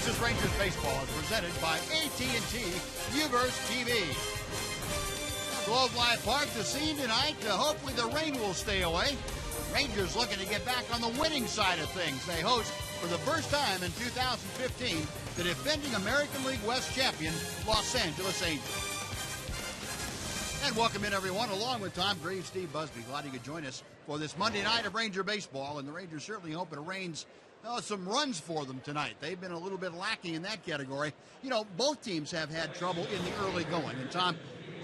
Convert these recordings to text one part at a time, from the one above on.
Texas Rangers baseball is presented by AT Uverse TV. Globe Life Park, the scene tonight. Hopefully the rain will stay away. Rangers looking to get back on the winning side of things. They host for the first time in 2015 the defending American League West champion Los Angeles Angels. And welcome in, everyone, along with Tom Graves, Steve Busby. Glad you could join us for this Monday night of Ranger baseball. And the Rangers certainly hope it rains some runs for them tonight. They've been a little bit lacking in that category. You know, both teams have had trouble in the early going. And, Tom,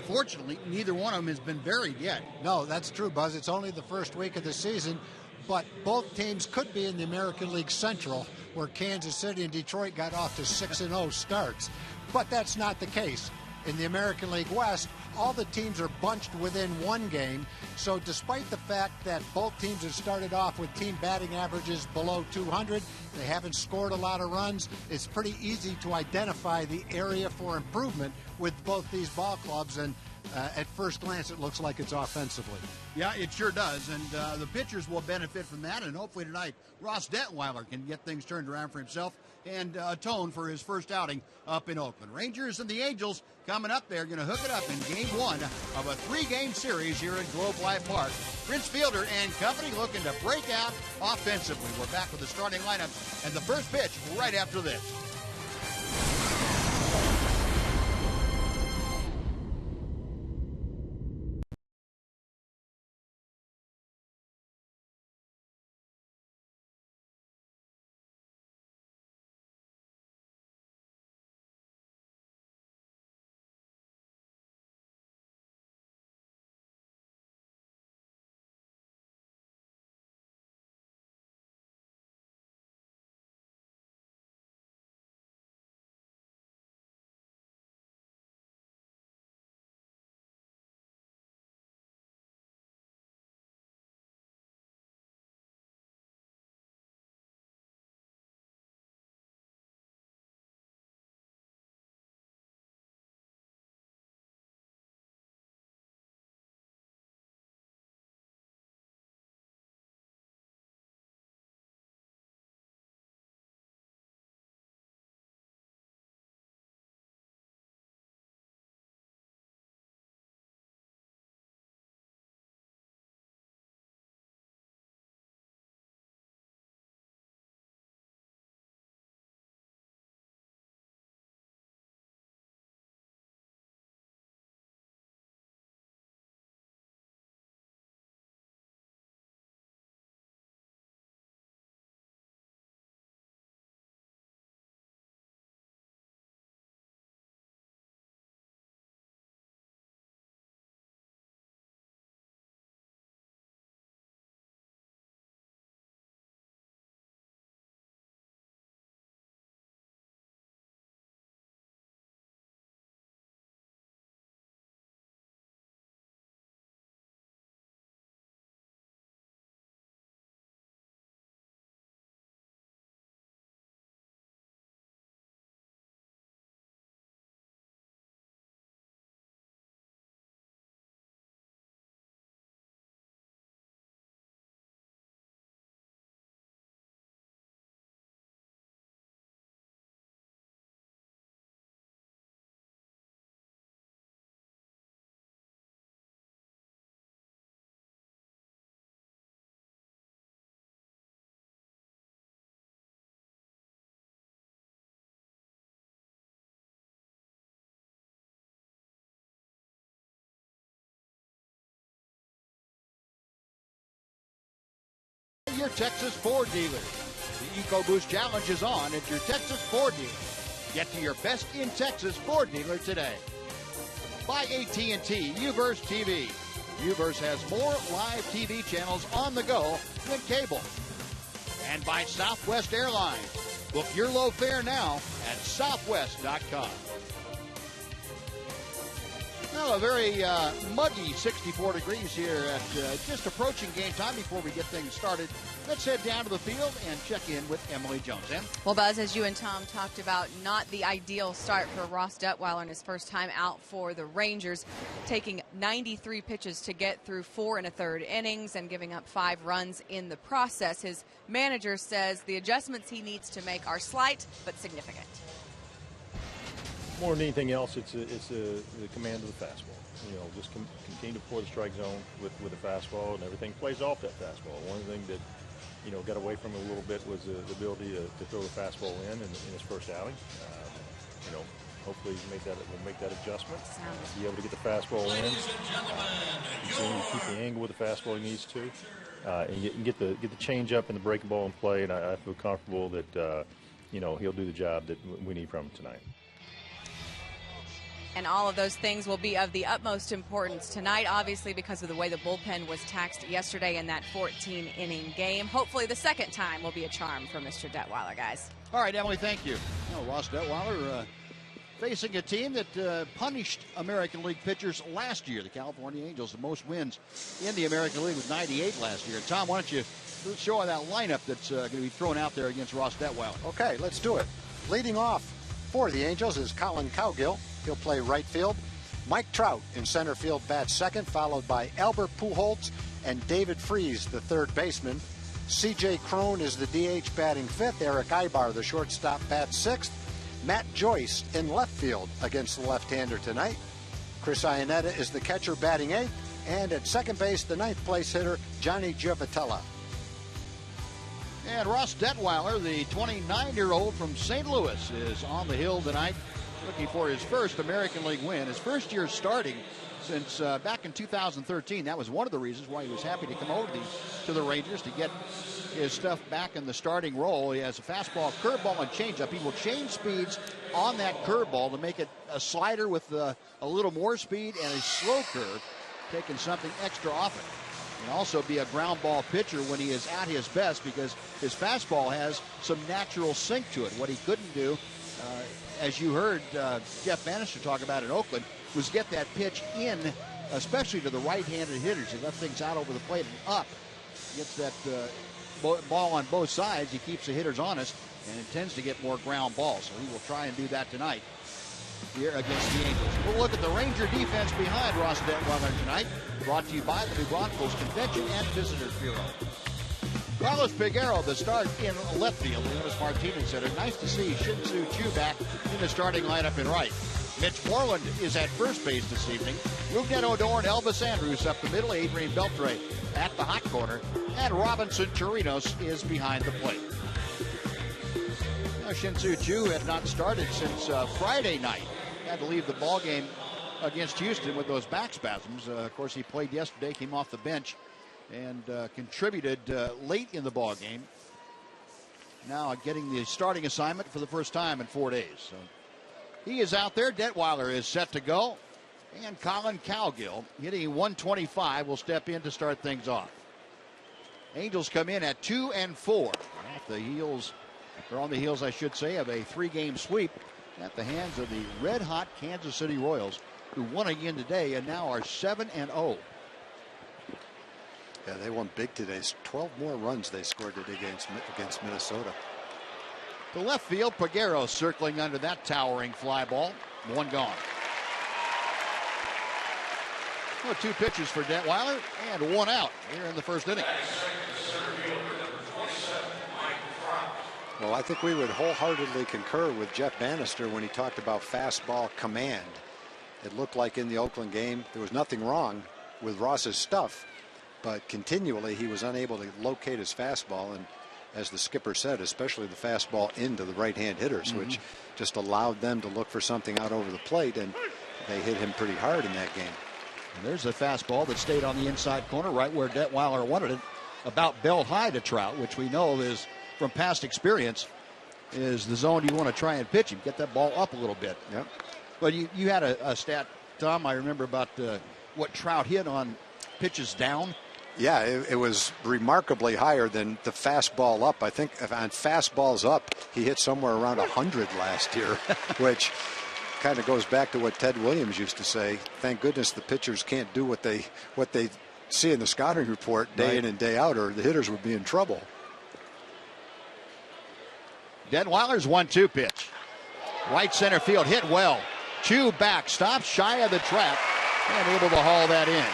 fortunately, neither one of them has been buried yet. No, that's true, Buzz. It's only the first week of the season. But both teams could be in the American League Central, where Kansas City and Detroit got off to 6-0 starts. But that's not the case. In the American League West, all the teams are bunched within one game. So despite the fact that both teams have started off with team batting averages below 200, they haven't scored a lot of runs, it's pretty easy to identify the area for improvement with both these ball clubs. And at first glance, it looks like it's offensively. Yeah, it sure does, and the pitchers will benefit from that, and hopefully tonight Ross Detweiler can get things turned around for himself and atone for his first outing up in Oakland. Rangers and the Angels coming up. They're going to hook it up in Game 1 of a 3-game series here at Globe Life Park. Prince Fielder and company looking to break out offensively. We're back with the starting lineup and the first pitch right after this. Your Texas Ford dealer. The EcoBoost Challenge is on at your Texas Ford dealer. Get to your best in Texas Ford dealer today. By AT Uverse TV. Uverse has more live TV channels on the go than cable. And by Southwest Airlines. Book your low fare now at southwest.com. Well, a very muggy 64 degrees here at just approaching game time before we get things started Let's head down to the field and check in with Emily Jones. Em? Well, Buzz, as you and Tom talked about, not the ideal start for Ross Detweiler in his first time out for the Rangers, taking 93 pitches to get through 4 1/3 innings and giving up 5 runs in the process. His manager says the adjustments he needs to make are slight but significant. More than anything else, it's the command of the fastball. Just continue to pour the strike zone with the fastball, and everything plays off that fastball. One thing that got away from him a little bit was the ability to throw the fastball in his first outing. Hopefully we'll make that adjustment. Be able to get the fastball in. Continue to keep the angle with the fastball he needs to, and get the change up and the breaking ball in play. And I feel comfortable that he'll do the job that we need from him tonight. And all of those things will be of the utmost importance tonight, obviously, because of the way the bullpen was taxed yesterday in that 14-inning game. Hopefully the second time will be a charm for Mr. Detweiler, guys. All right, Emily, thank you. Ross Detweiler facing a team that punished American League pitchers last year. The California Angels, the most wins in the American League with 98 last year. Tom, why don't you show that lineup that's going to be thrown out there against Ross Detweiler? Okay, let's do it. Leading off for the Angels is Colin Cowgill. He'll play right field. Mike Trout in center field bats second, followed by Albert Pujols and David Freese, the third baseman. C.J. Cron is the DH batting fifth. Eric Ibar, the shortstop, bats sixth. Matt Joyce in left field against the left-hander tonight. Chris Iannetta is the catcher batting eighth. And at second base, the ninth place hitter, Johnny Giovatella. And Ross Detweiler, the 29-year-old from St. Louis, is on the hill tonight, looking for his first American League win. His first year starting since back in 2013. That was one of the reasons why he was happy to come over to the Rangers to get his stuff back in the starting role. He has a fastball, curveball, and changeup. He will change speeds on that curveball to make it a slider with a little more speed and a slow curve, taking something extra off it. And also be a ground ball pitcher when he is at his best, because his fastball has some natural sink to it. What he couldn't do, as you heard Jeff Bannister talk about in Oakland, was get that pitch in, especially to the right-handed hitters. He left things out over the plate and up. Gets that ball on both sides. He keeps the hitters honest and intends to get more ground balls. So he will try and do that tonight here against the Angels. We'll look at the Ranger defense behind Ross Detweiler tonight. Brought to you by the New Braunfels Convention and Visitors Bureau. Carlos Figueroa, the start in left field. Luis Martinez said it. Nice to see Shin-Soo Choo back in the starting lineup in right. Mitch Moreland is at first base this evening. Rougned Odor and Elvis Andrus up the middle. Adrian Beltre at the hot corner. And Robinson Chirinos is behind the plate. Now, Shin-Soo Choo had not started since Friday night. Had to leave the ball game against Houston with those back spasms. Of course, he played yesterday, came off the bench, and contributed late in the ball game. Now getting the starting assignment for the first time in 4 days. So he is out there. Detweiler is set to go. And Colin Cowgill, hitting 125, will step in to start things off. Angels come in at 2-4. Off the heels, they're on the heels, I should say, of a 3-game sweep at the hands of the red-hot Kansas City Royals, who won again today and now are 7-0. Yeah, they won big today. 12 more runs they scored today against Minnesota. To left field, Peguero circling under that towering fly ball. One gone. Well, 2 pitches for Detweiler and 1 out here in the first inning. Well, I think we would wholeheartedly concur with Jeff Bannister when he talked about fastball command. It looked like in the Oakland game there was nothing wrong with Ross's stuff, but continually he was unable to locate his fastball, and as the skipper said, especially the fastball into the right-hand hitters, which just allowed them to look for something out over the plate, and they hit him pretty hard in that game. And there's a fastball that stayed on the inside corner right where Detweiler wanted it, about belt high to Trout, which we know is, from past experience, is the zone you want to try and pitch him. Get that ball up a little bit. Yep. But you had a stat, Tom, I remember, about what Trout hit on pitches down. Yeah, it was remarkably higher than the fastball up. I think on fastballs up, he hit somewhere around 100 last year, which kind of goes back to what Ted Williams used to say. Thank goodness the pitchers can't do what they see in the scouting report day in and day out, or the hitters would be in trouble. Detweiler's 1-2 pitch. Right center field, hit well. Chu back, stops shy of the track, and able to haul that in.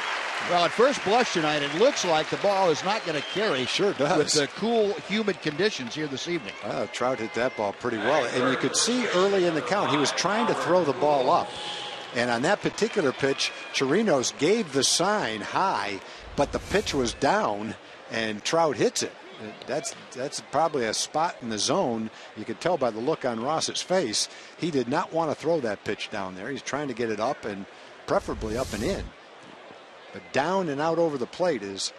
Well, at first blush tonight, it looks like the ball is not going to carry. Sure does. With the cool, humid conditions here this evening. Trout hit that ball pretty well. And you could see early in the count, he was trying to throw the ball up. And on that particular pitch, Chirinos gave the sign high, but the pitch was down, and Trout hits it. That's probably a spot in the zone. You could tell by the look on Ross's face. He did not want to throw that pitch down there. He's trying to get it up, and preferably up and in. But down and out over the plate is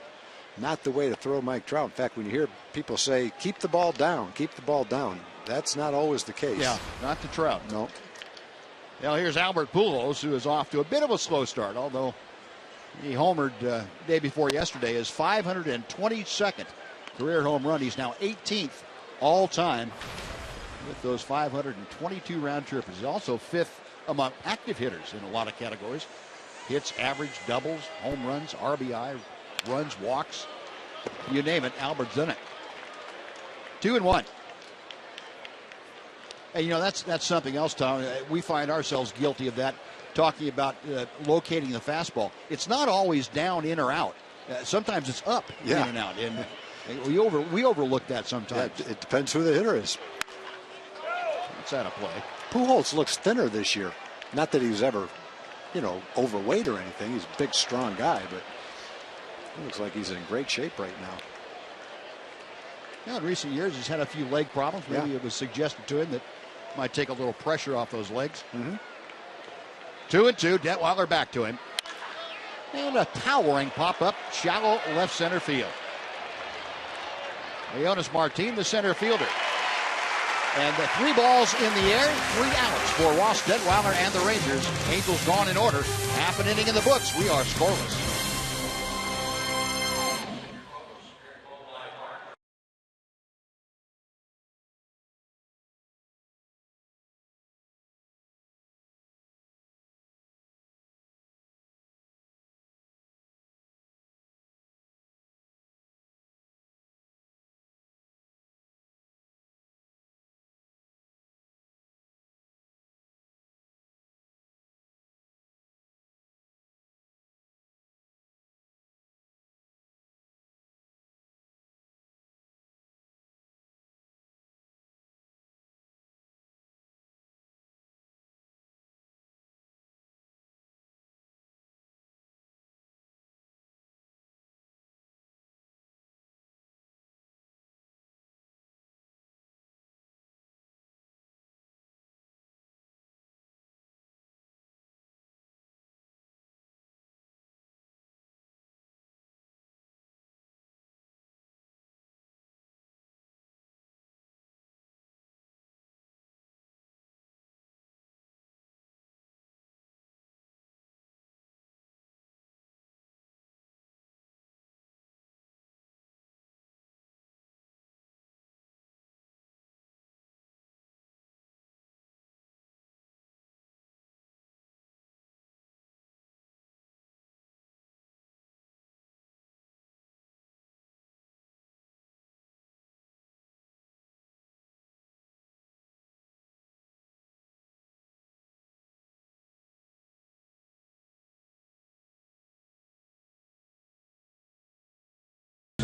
not the way to throw Mike Trout. In fact, when you hear people say, keep the ball down, that's not always the case. Yeah, not to Trout. No. Now here's Albert Pujols, who is off to a bit of a slow start, although he homered day before yesterday. His 522nd career home run. He's now 18th all time with those 522 round trippers. He's also 5th among active hitters in a lot of categories. Hits, average, doubles, home runs, RBI, runs, walks. You name it, Albert's done it. 2-1. And, that's something else, Tom. We find ourselves guilty of that, talking about locating the fastball. It's not always down, in, or out. Sometimes it's up, in and out. And we overlook that sometimes. Yeah, it depends who the hitter is. It's out of play. Pujols looks thinner this year. Not that he was ever, overweight or anything. He's a big, strong guy, but it looks like he's in great shape right now. In recent years, he's had a few leg problems. Maybe it was suggested to him that might take a little pressure off those legs. 2-2. Detweiler back to him. And a towering pop-up, shallow left center field. Leonis Martin, the center fielder. And the 3 balls in the air, 3 outs for Ross Detweiler and the Rangers. Angels gone in order. Half an inning in the books. We are scoreless.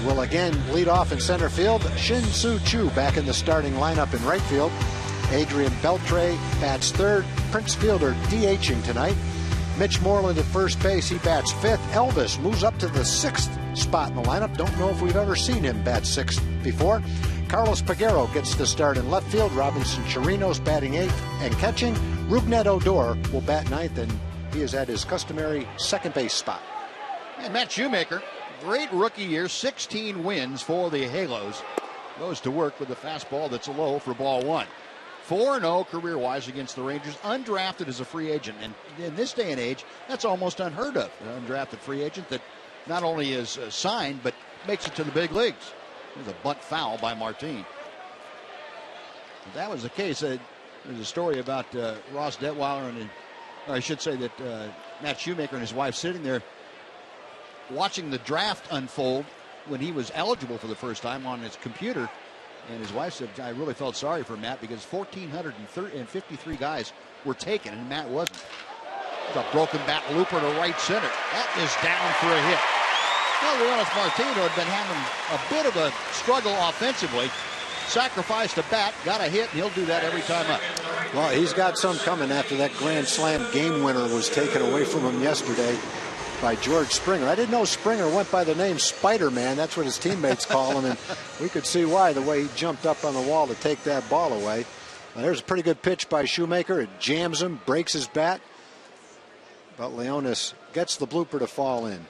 Will again lead off in center field. Shin-Soo Choo back in the starting lineup in right field. Adrian Beltre bats third. Prince Fielder DHing tonight. Mitch Moreland at first base. He bats fifth. Elvis moves up to the 6th spot in the lineup. Don't know if we've ever seen him bat 6th before. Carlos Peguero gets the start in left field. Robinson Chirinos batting 8th and catching. Rougned Odor will bat 9th, and he is at his customary second base spot. And Matt Shoemaker, great rookie year, 16 wins for the Halos. Goes to work with a fastball that's low for ball 1. 4-0 career-wise against the Rangers, undrafted as a free agent. And in this day and age, that's almost unheard of. An undrafted free agent that not only is signed, but makes it to the big leagues. There's a bunt foul by Martin. If that was the case, there's a story about Ross Detweiler, or I should say that Matt Shoemaker and his wife sitting there watching the draft unfold when he was eligible for the first time on his computer. And his wife said, I really felt sorry for Matt because 1,453 guys were taken, and Matt wasn't. The broken bat looper to right center. That is down for a hit. Well, Leonis Martino had been having a bit of a struggle offensively. Sacrificed a bat, got a hit, and he'll do that every time up. Well, he's got some coming after that grand slam game winner was taken away from him yesterday by George Springer. I didn't know Springer went by the name Spider-Man. That's what his teammates call him, and we could see why, the way he jumped up on the wall to take that ball away. Now, there's a pretty good pitch by Shoemaker. It jams him, breaks his bat, but Leonis gets the blooper to fall in.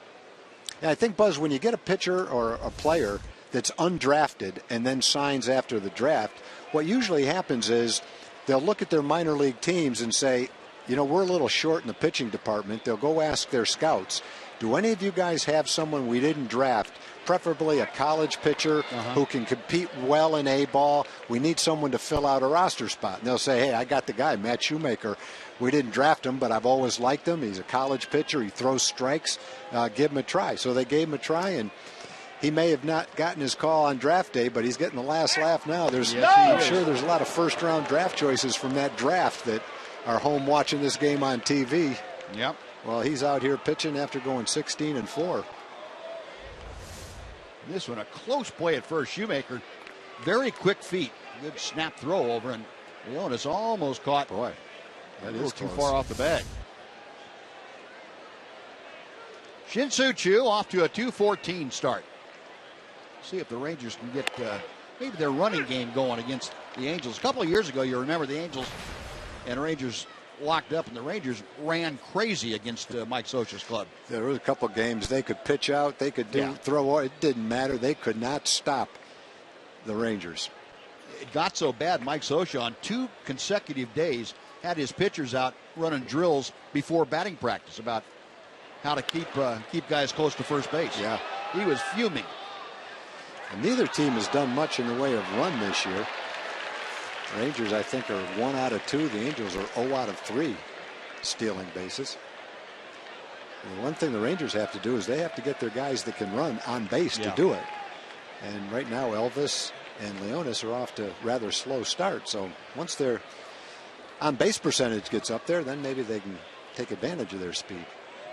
And I think, Buzz, when you get a pitcher or a player that's undrafted and then signs after the draft, what usually happens is they'll look at their minor league teams and say, you know, we're a little short in the pitching department. They'll go ask their scouts, do any of you guys have someone we didn't draft, preferably a college pitcher who can compete well in A-ball? We need someone to fill out a roster spot. And they'll say, hey, I got the guy, Matt Shoemaker. We didn't draft him, but I've always liked him. He's a college pitcher. He throws strikes. Give him a try. So they gave him a try, and he may have not gotten his call on draft day, but he's getting the last laugh now. I'm sure there's a lot of first-round draft choices from that draft that are home watching this game on TV. Yep. Well, he's out here pitching after going 16-4. This one, a close play at first. Shoemaker, very quick feet. Good snap throw over, and Leonis almost caught. Boy, that is too far off the bag. Shin-Soo Choo off to a 2-14 start. See if the Rangers can get maybe their running game going against the Angels. A couple of years ago, you remember the Angels and Rangers locked up, and the Rangers ran crazy against Mike Scioscia's club. There were a couple of games they could pitch out, they could throw. It didn't matter. They could not stop the Rangers. It got so bad, Mike Scioscia on 2 consecutive days had his pitchers out running drills before batting practice about how to keep guys close to first base. Yeah, he was fuming. And neither team has done much in the way of run this year. Rangers, I think, are 1 out of 2. The Angels are 0 out of 3 stealing bases. And the one thing the Rangers have to do is they have to get their guys that can run on base to do it. And right now, Elvis and Leonis are off to rather slow start. So once their on base percentage gets up there, then maybe they can take advantage of their speed.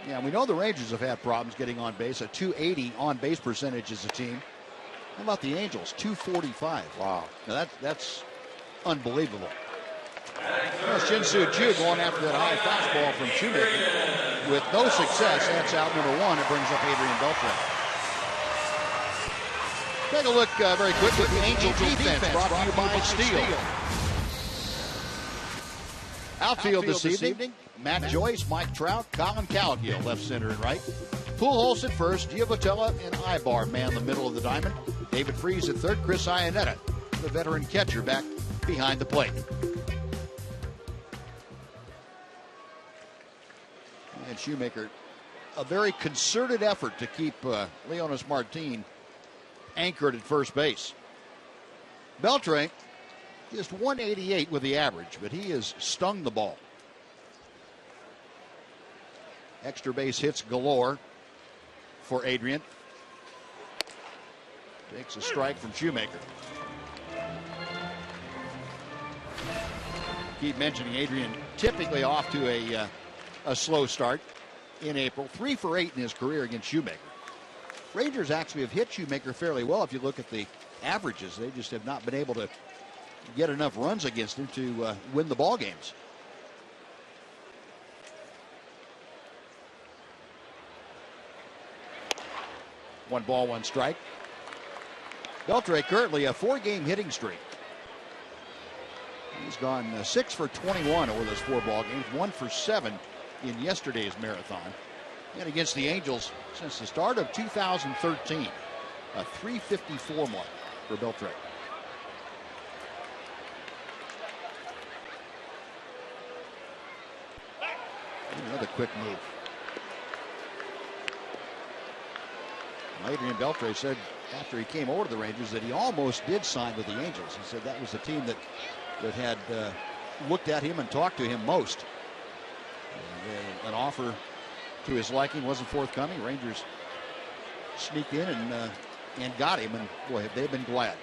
Yeah, we know the Rangers have had problems getting on base. A 280 on base percentage as a team. How about the Angels? 245. Wow. Now that's unbelievable. Well, Shin-Soo Choo going after that high fastball from Shoemaker. With no success, that's out number 1. It brings up Adrian Beltre. Take a look very quickly at the Angel defense brought to you by Steel. Outfield this evening, Matt Joyce, Mike Trout, Colin Cowgill, left, center, and right. Pujols at first, Giovotella and Ibar man the middle of the diamond. David Freese at third, Chris Iannetta, the veteran catcher, back behind the plate. And Shoemaker, a very concerted effort to keep Leonis Martin anchored at first base. Beltre, just 188 with the average, but he has stung the ball. Extra base hits galore for Adrian. Takes a strike from Shoemaker. Keep mentioning Adrian typically off to a slow start in April. 3 for 8 in his career against Shoemaker. Rangers actually have hit Shoemaker fairly well if you look at the averages. They just have not been able to get enough runs against him to win the ball games. One ball, one strike. Beltre currently a 4-game hitting streak. He's gone 6 for 21 over those 4 ball games, 1 for 7 in yesterday's marathon. And against the Angels since the start of 2013, a 354 mark for Beltre. Another quick move. Adrian Beltre said after he came over to the Rangers that he almost did sign with the Angels. He said that was the team that had looked at him and talked to him most. An offer to his liking wasn't forthcoming. Rangers sneaked in and got him, and boy, have they been glad.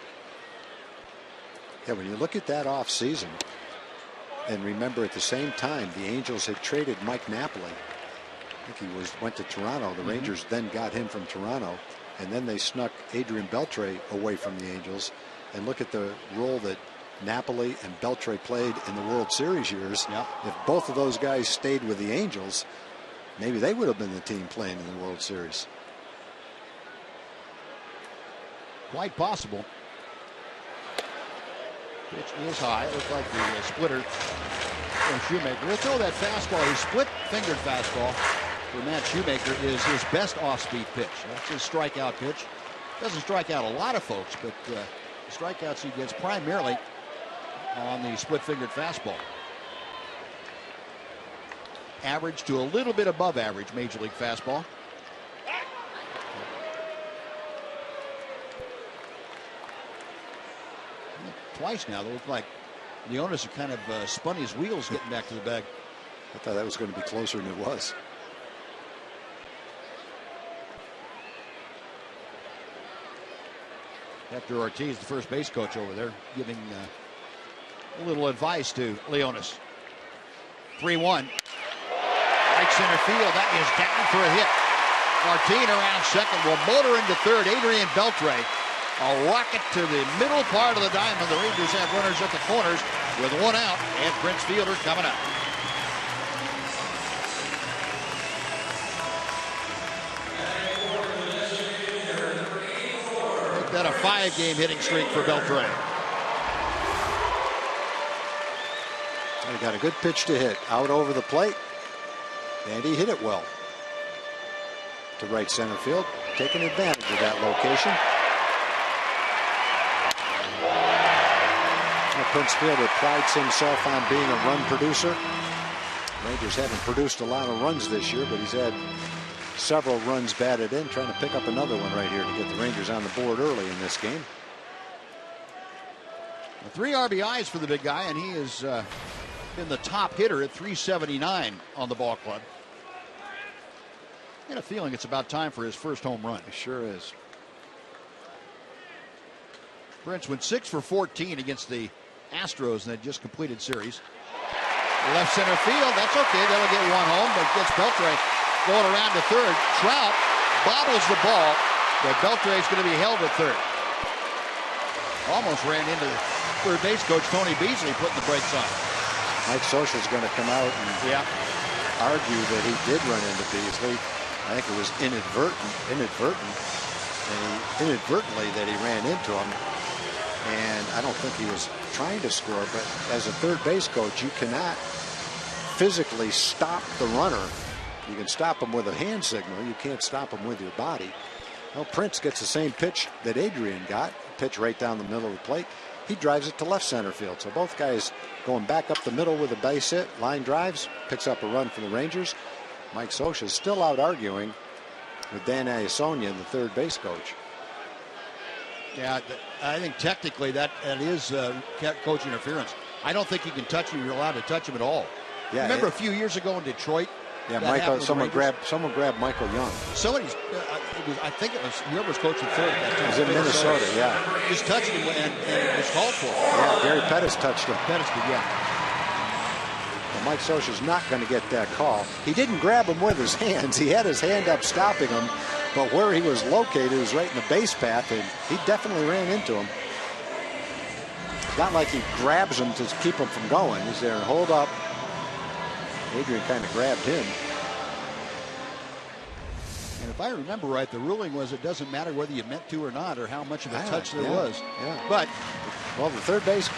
Yeah, when you look at that off season, and remember at the same time the Angels had traded Mike Napoli. I think he went to Toronto. The Rangers then got him from Toronto, and then they snuck Adrian Beltre away from the Angels. And look at the role that Napoli and Beltre played in the World Series years. Yep. If both of those guys stayed with the Angels, maybe they would have been the team playing in the World Series. Quite possible. Pitch is high. It looks like the splitter from Shoemaker. We'll throw that fastball, his split-fingered fastball for Matt Shoemaker, is his best off-speed pitch. That's his strikeout pitch. Doesn't strike out a lot of folks, but the strikeouts he gets primarily on the split-fingered fastball. Average to a little bit above average Major League fastball. Twice now, they look like the owners have kind of spun his wheels getting back to the bag. I thought that was going to be closer than it was. Hector Ortiz, the first base coach over there, giving a little advice to Leonis. 3-1. Right center field. That is down for a hit. Martin around second will motor into third. Adrian Beltre. A rocket to the middle part of the diamond. The Rangers have runners at the corners with one out, and Prince Fielder coming up. Make that a 5-game hitting streak for Beltre. He got a good pitch to hit out over the plate, and he hit it well to right center field, taking advantage of that location. Prince Fielder prides himself on being a run producer. Rangers haven't produced a lot of runs this year, but he's had several runs batted in, trying to pick up another one right here to get the Rangers on the board early in this game. 3 RBIs for the big guy, and he has been the top hitter at 379 on the ball club. I had a feeling it's about time for his first home run. It sure is. Prince went 6 for 14 against the Astros in that just completed series. Left center field, that's okay. That'll get one home, but gets Beltre going around to third. Trout bobbles the ball, but Beltre is going to be held at third. Almost ran into the third base coach Tony Beasley putting the brakes on. Mike Scioscia's going to come out and argue that he did run into Beasley. I think it was inadvertently that he ran into him. And I don't think he was trying to score, but as a third base coach, you cannot physically stop the runner. You can stop him with a hand signal. You can't stop him with your body. Well, Prince gets the same pitch that Adrian got, pitch right down the middle of the plate. He drives it to left center field. So both guys going back up the middle with a base hit, line drives, picks up a run for the Rangers. Mike Scioscia is still out arguing with Dan Iasonia, the third base coach. Yeah, I think technically that is coach interference. I don't think you can touch him. You're allowed to touch him at all. Yeah, remember a few years ago in Detroit? Yeah, Michael. Someone grabbed Michael Young. Somebody's. I think it was whoever's coaching third at that time. It was in Minnesota. Yeah. Just touched him and it was called for. Yeah, Gary Pettis touched him. Pettis did, yeah. Well, Mike Scioscia's not going to get that call. He didn't grab him with his hands. He had his hand up stopping him, but where he was located was right in the base path, and he definitely ran into him. It's not like he grabs him to keep him from going. He's there and hold up. Adrian kind of grabbed him. And if I remember right, the ruling was it doesn't matter whether you meant to or not, or how much of a touch there was. Yeah. But well, the third base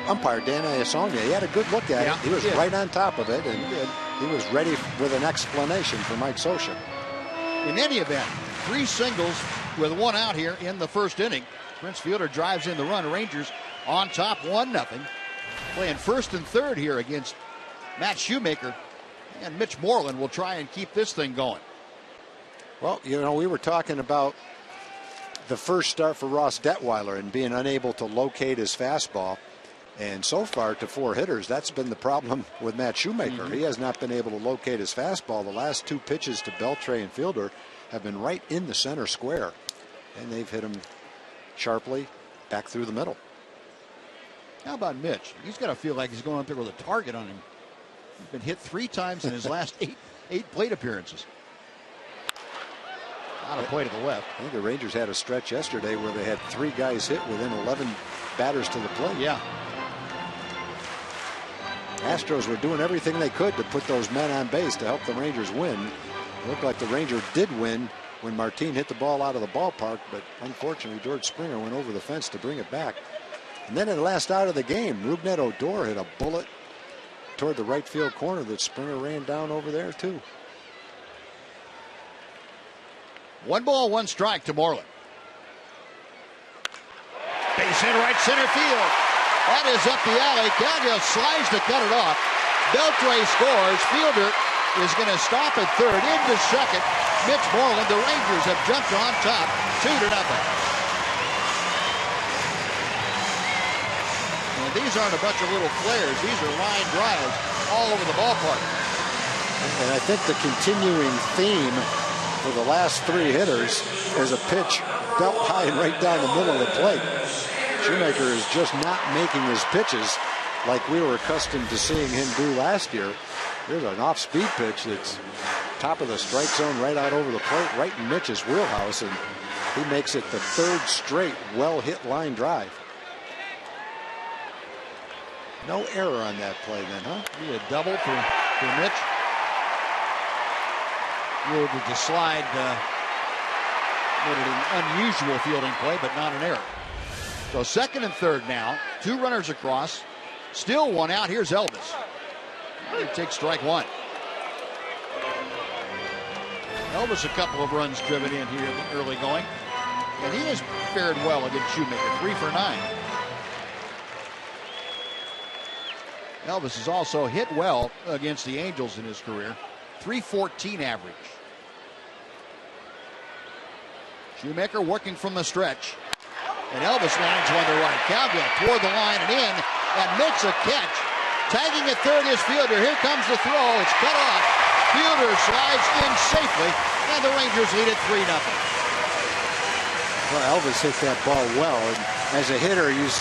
umpire, Dan Iasonia, he had a good look at it. He was right on top of it, and he was ready with an explanation for Mike Scioscia. In any event, 3 singles with 1 out here in the first inning. Prince Fielder drives in the run. Rangers on top 1-0. Playing first and third here against Matt Shoemaker. And Mitch Moreland will try and keep this thing going. Well, you know, we were talking about the first start for Ross Detweiler and being unable to locate his fastball. And so far, to 4 hitters, that's been the problem with Matt Shoemaker. He has not been able to locate his fastball. The last 2 pitches to Beltre and Fielder have been right in the center square. And they've hit him sharply back through the middle. How about Mitch? He's got to feel like he's going up there with a target on him. He's been hit 3 times in his last eight plate appearances. Out of play to the left. I think the Rangers had a stretch yesterday where they had 3 guys hit within 11 batters to the plate. Yeah. Astros were doing everything they could to put those men on base to help the Rangers win. It looked like the Rangers did win when Martin hit the ball out of the ballpark, but unfortunately George Springer went over the fence to bring it back. And then in the last out of the game, Rougned Odor hit a bullet toward the right field corner that Springer ran down over there too. 1 ball, 1 strike to Moreland. Base hit right center field. That is up the alley. Calgill slides to cut it off. Beltre scores. Fielder is going to stop at third. Into second. Mitch Moreland. The Rangers have jumped on top. 2-0. And these aren't a bunch of little flares. These are line drives all over the ballpark. And I think the continuing theme for the last 3 hitters is a pitch belt high and right down the middle of the plate. Shoemaker is just not making his pitches like we were accustomed to seeing him do last year. There's an off-speed pitch that's top of the strike zone right out over the plate, right in Mitch's wheelhouse, and he makes it the 3rd straight well-hit line drive. No error on that play then, huh? Be a double for Mitch. With the slide, made it an unusual fielding play, but not an error. So second and third now. 2 runners across. Still 1 out. Here's Elvis. He takes strike 1. Elvis a couple of runs driven in here in the early going. And he has fared well against Shoemaker. 3 for 9. Elvis has also hit well against the Angels in his career. 314 average. Shoemaker working from the stretch. And Elvis lines one to right. Calgill toward the line and in, and makes a catch. Tagging at third is Fielder. Here comes the throw. It's cut off. Fielder slides in safely, and the Rangers lead it 3-0. Well, Elvis hit that ball well, and as a hitter, you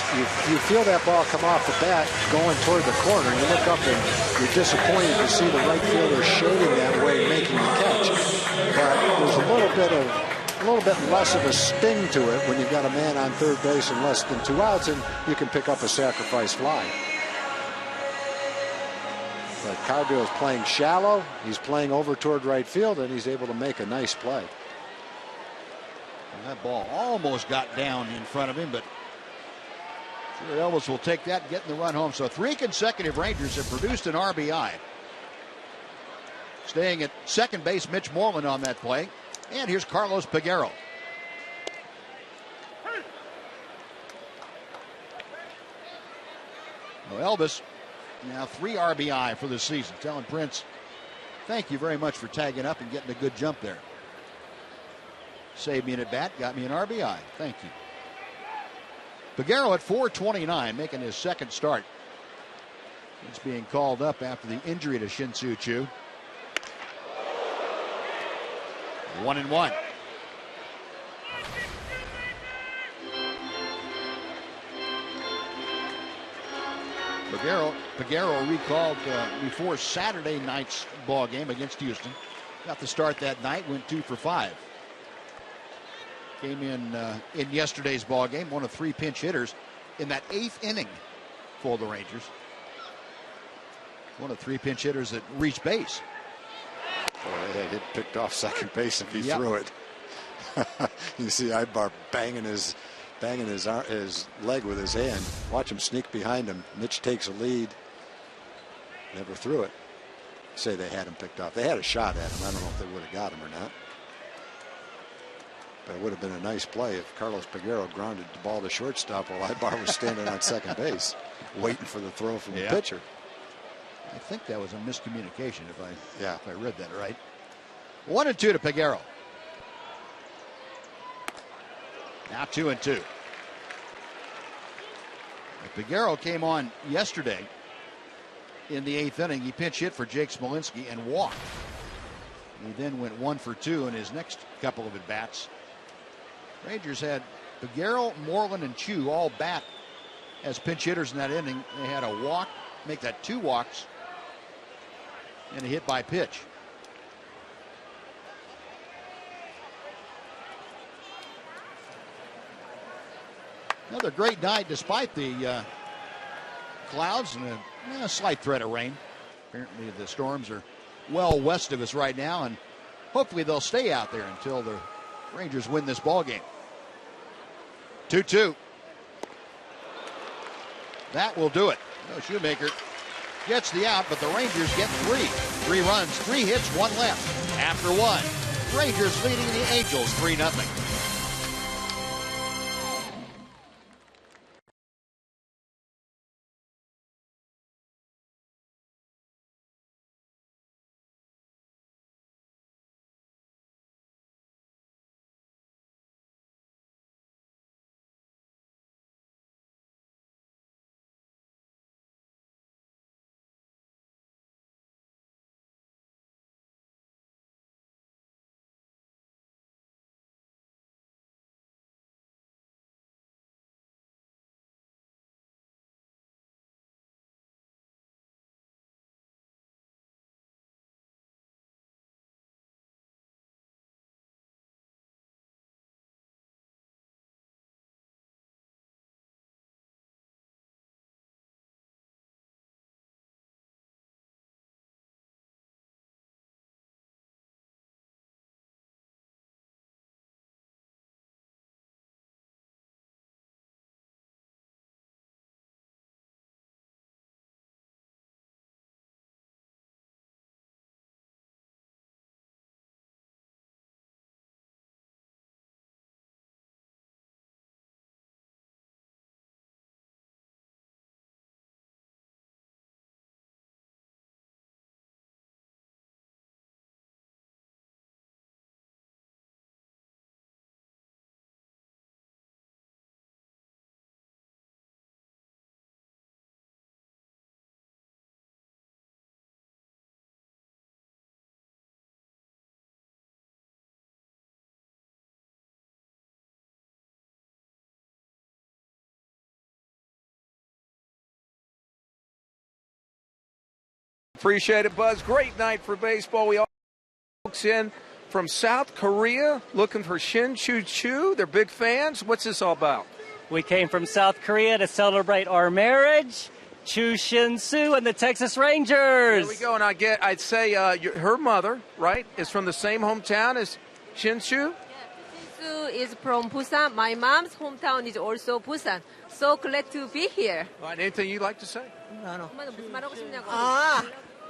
feel that ball come off the bat going toward the corner. You look up and you're disappointed to see the right fielder shading that way, making the catch. But there's a little bit less of a sting to it when you've got a man on third base and less than 2 outs, and you can pick up a sacrifice fly. But Cardinals is playing shallow. He's playing over toward right field, and he's able to make a nice play. And that ball almost got down in front of him, but sure Elvis will take that, getting the run home. So 3 consecutive Rangers have produced an RBI. Staying at second base, Mitch Moreland on that play. And here's Carlos Peguero. Well, Elvis, now 3 RBI for the season. Telling Prince, thank you very much for tagging up and getting a good jump there. Saved me an at-bat, got me an RBI. Thank you. Peguero at 429, making his second start. He's being called up after the injury to Shin-Soo Choo. 1-1. Peguero recalled before Saturday night's ball game against Houston. Got the start that night, went 2 for 5. Came in yesterday's ball game, one of 3 pinch hitters in that 8th inning for the Rangers. One of 3 pinch hitters that reached base. Boy, he'd picked off second base if he threw it. You see Ibar banging his leg with his hand. Watch him sneak behind him. Mitch takes a lead. Never threw it. Say they had him picked off. They had a shot at him. I don't know if they would have got him or not. But it would have been a nice play if Carlos Peguero grounded the ball to shortstop while Ibar was standing on second base, waiting for the throw from the pitcher. I think that was a miscommunication if I read that right. 1-2 to Peguero. Now 2-2. Peguero came on yesterday in the 8th inning. He pinch hit for Jake Smolinski and walked. He then went 1 for 2 in his next couple of at-bats. Rangers had Peguero, Moreland, and Choo all bat as pinch hitters in that inning. They had a walk, make that 2 walks, and a hit by pitch. Another great night despite the clouds and a slight threat of rain. Apparently the storms are well west of us right now, and hopefully they'll stay out there until the Rangers win this ball game. 2-2. That will do it. No, Shoemaker gets the out, but the Rangers get 3. 3 runs, 3 hits, 1 left. After 1, Rangers leading the Angels 3-0. Appreciate it, Buzz. Great night for baseball. We all folks in from South Korea looking for Shin Chu Chu. They're big fans. What's this all about? We came from South Korea to celebrate our marriage. Chu Shin Soo and the Texas Rangers. There we go. And I'd say her mother, right, is from the same hometown as Shin Chu? Soo is from Busan. My mom's hometown is also Busan. So glad to be here. All right, anything you'd like to say? No.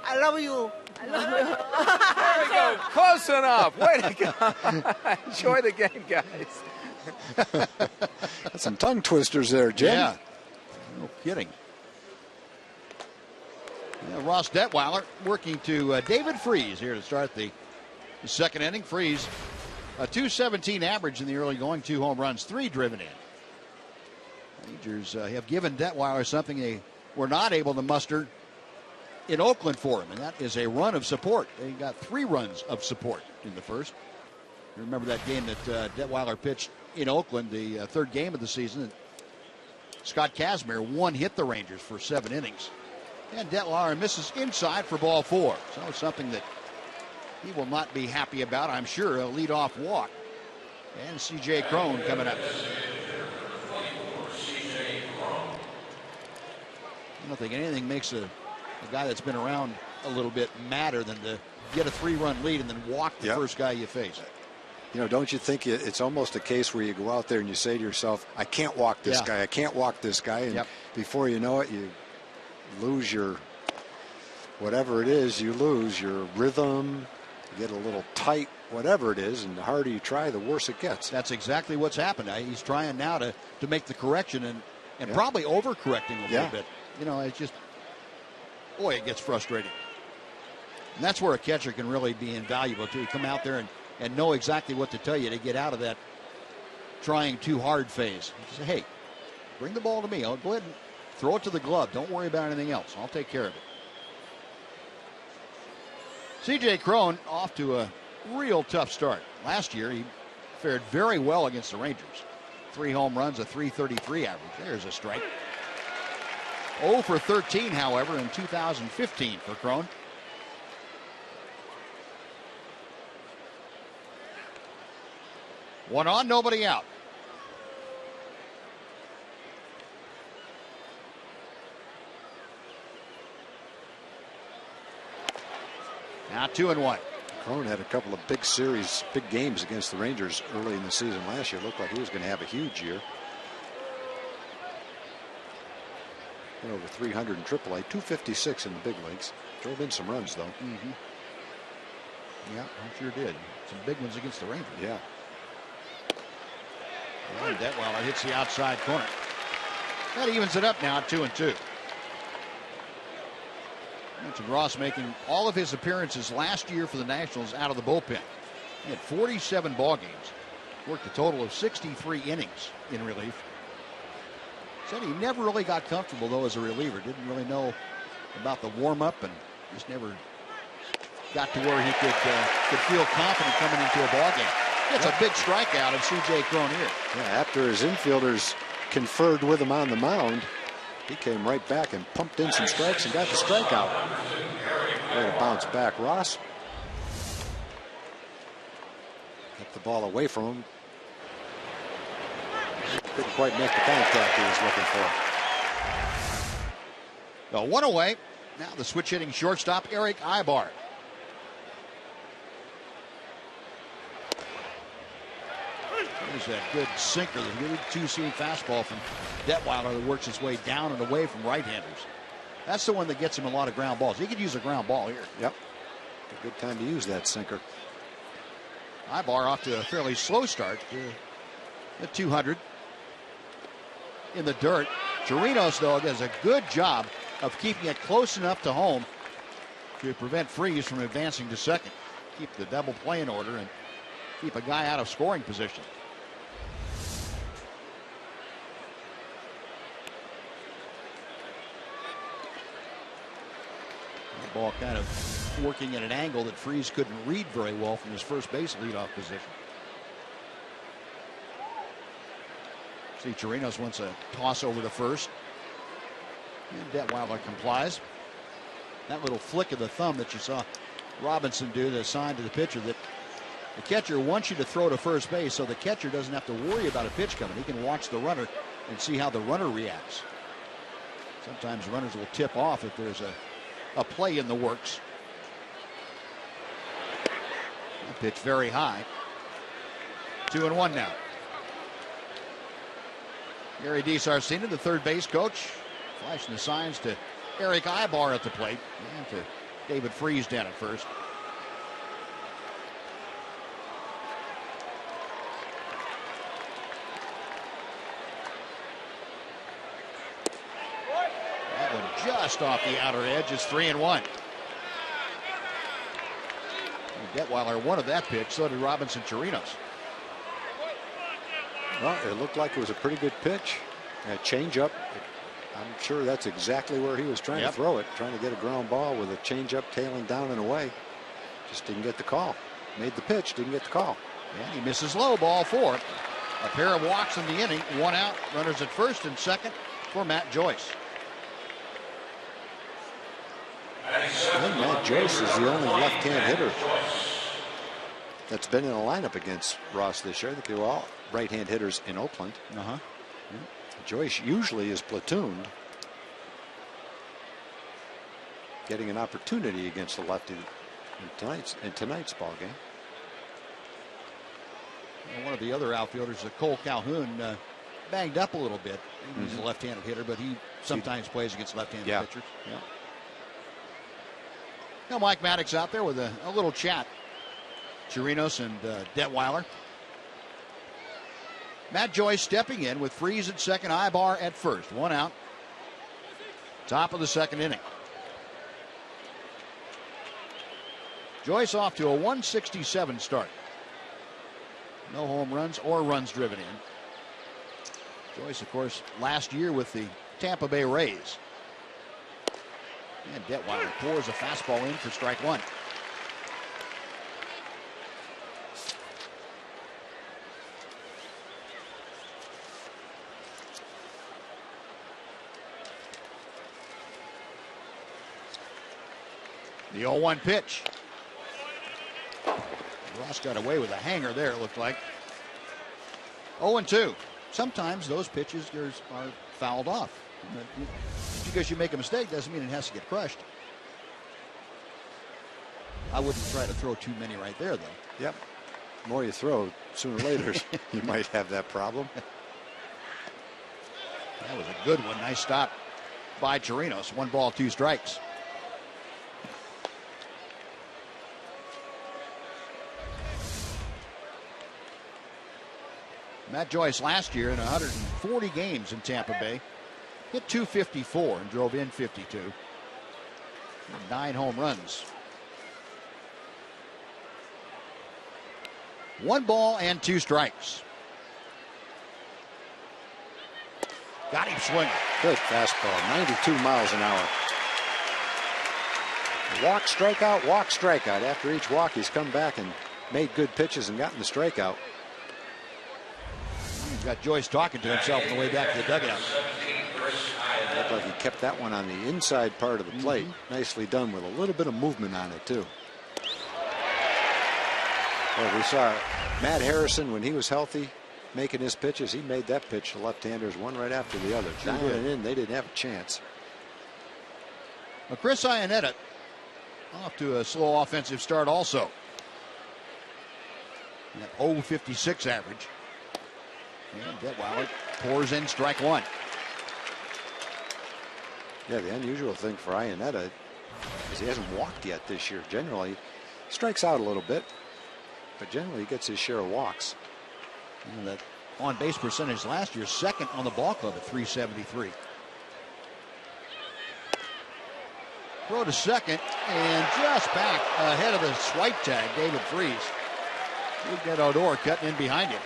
I love you. There we go. Close enough. Way to go. Enjoy the game, guys. That's some tongue twisters there, Jim. Yeah. No kidding. Yeah, Ross Detweiler working to David Freese here to start the second inning. Freese, a .217 average in the early going, 2 home runs, 3 driven in. Rangers have given Detweiler something they were not able to muster in Oakland for him, and that is a run of support. They got 3 runs of support in the first. You remember that game that Detweiler pitched in Oakland, the third game of the season. Scott Kazmir hit the Rangers for 7 innings. And Detweiler misses inside for ball 4. So it's something that he will not be happy about, I'm sure. A leadoff walk. And C.J. Cron coming up. I don't think anything makes a guy that's been around a little bit madder than to get a 3-run lead and then walk the first guy you face. You know, don't you think it's almost a case where you go out there and you say to yourself, I can't walk this guy, I can't walk this guy, and before you know it, you lose your, whatever it is, you lose your rhythm, you get a little tight, whatever it is, and the harder you try, the worse it gets. That's exactly what's happened. He's trying now to make the correction and probably overcorrecting a little bit. You know, it's just, boy, it gets frustrating. And that's where a catcher can really be invaluable, too. You come out there and know exactly what to tell you to get out of that trying too hard phase. You say, hey, bring the ball to me. I'll go ahead and throw it to the glove. Don't worry about anything else. I'll take care of it. C.J. Cron off to a real tough start. Last year, he fared very well against the Rangers. 3 home runs, a .333 average. There's a strike. 0 for 13, however, in 2015 for Cron. One on, nobody out. Now 2-1. Cron had a couple of big series, big games against the Rangers early in the season last year. Looked like he was going to have a huge year. Went over 300 in AAA, 256 in the big leagues. Drove in some runs, though. Mm-hmm. Yeah, I sure did. Some big ones against the Rangers. Yeah. And Detweiler hits the outside corner. That evens it up now at 2-2. Mentioned Ross making all of his appearances last year for the Nationals out of the bullpen. He had 47 ball games. Worked a total of 63 innings in relief. Said he never really got comfortable, though, as a reliever. Didn't really know about the warm-up and just never got to where he could feel confident coming into a ball game. It's a big strikeout of C.J. Cron here. Yeah, after his infielders conferred with him on the mound, he came right back and pumped in some strikes and got the strikeout. Way to bounce back, Ross. Kept the ball away from him. Couldn't quite make the contact he was looking for. Well, one away. Now the switch hitting shortstop, Eric Ibar. There's that good sinker, the good two-seam fastball from Detweiler that works its way down and away from right-handers. That's the one that gets him a lot of ground balls. He could use a ground ball here. Yep. A good time to use that sinker. Ibar off to a fairly slow start. At 200 in the dirt. Chirinos, though, does a good job of keeping it close enough to home to prevent Freese from advancing to second. Keep the double play in order and keep a guy out of scoring position. The ball kind of working at an angle that Freese couldn't read very well from his first base leadoff position. See, Chirinos wants a toss over to first. And Detweiler complies. That little flick of the thumb that you saw Robinson do, the sign to the pitcher that the catcher wants you to throw to first base, so the catcher doesn't have to worry about a pitch coming. He can watch the runner and see how the runner reacts. Sometimes runners will tip off if there's a play in the works. That pitch very high. 2-1 now. Gary DiSarcina, the third base coach, flashing the signs to Eric Ibar at the plate and to David Freese down at first. That one just off the outer edge. It's 3-1. Detweiler wanted that pitch, so did Robinson Chirinos. Well, it looked like it was a pretty good pitch. A changeup. I'm sure that's exactly where he was trying to throw it. Trying to get a ground ball with a changeup tailing down and away. Just didn't get the call. Made the pitch, didn't get the call. And he misses low, ball 4. A pair of walks in the inning. One out. Runners at first and second for Matt Joyce. I think Matt Joyce is the only left-hand hitter that's been in a lineup against Ross this year. I think they were all right-hand hitters in Oakland. Joyce usually is platooned, getting an opportunity against the lefty in tonight's ball game. And one of the other outfielders, Cole Calhoun, banged up a little bit. He's a left-handed hitter, but he sometimes plays against left-handed pitchers. Now Mike Maddox out there with a little chat. Chirinos and Detweiler. Matt Joyce stepping in with Freese at second, Ibar at first. One out. Top of the second inning. Joyce off to a 167 start. No home runs or runs driven in. Joyce, of course, last year with the Tampa Bay Rays. And Detweiler pours a fastball in for strike one. The 0-1 pitch. Ross got away with a hanger there, it looked like. 0-2. Sometimes those pitches are fouled off. Just because you make a mistake doesn't mean it has to get crushed. I wouldn't try to throw too many right there, though. Yep. The more you throw, sooner or later, you might have that problem. That was a good one. Nice stop by Chirinos. 1 ball, 2 strikes. Matt Joyce last year in 140 games in Tampa Bay hit .254 and drove in 52. 9 home runs. 1 ball and 2 strikes. Got him swinging. Good fastball, 92 miles an hour. Walk, strikeout, walk, strikeout. After each walk, he's come back and made good pitches and gotten the strikeout. He's got Joyce talking to himself on the way back to the dugout. Looked like he kept that one on the inside part of the plate. Nicely done with a little bit of movement on it, too. Well, we saw Matt Harrison when he was healthy making his pitches. He made that pitch to left-handers one right after the other. Down and in, they didn't have a chance. Well, Chris Iannetta off to a slow offensive start also. That 0.56 average. And Detweiler pours in strike 1. Yeah, the unusual thing for Iannetta is he hasn't walked yet this year. Generally, strikes out a little bit, but generally he gets his share of walks. And that on-base percentage last year, second on the ball club at .373. Throw to second, and just back ahead of the swipe tag, David Freese. We've got Odor cutting in behind him.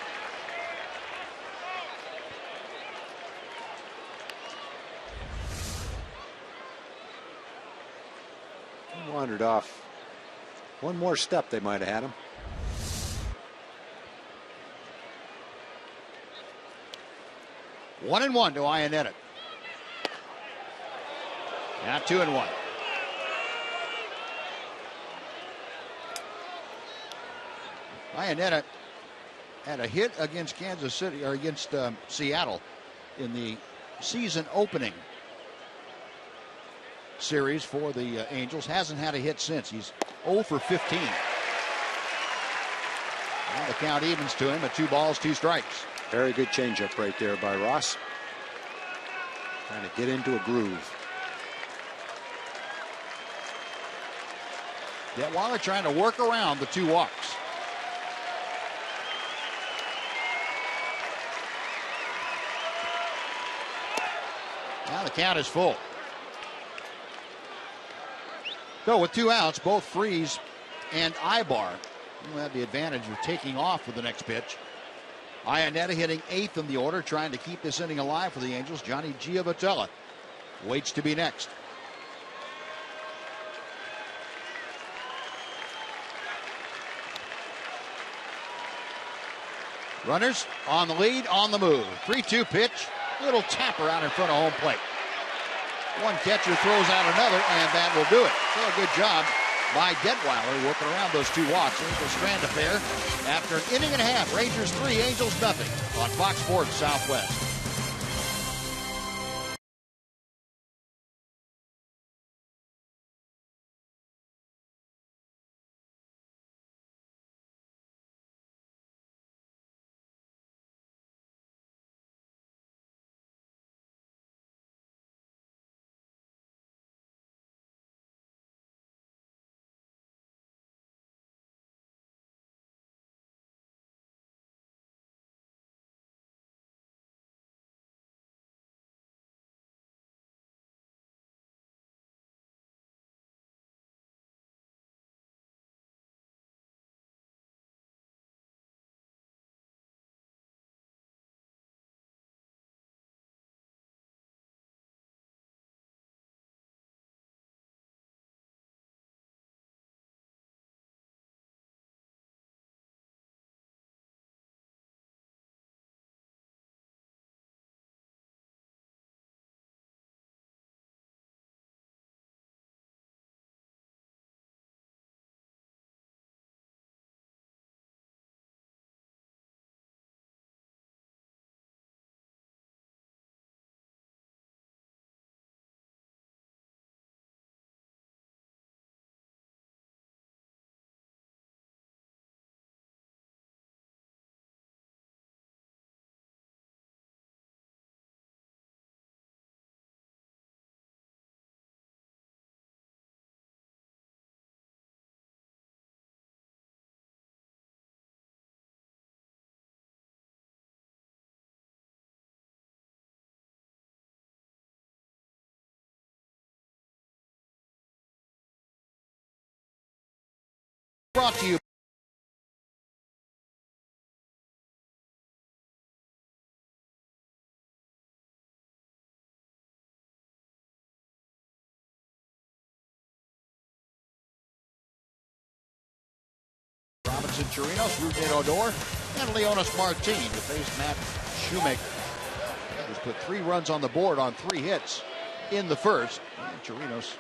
He wandered off. One more step, they might have had him. One and 1 to Iannetta. Now 2-1. Iannetta had a hit against Kansas City, or against Seattle in the season opening series for the Angels. Hasn't had a hit since. He's 0 for 15. Now the count evens to him at 2 balls, 2 strikes. Very good changeup right there by Ross. Trying to get into a groove. Detweiler trying to work around the 2 walks. Now the count is full. So with 2 outs, both Freese and Ibar will have the advantage of taking off with the next pitch. Iannetta hitting 8th in the order, trying to keep this inning alive for the Angels. Johnny Giavotella waits to be next. Runners on the lead, on the move. 3-2 pitch, little tapper out in front of home plate. One catcher throws out another, and that will do it. So a good job by Detweiler working around those 2 walks. Angels strand affair after an inning and a half. Rangers 3, Angels nothing on Fox Sports Southwest. Brought to you. Robinson Chirinos, Rugnet Odor, and Leonis Martin to face Matt Shoemaker. Just put 3 runs on the board on 3 hits in the first. And Chirinos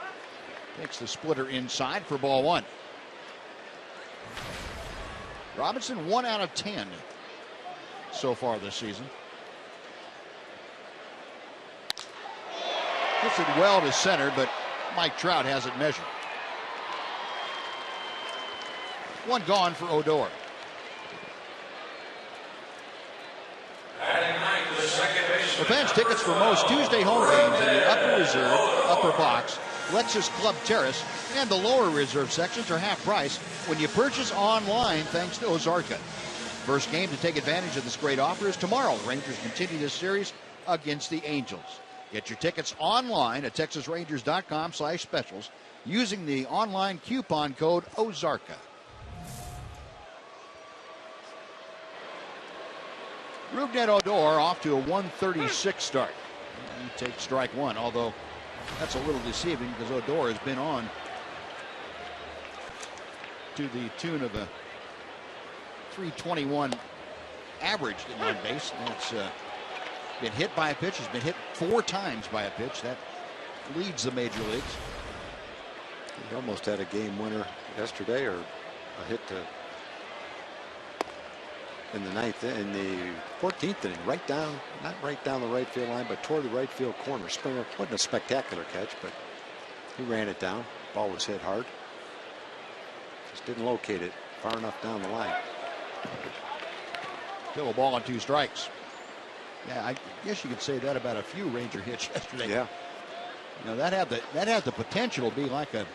takes the splitter inside for ball 1. Robinson 1 out of 10 so far this season. Hits it well to center, but Mike Trout has it measured. 1 gone for Odor. Advance tickets for most Tuesday home games in the upper reserve, upper box, Lexus Club Terrace, and the lower reserve sections are half price when you purchase online thanks to Ozarka. First game to take advantage of this great offer is tomorrow. The Rangers continue this series against the Angels. Get your tickets online at TexasRangers.com/specials using the online coupon code Ozarka. Rugnet Odor off to a 136 start. He takes strike 1, although that's a little deceiving because Odor has been on to the tune of a 321 average on base. That's been hit by a pitch. He's been hit 4 times by a pitch. That leads the major leagues. He almost had a game winner yesterday, or a hit to in the 9th, in the 14th inning, not right down the right field line, but toward the right field corner. Springer wasn't a spectacular catch, but he ran it down. Ball was hit hard. Just didn't locate it far enough down the line. Still a ball on 2 strikes. Yeah, I guess you could say that about a few Ranger hits yesterday. Yeah. You know, that had the potential to be like a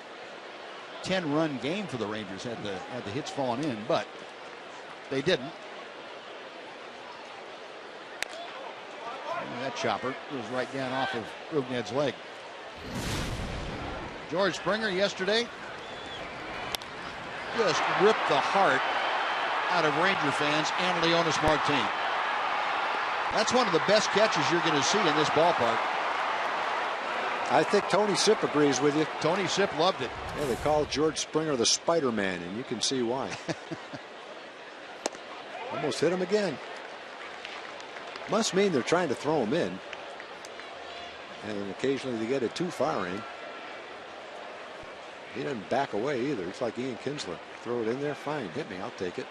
10-run game for the Rangers had the hits fallen in, but they didn't. And that chopper was right down off of Rugnet's leg. George Springer yesterday just ripped the heart out of Ranger fans and Leonis Martin. That's one of the best catches you're going to see in this ballpark. I think Tony Sipp agrees with you. Tony Sipp loved it. Yeah, they call George Springer the Spider-Man, and you can see why. Almost hit him again. Must mean they're trying to throw him in. And occasionally they get it too far in. He doesn't back away either. It's like Ian Kinsler. Throw it in there, fine. Hit me, I'll take it.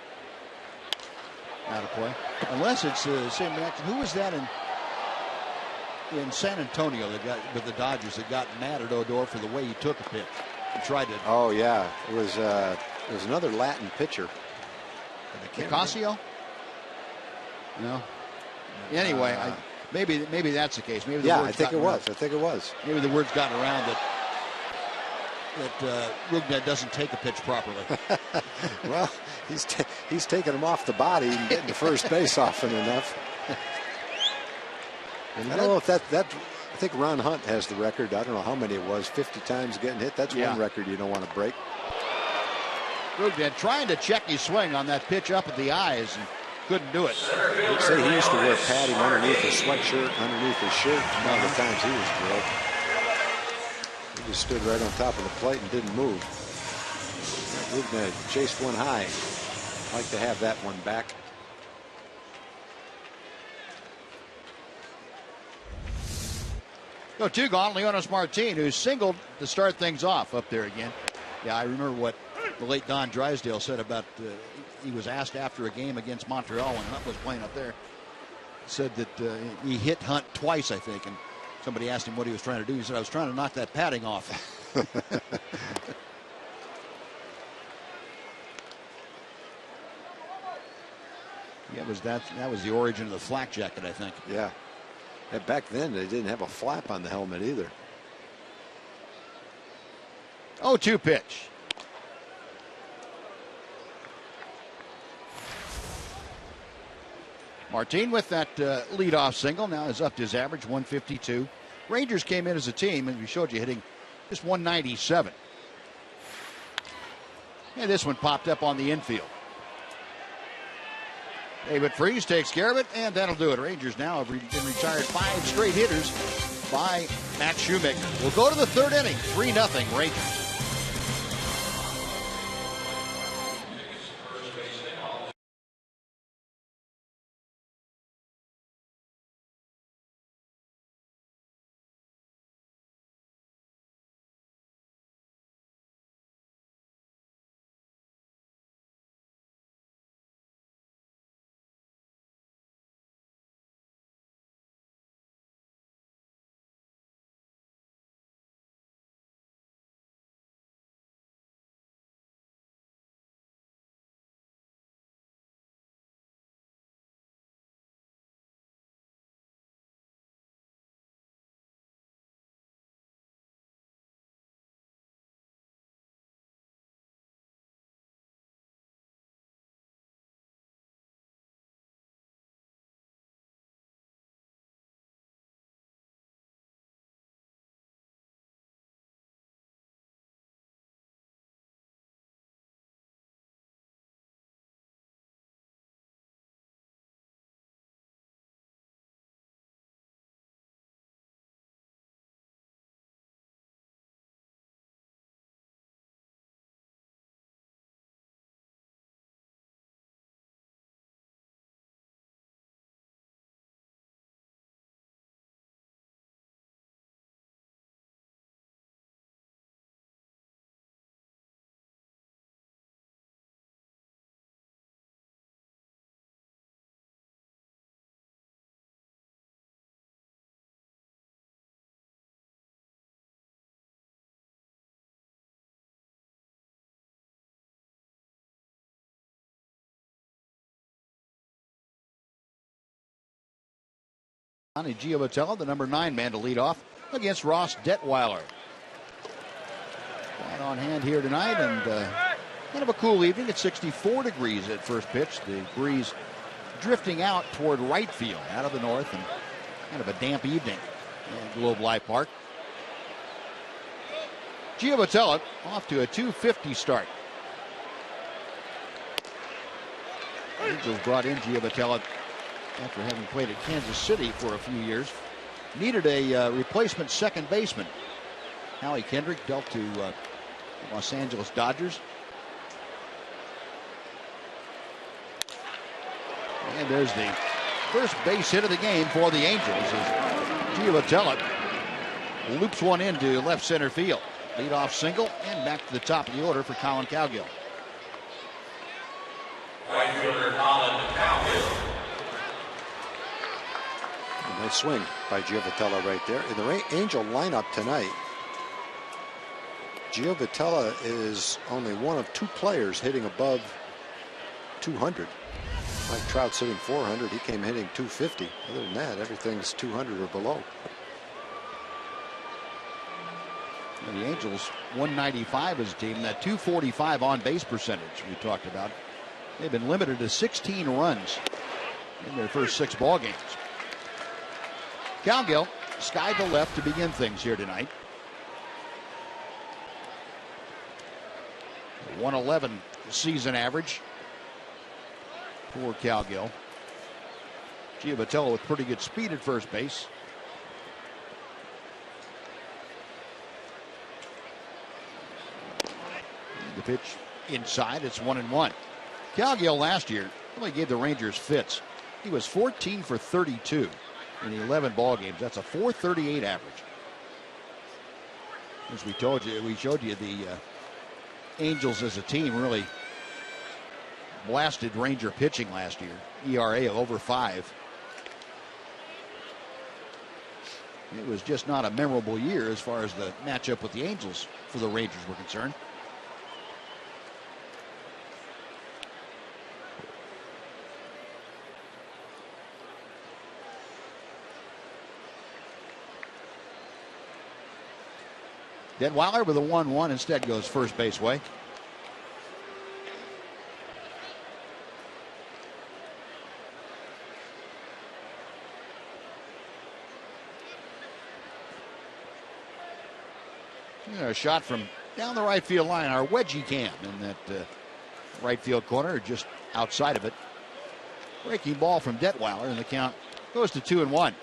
Out of play. Unless it's the same reaction. Who was that in San Antonio that got with the Dodgers that got mad at Odor for the way he took a pitch and tried to? Oh yeah, it was another Latin pitcher. Nicasio? No. Anyway, maybe that's the case. Maybe the I think it was. I think it was. Maybe the word's gotten around that Rugnet doesn't take a pitch properly. Well, he's taking him off the body and getting to first base often enough. I don't know if that I think Ron Hunt has the record. I don't know how many it was. 50 times getting hit. That's one record you don't want to break. Rugnet trying to check his swing on that pitch up at the eyes and couldn't do it. He'd say he used to wear padding underneath his sweatshirt, underneath his shirt. One of the times he was drilled. He just stood right on top of the plate and didn't move. Rugnet chased one high. I'd like to have that one back. So 2 gone. Leonis Martin, who singled to start things off up there again. Yeah, I remember what the late Don Drysdale said about he was asked after a game against Montreal when Hunt was playing up there. Said that he hit Hunt twice, I think, and somebody asked him what he was trying to do. He said, I was trying to knock that padding off. Yeah, that was the origin of the flak jacket, I think. Yeah. And back then they didn't have a flap on the helmet either. 0-2 pitch. Martin with that leadoff single now has upped his average 152. Rangers came in as a team, and we showed you hitting just 197. And this one popped up on the infield. David Freese takes care of it, and that'll do it. Rangers now have been retired 5 straight hitters by Matt Shoemaker. We'll go to the third inning, 3-0 Rangers. Giovatello, the number 9 man to lead off against Ross Detweiler. Got on hand here tonight, and kind of a cool evening. It's 64 degrees at first pitch. The breeze drifting out toward right field, out of the north, and kind of a damp evening in Globe Life Park. Giovatello off to a .250 start. Angels brought in Giovatello after having played at Kansas City for a few years. Needed a replacement second baseman. Howie Kendrick dealt to Los Angeles Dodgers. And there's the first base hit of the game for the Angels as Giovatello loops one into left center field. Leadoff single and back to the top of the order for Colin Cowgill. Right fielder Colin Cowgill. Nice swing by Giovatello right there. In the Angel lineup tonight, Giovatello is only one of 2 players hitting above 200. Mike Trout's hitting 400. He came hitting 250. Other than that, everything's 200 or below. And the Angels 195 as a team. That 245 on base percentage we talked about. They've been limited to 16 runs in their first 6 ball games. Cowgill skied to left to begin things here tonight. 111 season average. Poor Cowgill. Giovatello with pretty good speed at first base. The pitch inside. It's 1-1. Cowgill last year really gave the Rangers fits. He was 14 for 32 in 11 ball games. That's a .438 average. As we showed you the Angels as a team really blasted Ranger pitching last year. ERA of over 5. It was just not a memorable year as far as the matchup with the Angels for the Rangers were concerned. Detweiler with a 1-1 instead goes first base way. A shot from down the right field line. Our wedgie cam in that right field corner, just outside of it. Breaking ball from Detweiler, and the count goes to 2-1. Well,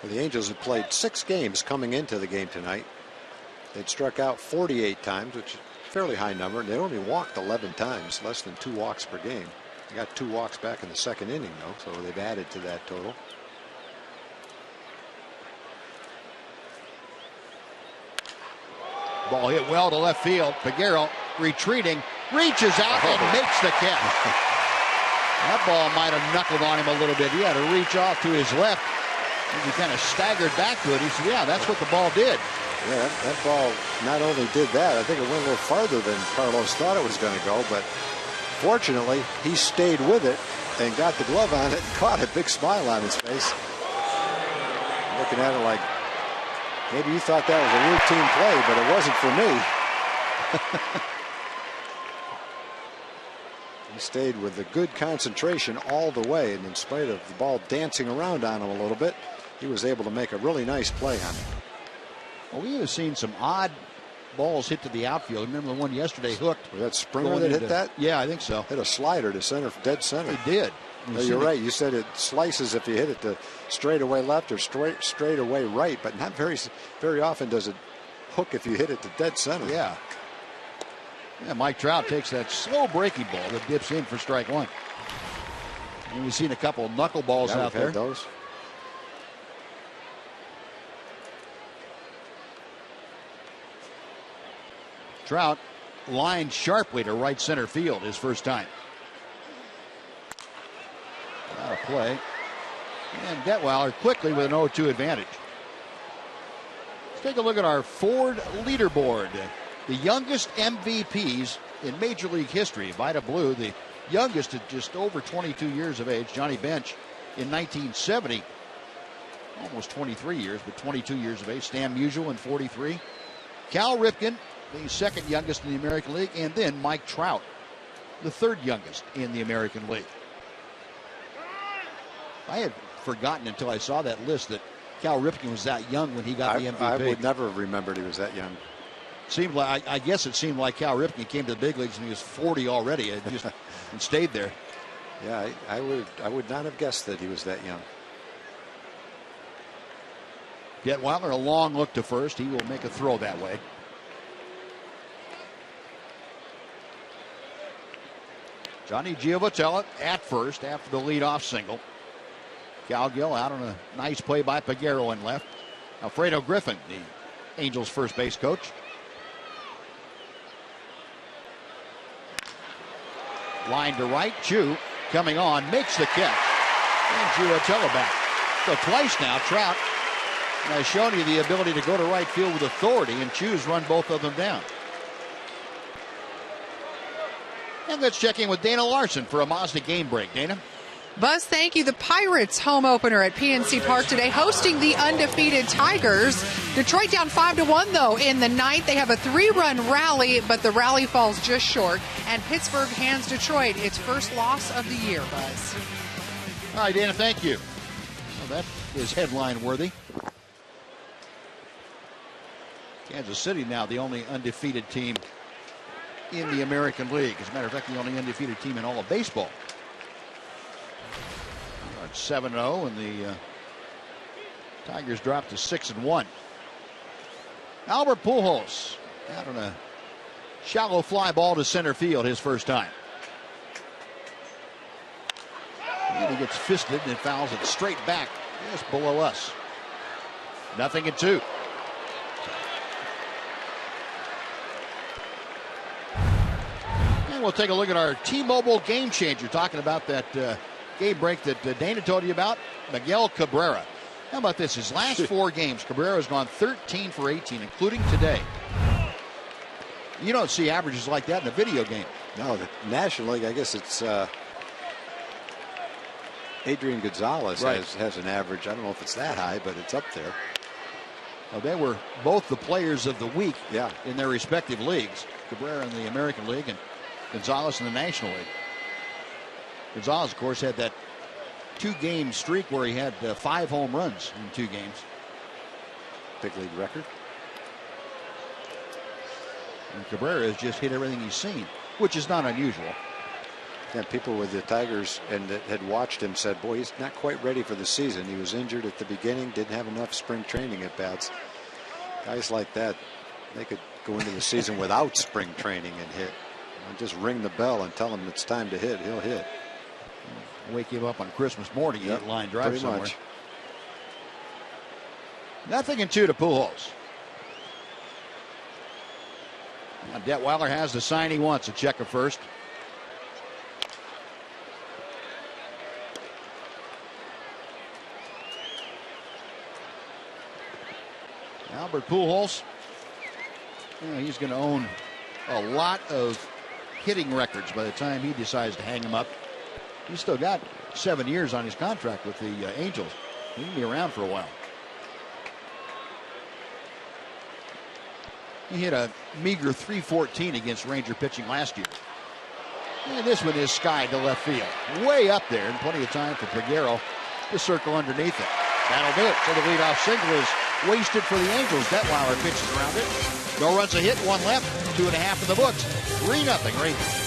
the Angels had played 6 games coming into the game tonight. They'd struck out 48 times, which is a fairly high number, and they only walked 11 times, less than 2 walks per game. They got 2 walks back in the second inning, though, so they've added to that total. Ball hit well to left field. Peguero retreating, reaches out and makes the catch. That ball might have knuckled on him a little bit. He had to reach off to his left. He kind of staggered back to it. He said, yeah, that's what the ball did. Yeah, that ball not only did that, I think it went a little farther than Carlos thought it was going to go, but fortunately, he stayed with it and got the glove on it and caught it. Big smile on his face. Looking at it like, maybe you thought that was a routine play, but it wasn't for me. He stayed with a good concentration all the way, and in spite of the ball dancing around on him a little bit, he was able to make a really nice play on it. Well, we have seen some odd balls hit to the outfield. Remember the one yesterday hooked? Was that Springer that hit that? Yeah, I think so. Hit a slider to center, dead center. It did. No, you're right. You said it slices if you hit it to straightaway left or straightaway right, but not very often does it hook if you hit it to dead center. Yeah. Yeah, Mike Trout takes that slow breaking ball that dips in for strike 1. And we've seen a couple of knuckleballs out there. Those. Trout lined sharply to right center field his first time. Out of play. And Detweiler quickly with an 0-2 advantage. Let's take a look at our Ford leaderboard. The youngest MVPs in Major League history. Vita Blue, the youngest at just over 22 years of age. Johnny Bench in 1970. Almost 23 years, but 22 years of age. Stan Musial in 43. Cal Ripken, the second youngest in the American League. And then Mike Trout, the third youngest in the American League. I had forgotten until I saw that list that Cal Ripken was that young when he got the MVP. I would never have remembered he was that young. Seemed like, I guess it seemed like Cal Ripken came to the big leagues and he was 40 already and just and stayed there. Yeah, I would not have guessed that he was that young. Detweiler, a long look to first. He will make a throw that way. Johnny Giovotella at first after the leadoff single. Cowgill out on a nice play by Peguero in left. Alfredo Griffin, the Angels' first base coach. Line to right. Chu coming on, makes the catch. And Giovotella back. So twice now, Trout has shown you the ability to go to right field with authority, and Chu's run both of them down. And let's check in with Dana Larson for a Mazda game break. Dana? Buzz, thank you. The Pirates home opener at PNC Park today, hosting the undefeated Tigers. Detroit down 5-1, though, in the ninth. They have a 3-run rally, but the rally falls just short. And Pittsburgh hands Detroit its first loss of the year, Buzz. All right, Dana, thank you. Well, that is headline worthy. Kansas City now the only undefeated team in the American League. As a matter of fact, the only undefeated team in all of baseball. 7-0, and the Tigers dropped to 6-1. Albert Pujols out on a shallow fly ball to center field his first time. And he gets fisted and fouls it straight back just below us. 0-2. And we'll take a look at our T-Mobile game changer, talking about that game break that Dana told you about. Miguel Cabrera. How about this? His last 4 games, Cabrera has gone 13 for 18, including today. You don't see averages like that in a video game. No, the National League, I guess it's Adrian Gonzalez has an average. I don't know if it's that high, but it's up there. Well, they were both the players of the week in their respective leagues. Cabrera in the American League and Gonzalez in the National League. Gonzalez, of course, had that 2-game streak where he had 5 home runs in 2 games. Big league record. And Cabrera has just hit everything he's seen, which is not unusual. And people with the Tigers and that had watched him said, boy, he's not quite ready for the season. He was injured at the beginning, didn't have enough spring training at bats. Guys like that, they could go into the season without spring training and hit. And just ring the bell and tell him it's time to hit. He'll hit. Wake him up on Christmas morning, you hit line drive somewhere. Much. 0-2 to Pujols. Detweiler has the sign he wants, a check of first. Albert Pujols, he's going to own a lot of hitting records by the time he decides to hang them up. He's still got 7 years on his contract with the Angels. He can be around for a while. He hit a meager .314 against Ranger pitching last year. And this one is skied to left field. Way up there, and plenty of time for Peguero to circle underneath it. That'll do it. So the leadoff single is wasted for the Angels. Detweiler pitches around it. No runs a hit, 1 left, 2.5 in the books. 3-0 Rangers.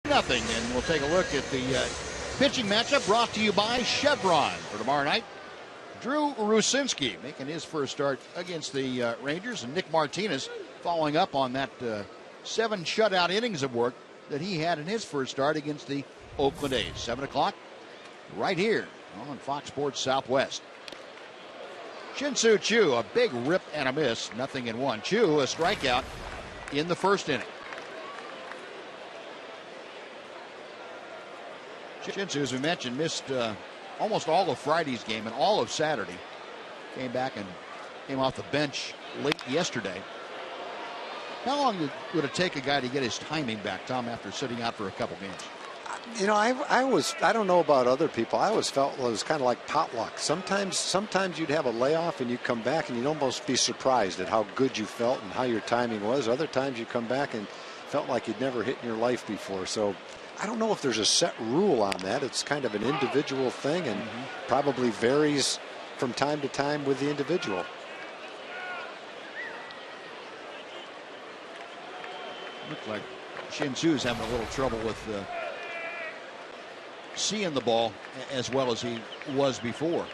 Nothing, and we'll take a look at the pitching matchup brought to you by Chevron for tomorrow night. Drew Rucinski making his first start against the Rangers, and Nick Martinez following up on that 7 shutout innings of work that he had in his first start against the Oakland A's. 7 o'clock right here on Fox Sports Southwest. Shin-Soo Choo, a big rip and a miss, 0-1. Choo, a strikeout in the first inning. Shin-Soo, as we mentioned, missed almost all of Friday's game and all of Saturday. Came back and came off the bench late yesterday. How long would it take a guy to get his timing back, Tom, after sitting out for a couple games? You know, I don't know about other people. I always felt it was kind of like potluck. Sometimes you'd have a layoff and you'd come back and you'd almost be surprised at how good you felt and how your timing was. Other times you come back and felt like you'd never hit in your life before. So I don't know if there's a set rule on that. It's kind of an individual thing and probably varies from time to time with the individual. Looks like Shin-Soo's having a little trouble with seeing the ball as well as he was before.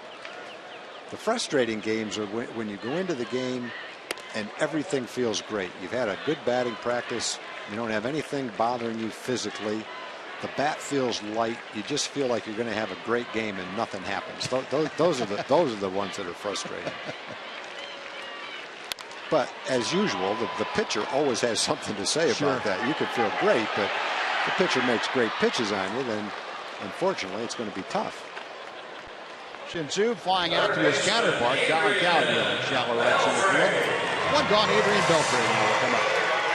The frustrating games are when you go into the game and everything feels great. You've had a good batting practice. You don't have anything bothering you physically. The bat feels light. You just feel like you're going to have a great game and nothing happens. Those are the ones that are frustrating. But as usual, the pitcher always has something to say about that. You could feel great, but the pitcher makes great pitches on you, then unfortunately it's going to be tough. Shin-Soo flying out to his counterpart, Colin Cowgill, in shallow right center field. and gone. Adrian Beltre now will come up.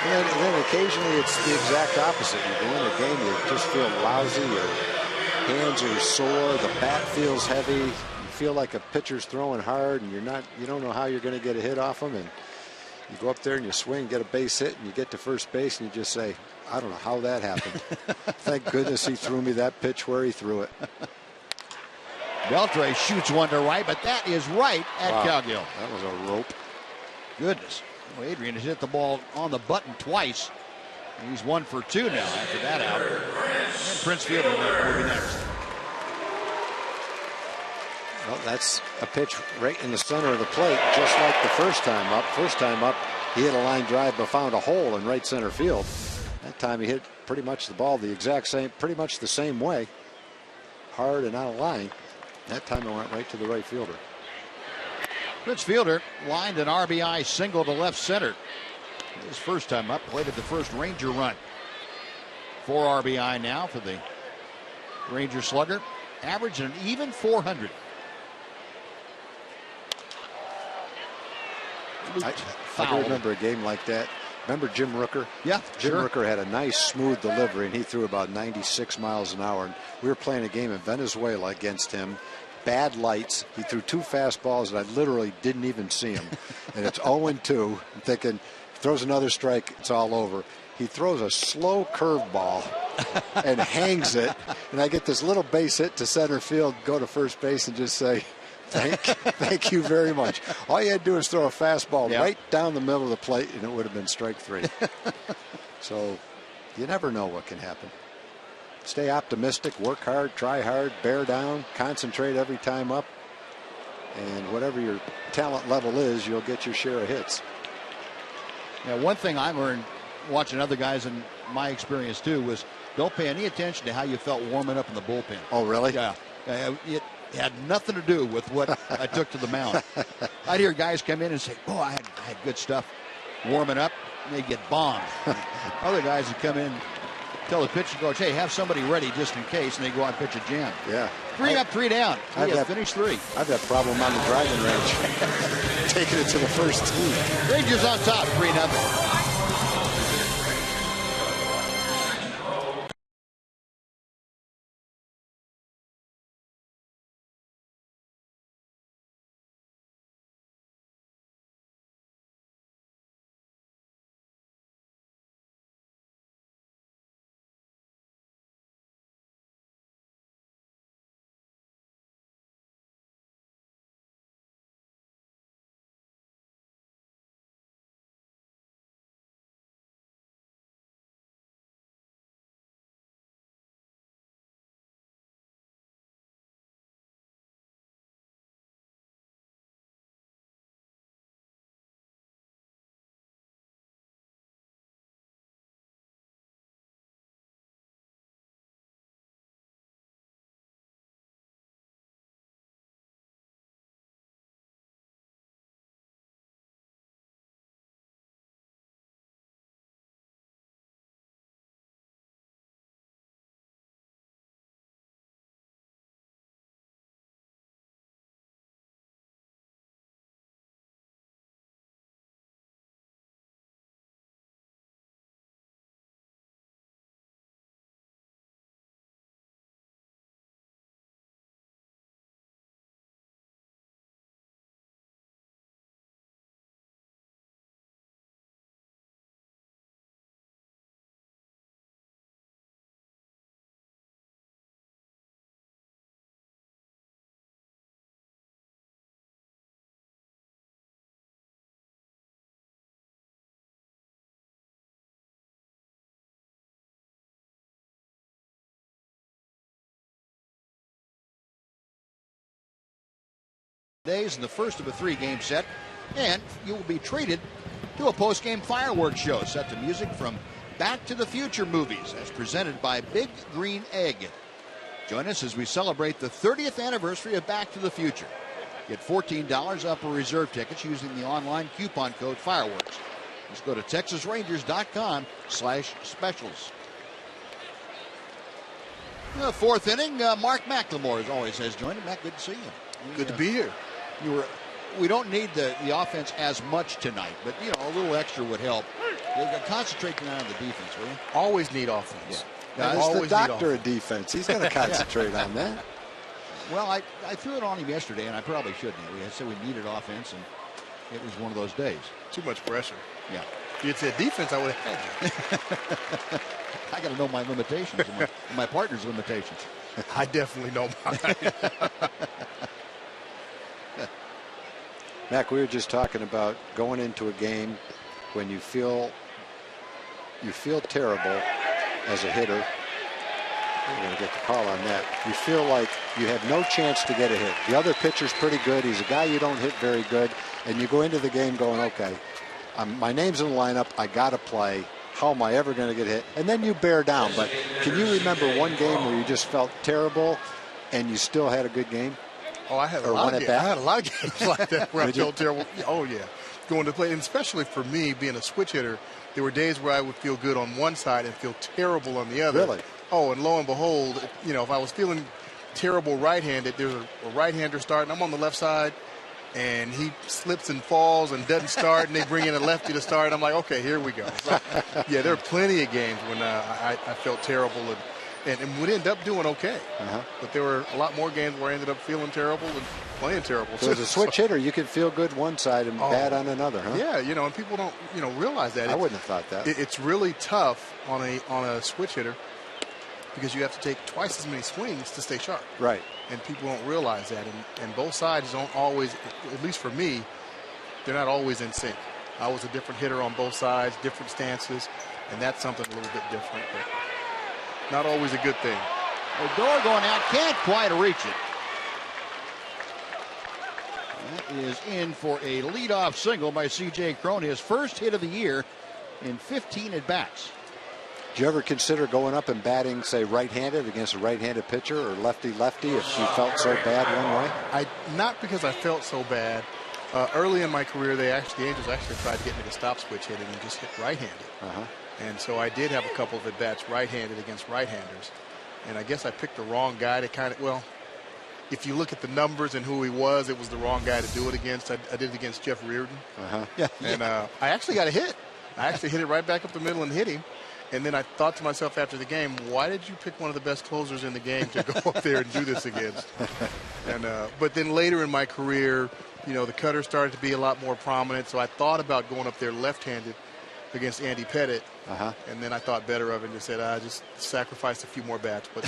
And then occasionally it's the exact opposite. You go in a game, you just feel lousy, your hands are sore, the bat feels heavy, you feel like a pitcher's throwing hard, and you don't know how you're going to get a hit off him, and you go up there and you swing, get a base hit, and you get to first base, and you just say, I don't know how that happened. Thank goodness he threw me that pitch where he threw it. Beltre shoots one to right, but that is right at Cowgill. That was a rope. Goodness. Well, Adrian has hit the ball on the button twice. And he's 1 for 2 now after that out. And Prince Fielder will be next. Well, that's a pitch right in the center of the plate, just like the first time up. First time up, he hit a line drive but found a hole in right center field. That time he hit pretty much the ball the exact same, pretty much the same way. Hard and out of line. That time it went right to the right fielder. Prince Fielder lined an RBI single to left center. His first time up, plated the first Ranger run. 4 RBI now for the Ranger slugger. Averaging an even 400. I remember a game like that. Remember Jim Rooker? Yeah, Jim Rooker had a nice, smooth delivery, and he threw about 96 miles an hour. And we were playing a game in Venezuela against him. Bad lights. He threw 2 fastballs, and I literally didn't even see him. And it's 0-2. I'm thinking, throws another strike, it's all over. He throws a slow curveball and hangs it. And I get this little base hit to center field, go to first base, and just say, Thank you very much. All you had to do is throw a fastball right down the middle of the plate, and it would have been strike 3. So you never know what can happen. Stay optimistic, work hard, try hard, bear down, concentrate every time up, and whatever your talent level is, you'll get your share of hits. Now, one thing I learned watching other guys, in my experience too, was don't pay any attention to how you felt warming up in the bullpen. Oh, really? Yeah. It had nothing to do with what I took to the mound. I'd hear guys come in and say, oh, I had good stuff warming up, and they get bombed. Other guys would come in, tell the pitching coach, hey, have somebody ready just in case, and they go out and pitch a jam. Yeah. 3 up, 3 down. Finished 3. I've got a problem on the driving range. Taking it to the first tee. Rangers on top, 3-0. Days in the first of a 3-game set, and you will be treated to a post-game fireworks show set to music from Back to the Future movies as presented by Big Green Egg. Join us as we celebrate the 30th anniversary of Back to the Future. Get $14 off of reserve tickets using the online coupon code fireworks. Just go to texasrangers.com/specials. The 4th inning, Mark McLemore, as always, has joined us. Matt, good to see you. Good to be here. You were we don't need the offense as much tonight, but a little extra would help. Concentrate tonight on the defense, will you? Always need offense. Yeah. He's the doctor of defense. He's going to concentrate on that. Well, I threw it on him yesterday, and I probably shouldn't. I said we needed offense, and it was one of those days. Too much pressure. Yeah. If you said defense, I would have had you. I got to know my limitations and my partner's limitations. I definitely know mine. Mac, we were just talking about going into a game when you feel terrible as a hitter. We're going to get the call on that. You feel like you have no chance to get a hit. The other pitcher's pretty good. He's a guy you don't hit very good. And you go into the game going, okay, my name's in the lineup. I got to play. How am I ever going to get hit? And then you bear down. But can you remember one game where you just felt terrible and you still had a good game? Oh, I had a lot of games like that where I felt terrible. Oh, yeah. Going to play, and especially for me, being a switch hitter, there were days where I would feel good on one side and feel terrible on the other. Really? Oh, and lo and behold, if I was feeling terrible right-handed, there's a right-hander starting. I'm on the left side, and he slips and falls and doesn't start, and they bring in a lefty to start. I'm like, okay, here we go. So, yeah, there are plenty of games when I felt terrible and would end up doing okay. But there were a lot more games where I ended up feeling terrible and playing terrible. So as a switch hitter, you can feel good one side and bad on another, huh? Yeah, and people don't, realize that. I wouldn't have thought that. It's really tough on a switch hitter because you have to take twice as many swings to stay sharp. Right. And people don't realize that. And both sides don't always, at least for me, they're not always in sync. I was a different hitter on both sides, different stances, and that's something a little bit different. But not always a good thing. Odor going out, can't quite reach it. That is in for a leadoff single by C.J. Cron, his first hit of the year in 15 at-bats. Did you ever consider going up and batting, say, right-handed against a right-handed pitcher or lefty-lefty if you felt so bad one way? Not because I felt so bad. Early in my career, the Angels actually tried to get me to stop switch hitting and just hit right-handed. And so I did have a couple of at-bats right-handed against right-handers. And I guess I picked the wrong guy to if you look at the numbers and who he was, it was the wrong guy to do it against. I did it against Jeff Reardon. And I actually got a hit. I actually hit it right back up the middle and hit him. And then I thought to myself after the game, why did you pick one of the best closers in the game to go up there and do this against? And but then later in my career, the cutter started to be a lot more prominent. So I thought about going up there left-handed against Andy Pettit. And then I thought better of it and just said, I just sacrificed a few more bats. But,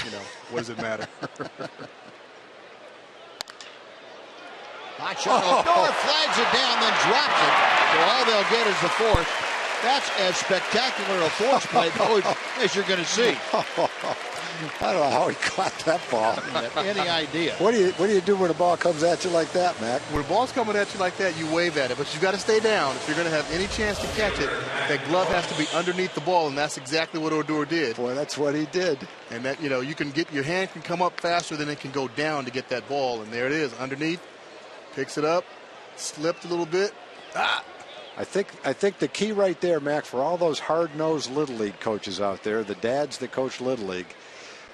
what does it matter? Hot shot. Odor flags it down, then drops it. So all they'll get is the fourth. That's as spectacular a force play coach as you're going to see. I don't know how he caught that ball. Any idea? What do you do when a ball comes at you like that, Mac? When a ball's coming at you like that, you wave at it, but you've got to stay down. If you're going to have any chance to catch it, that glove has to be underneath the ball, and that's exactly what Odor did. Boy, that's what he did. And that you can get your hand can come up faster than it can go down to get that ball, and there it is underneath. Picks it up, slipped a little bit. I think the key right there, Mac, for all those hard-nosed Little League coaches out there, the dads that coach Little League,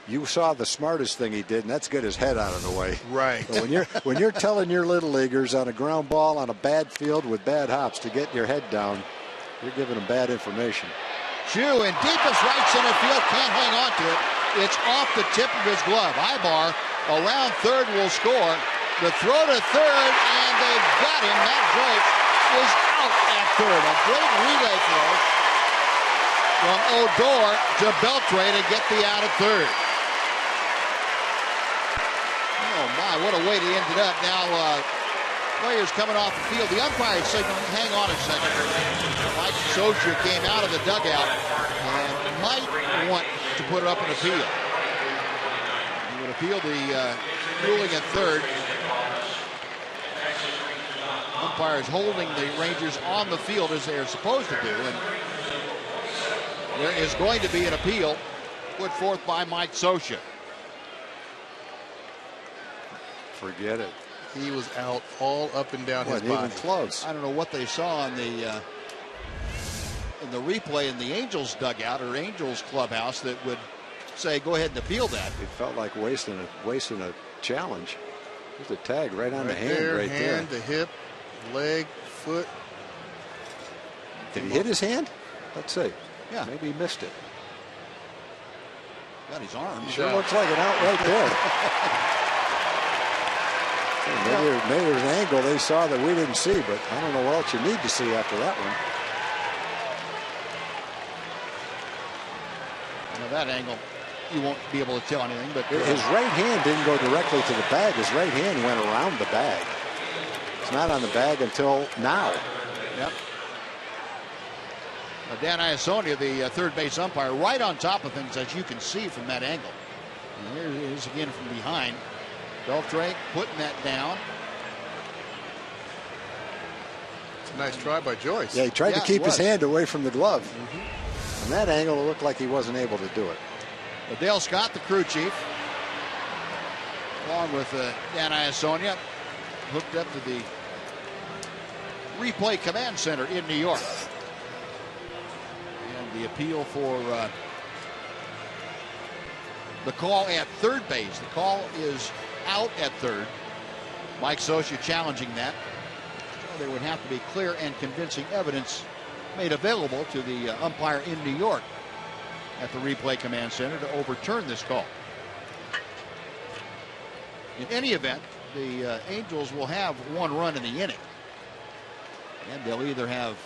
you saw the smartest thing he did, and that's get his head out of the way. Right. So when you're telling your Little Leaguers on a ground ball on a bad field with bad hops to get your head down, you're giving them bad information. Chu in deepest right center field, can't hang on to it. It's off the tip of his glove. Ibar around third will score. The throw to third, and they've got him. Matt Vogt is out at third. A great relay throw from Odor to Beltre to get the out at third. Oh, my, what a way to end it up. Now, players coming off the field. The umpire signal, hang on a second. Mike Socha came out of the dugout and might want to put up an appeal. He would appeal the ruling at third. Umpires holding the Rangers on the field as they are supposed to do, and there is going to be an appeal put forth by Mike Socha. Forget it. He was out all up and down his body. Even close. I don't know what they saw in the replay in the Angels dugout or Angels clubhouse that would say go ahead and appeal that. It felt like wasting a challenge. There's a tag right on the hand there, right there. The hip. leg, foot. Did he hit his hand? Let's see. Yeah. Maybe he missed it. Got his arm. Sure looks like an out right there. Maybe there's an angle they saw that we didn't see, but I don't know what else you need to see after that one. That angle, you won't be able to tell anything. But his right hand didn't go directly to the bag. His right hand went around the bag. It's not on the bag until now. Yep. Dan Iasonia, the third base umpire, right on top of things, as you can see from that angle. And here it is again from behind. Beltre putting that down. It's a nice try by Joyce. Yeah, he tried to keep his hand away from the glove. From that angle, it looked like he wasn't able to do it. But Dale Scott, the crew chief, along with Dan Iasonia, hooked up to the replay command center in New York. And the appeal for the call at third base. The call is out at third. Mike Scioscia challenging that. So there would have to be clear and convincing evidence made available to the umpire in New York at the replay command center to overturn this call. In any event, the Angels will have one run in the inning. And they'll either have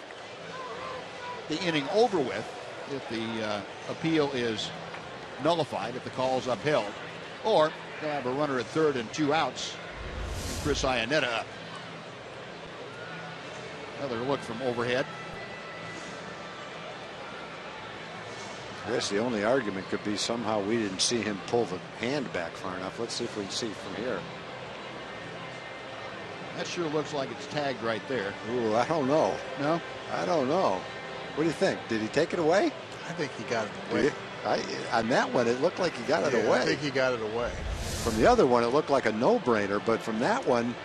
the inning over with if the appeal is nullified, if the call is upheld, or they'll have a runner at third and 2 outs. And Chris Iannetta up. Another look from overhead. I guess the only argument could be somehow we didn't see him pull the hand back far enough. Let's see if we can see from here. That sure looks like it's tagged right there. Ooh, I don't know. No? I don't know. What do you think? Did he take it away? I think he got it away. On that one, it looked like he got it away. I think he got it away. From the other one, it looked like a no-brainer, but from that one,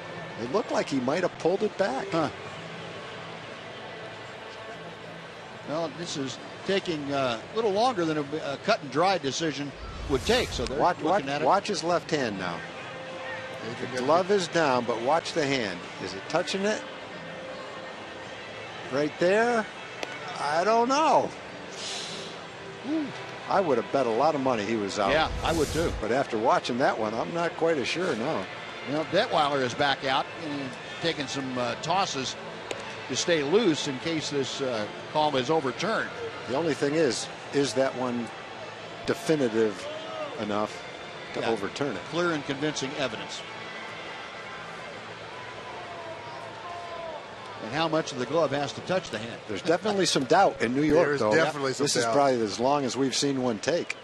it looked like he might have pulled it back. Huh. Well, this is taking a little longer than a cut and dry decision would take. So they're looking at it. Watch his left hand now. The glove is down, but watch the hand. Is it touching it? Right there? I don't know. Ooh. I would have bet a lot of money he was out. Yeah, I would too. But after watching that one, I'm not quite as sure, no. Well, Detweiler is back out and taking some tosses to stay loose in case this call is overturned. The only thing is that one definitive enough to overturn it? Clear and convincing evidence. And how much of the glove has to touch the hand? There's definitely some doubt in New York, There's though. definitely some This doubt. is probably as long as we've seen one take.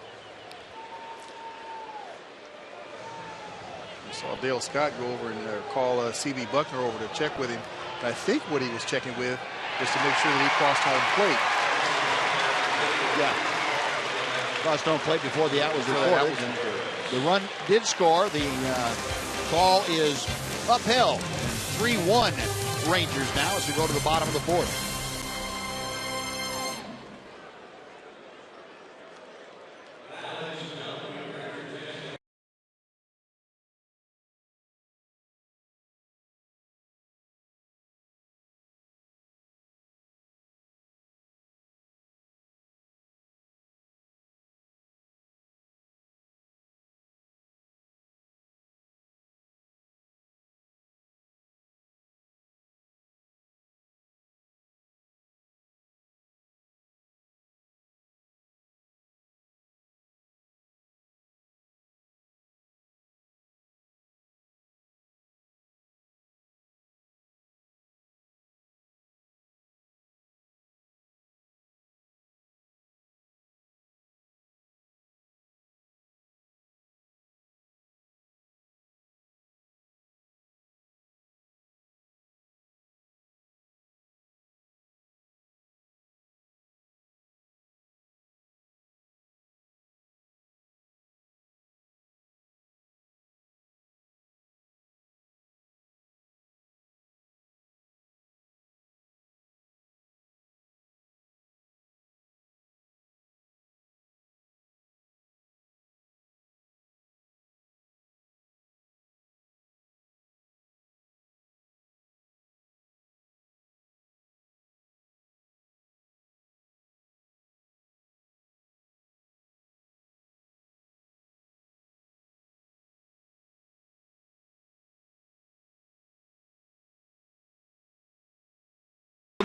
I saw Dale Scott go over and call C.B. Buckner over to check with him. And I think what he was checking with was to make sure that he crossed home plate. Yeah. Crossed home plate before the out was recorded. The run did score. The call is upheld. 3-1 Rangers now as we go to the bottom of the fourth.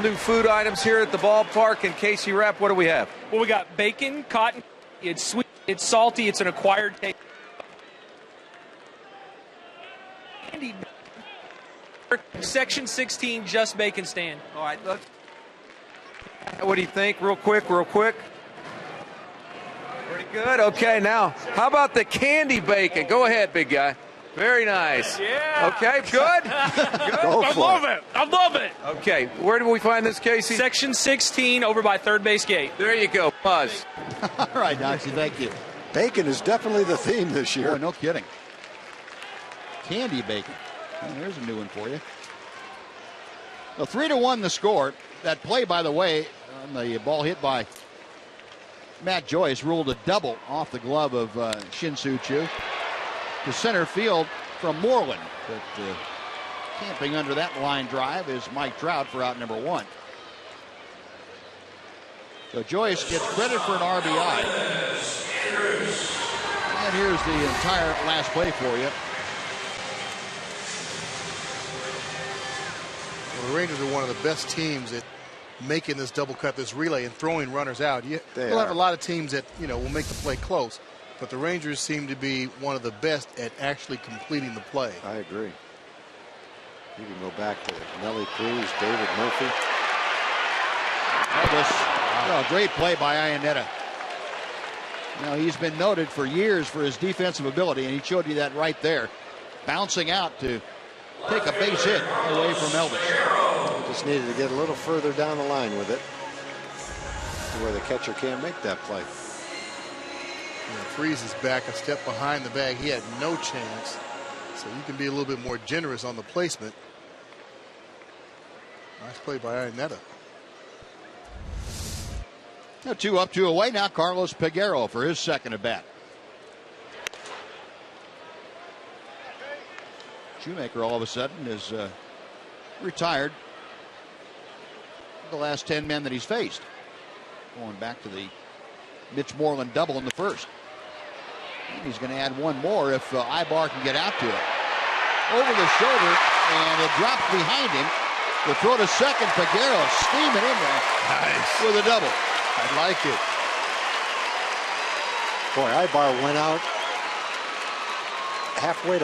New food items here at the ballpark. And Casey Rapp, what do we have? Well, we got bacon, cotton. It's sweet, it's salty, it's an acquired taste. Candy. Section 16, just bacon stand. All right, look. What do you think? Real quick. Pretty good. Okay, now, how about the candy bacon? Go ahead, big guy. Very nice. Yeah. Okay, good. Good. I love it. Okay, where do we find this, Casey? Section 16 over by third base gate. There you go, Buzz. All right, Doxy, thank you. Bacon is definitely the theme this year. Boy, no kidding. Candy bacon. Well, there's a new one for you. So 3-1 the score. That play, by the way, on the ball hit by Matt Joyce, ruled a double off the glove of Shin-Soo Choo to center field from Moreland. But camping under that line drive is Mike Trout for out number 1. So Joyce gets credit for an RBI. And here's the entire last play for you. Well, the Rangers are one of the best teams at making this double cut, this relay, and throwing runners out. You'll have a lot of teams that will make the play close, but the Rangers seem to be one of the best at actually completing the play. I agree. You can go back to Nelly Cruz, David Murphy. Wow. Great play by Iannetta. Now, he's been noted for years for his defensive ability, and he showed you that right there. Bouncing out to take a base hit away from Elvis. Just needed to get a little further down the line with it to where the catcher can't make that play. Freeze is back a step behind the bag. He had no chance. So you can be a little bit more generous on the placement. Nice play by Iannetta. Now 2 up, 2 away. Now Carlos Peguero for his second at bat. Shoemaker all of a sudden is retired. The last 10 men that he's faced. Going back to the Mitch Moreland double in the first. And he's going to add one more if Ibar can get out to it. Over the shoulder, and it drops behind him. The throw to second, Peguero steaming in there. Nice. With a double. I like it. Boy, Ibar went out halfway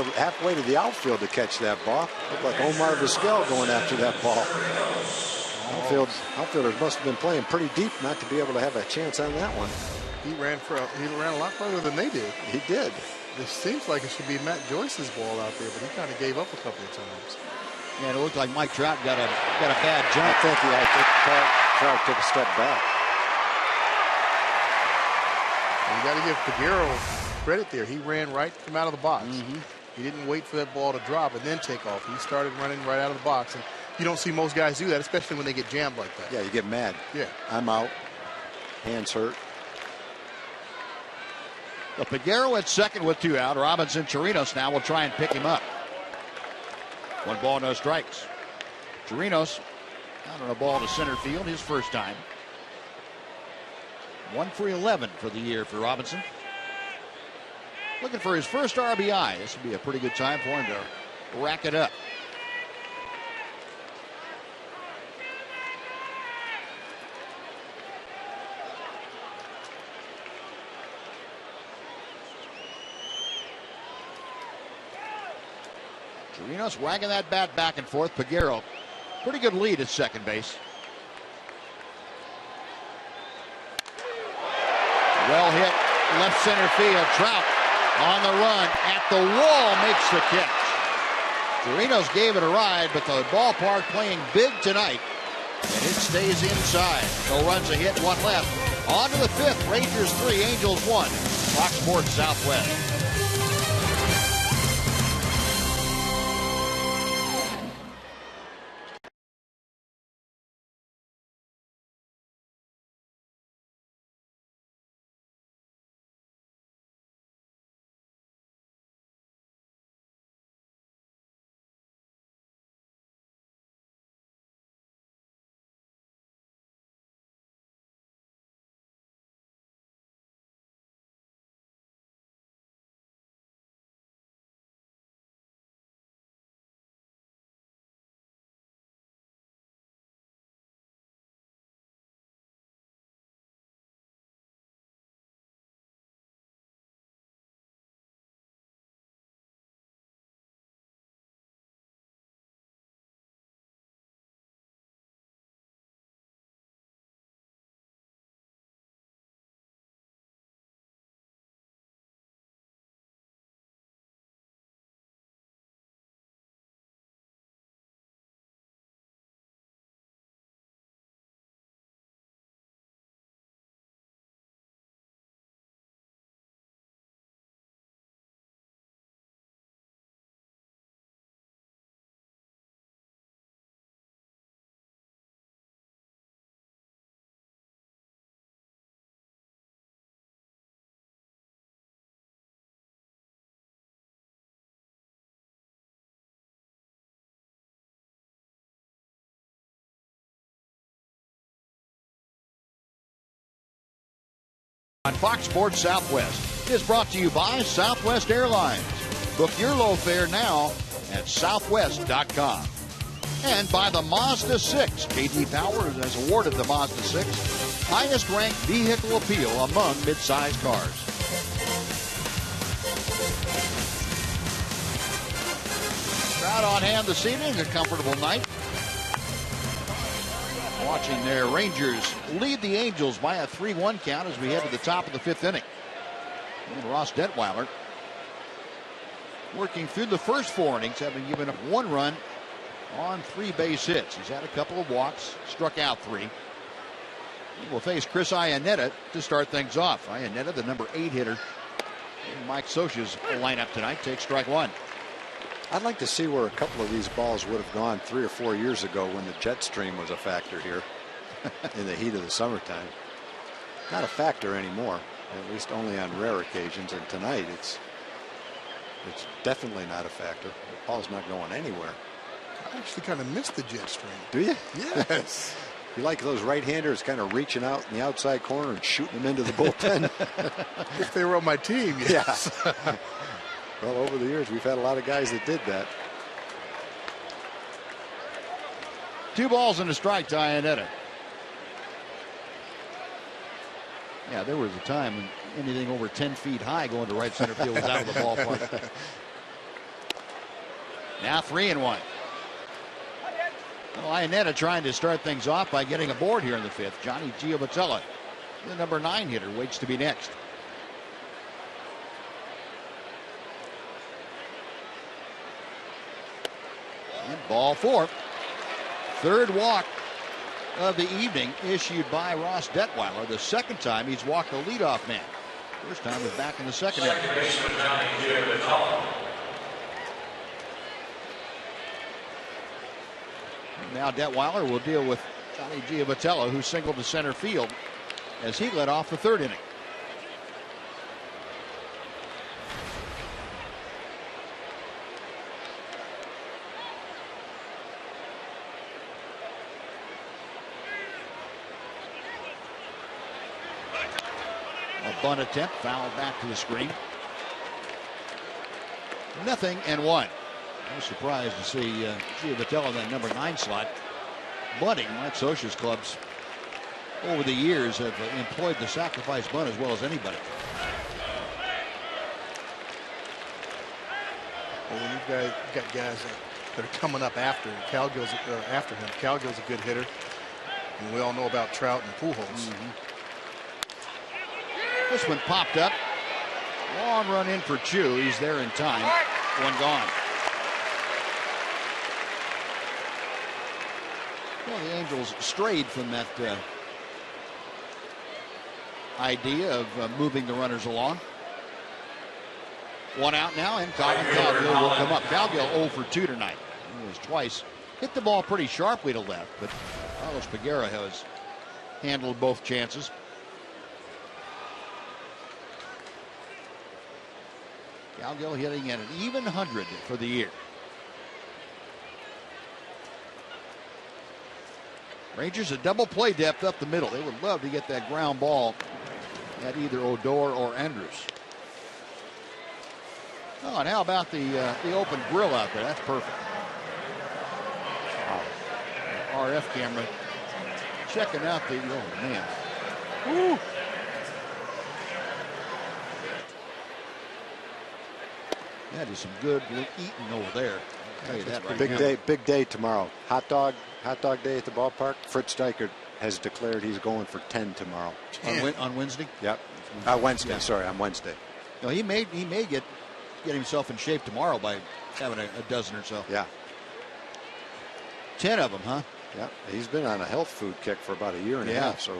to the outfield to catch that ball. Looked like Omar Vizquel going after that ball. Outfielders must have been playing pretty deep not to be able to have a chance on that one. He ran a lot farther than they did. He did. This seems like it should be Matt Joyce's ball out there, but he kind of gave up a couple of times. Yeah, it looked like Mike Trout got a bad jump. I think Trout took a step back. You got to give Peguero credit there. He ran right from out of the box. He didn't wait for that ball to drop and then take off. He started running right out of the box. And you don't see most guys do that, especially when they get jammed like that. Yeah, you get mad. Yeah. I'm out. Hands hurt. The Peguero at second with 2 out. Robinson Chirinos now will try and pick him up. 1 ball, no strikes. Chirinos out on a ball to center field, his first time. 1 for 11 for the year for Robinson. Looking for his first RBI. This would be a pretty good time for him to rack it up. Chirinos wagging that bat back and forth. Peguero, pretty good lead at second base. Well hit, left center field. Trout on the run, at the wall, makes the catch. Chirinos gave it a ride, but the ballpark playing big tonight, and it stays inside. No runs, a hit, 1 left. On to the 5th, Rangers 3, Angels 1. Fox Sports Southwest. On Fox Sports Southwest is brought to you by Southwest Airlines. Book your low fare now at southwest.com. And by the Mazda 6. J.D. Power has awarded the Mazda 6 highest ranked vehicle appeal among midsize cars. Crowd on hand this evening, a comfortable night. Watching their Rangers lead the Angels by a 3-1 count as we head to the top of the 5th inning. And Ross Detweiler working through the first 4 innings, having given up 1 run on 3 base hits. He's had a couple of walks, struck out 3. He will face Chris Iannetta to start things off. Iannetta, the number 8 hitter in Mike Scioscia's lineup tonight, takes strike 1. I'd like to see where a couple of these balls would have gone 3 or 4 years ago when the jet stream was a factor here in the heat of the summertime. Not a factor anymore, at least only on rare occasions. And tonight it's definitely not a factor. The ball's not going anywhere. I actually kind of miss the jet stream. Do you? Yes. You like those right-handers kind of reaching out in the outside corner and shooting them into the bullpen? If they were on my team, yes. Yeah. Well, over the years, we've had a lot of guys that did that. 2 balls and a strike to Iannetta. Yeah, there was a time when anything over 10 feet high going to right center field was out of the ballpark. Now 3-1. Well, Iannetta trying to start things off by getting aboard here in the 5th. Johnny Giovatella, the number 9 hitter, waits to be next. And ball 4. 3rd walk of the evening issued by Ross Detweiler. The 2nd time he's walked a leadoff man. First time was back in the 2nd inning. Now Detweiler will deal with Johnny Giovatella, who singled to center field as he led off the 3rd inning. A bunt attempt fouled back to the screen. 0-1. I was surprised to see Giovatella in that number 9 slot bunting. Mike Scioscia's clubs over the years have employed the sacrifice bunt as well as anybody. Well, when you've got guys that are coming up after him, Calgill's a good hitter, and we all know about Trout and Pujols. This one popped up. Long run in for Chu. He's there in time. 1 gone. Well, the Angels strayed from that idea of moving the runners along. 1 out now, and Colin Cowgill will come up. Cowgill 0 for 2 tonight. He was twice. Hit the ball pretty sharply to left, but Carlos Peguera has handled both chances. Cowgill hitting at an even 100 for the year. Rangers a double play depth up the middle. They would love to get that ground ball at either Odor or Andrus. Oh, and how about the open grill out there? That's perfect. Wow. RF camera checking out the, oh man. Woo. That is some good eating over there. I'll tell you that right now. Big day tomorrow. Hot dog day at the ballpark. Fritz Steichert has declared he's going for 10 tomorrow. On Wednesday? Yep. Wednesday. Yeah. Sorry, on Wednesday. No, he may get himself in shape tomorrow by having a dozen or so. Yeah. 10 of them, huh? Yeah. He's been on a health food kick for about a year and a half, so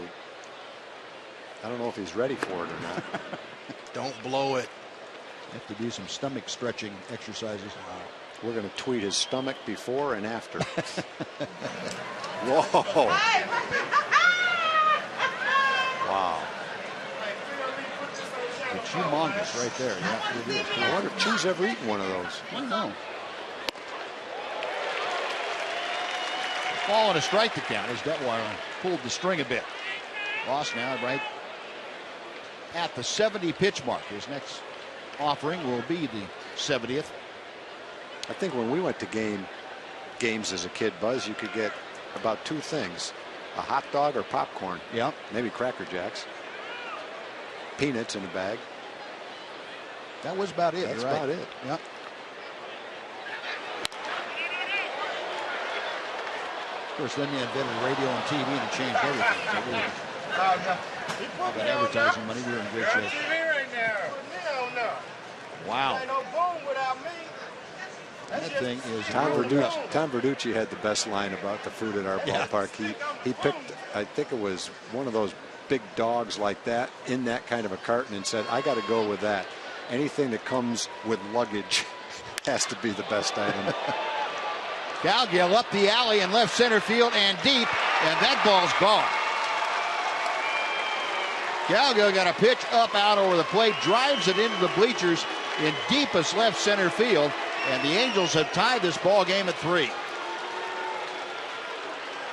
I don't know if he's ready for it or not. Don't blow it. Have to do some stomach stretching exercises. We're going to tweet his stomach before and after. Whoa. Wow. It's humongous right there. Yeah, it is. I wonder if Chu's ever eaten one of those. I don't know. Ball and a strike to count as Detweiler pulled the string a bit. Ross now right at the 70 pitch mark. His next offering will be the 70th. I think when we went to games as a kid, Buzz, you could get about two things: a hot dog or popcorn. Yeah. Maybe Cracker Jacks. Peanuts in a bag. That was about it. That's right. about it. Yep. Of course, then you invented radio and TV and changed everything. So we got advertising money. We were in great shape. Wow. That thing is Tom Verducci had the best line about the food at our ballpark. He picked, I think it was one of those big dogs like that in that kind of a carton and said, I got to go with that. Anything that comes with luggage has to be the best item. Cowgill up the alley in left center field and deep, and that ball's gone. Cowgill got a pitch up out over the plate, drives it into the bleachers in deepest left center field, and the Angels have tied this ball game at 3.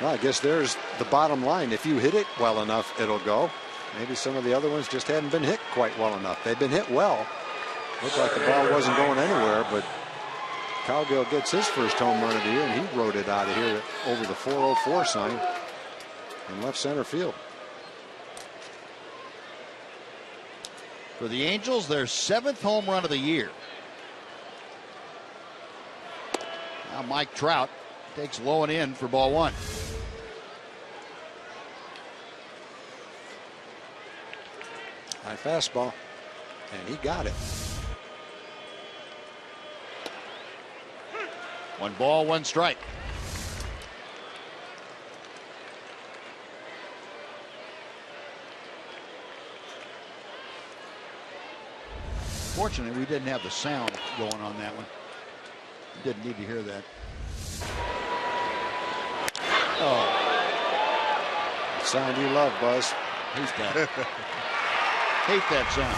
Well, I guess there's the bottom line. If you hit it well enough, it'll go. Maybe some of the other ones just hadn't been hit quite well enough. They've been hit well. Looked like the ball wasn't going anywhere, but Cowgill gets his first home run of the year, and he rode it out of here over the 404 sign in left center field. For the Angels, their 7th home run of the year. Now Mike Trout takes low and in for ball 1. High fastball, and he got it. 1 ball, 1 strike. Fortunately, we didn't have the sound going on that one. Didn't need to hear that. Oh. Sound you love, Buzz. Hate that. Hate that sound.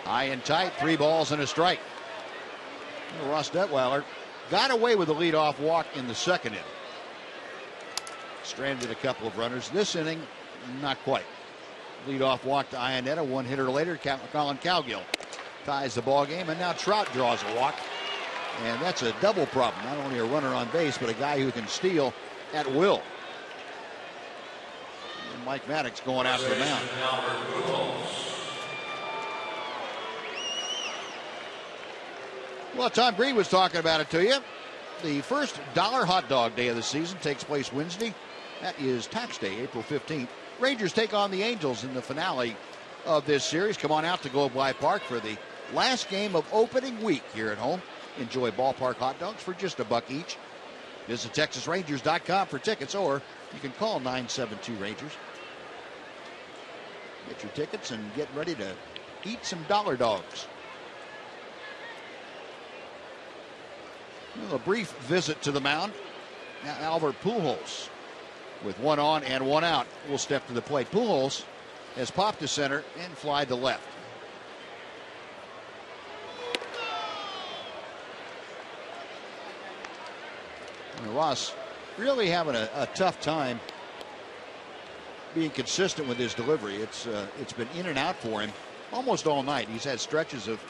High and tight, 3 balls and a strike. Ross Detweiler got away with a leadoff walk in the 2nd inning. Stranded a couple of runners. This inning, not quite. Leadoff walk to Ionetta. 1 hitter later, Colin Cowgill ties the ball game, and now Trout draws a walk. And that's a double problem. Not only a runner on base, but a guy who can steal at will. And Mike Maddox going out to the mound. Well, Tom Green was talking about it to you. The first dollar hot dog day of the season takes place Wednesday. That is tax day, April 15th. Rangers take on the Angels in the finale of this series. Come on out to Globe Life Park for the last game of opening week here at home. Enjoy ballpark hot dogs for just $1 each. Visit TexasRangers.com for tickets, or you can call 972-RANGERS. Get your tickets and get ready to eat some dollar dogs. Well, a brief visit to the mound. Now Albert Pujols, with 1 on and 1 out, will step to the plate. Pujols has popped to center and fly to left. And Ross really having a tough time being consistent with his delivery. It's been in and out for him almost all night. He's had stretches of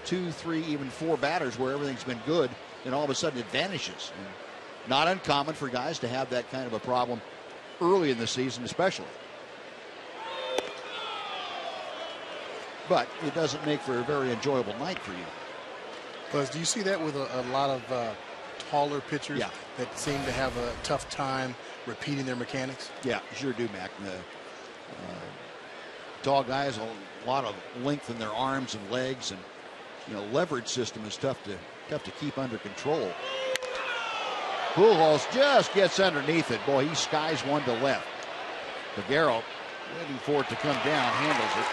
2, 3, even 4 batters where everything's been good, and all of a sudden it vanishes. And not uncommon for guys to have that kind of a problem early in the season, especially. But it doesn't make for a very enjoyable night for you. Buzz, do you see that with a lot of taller pitchers that seem to have a tough time repeating their mechanics? Yeah, sure do, Mac. Tall guys, a lot of length in their arms and legs, and leverage system is tough to keep under control. Pujols just gets underneath it. Boy, he skies one to left. Figueroa waiting for it to come down, handles it.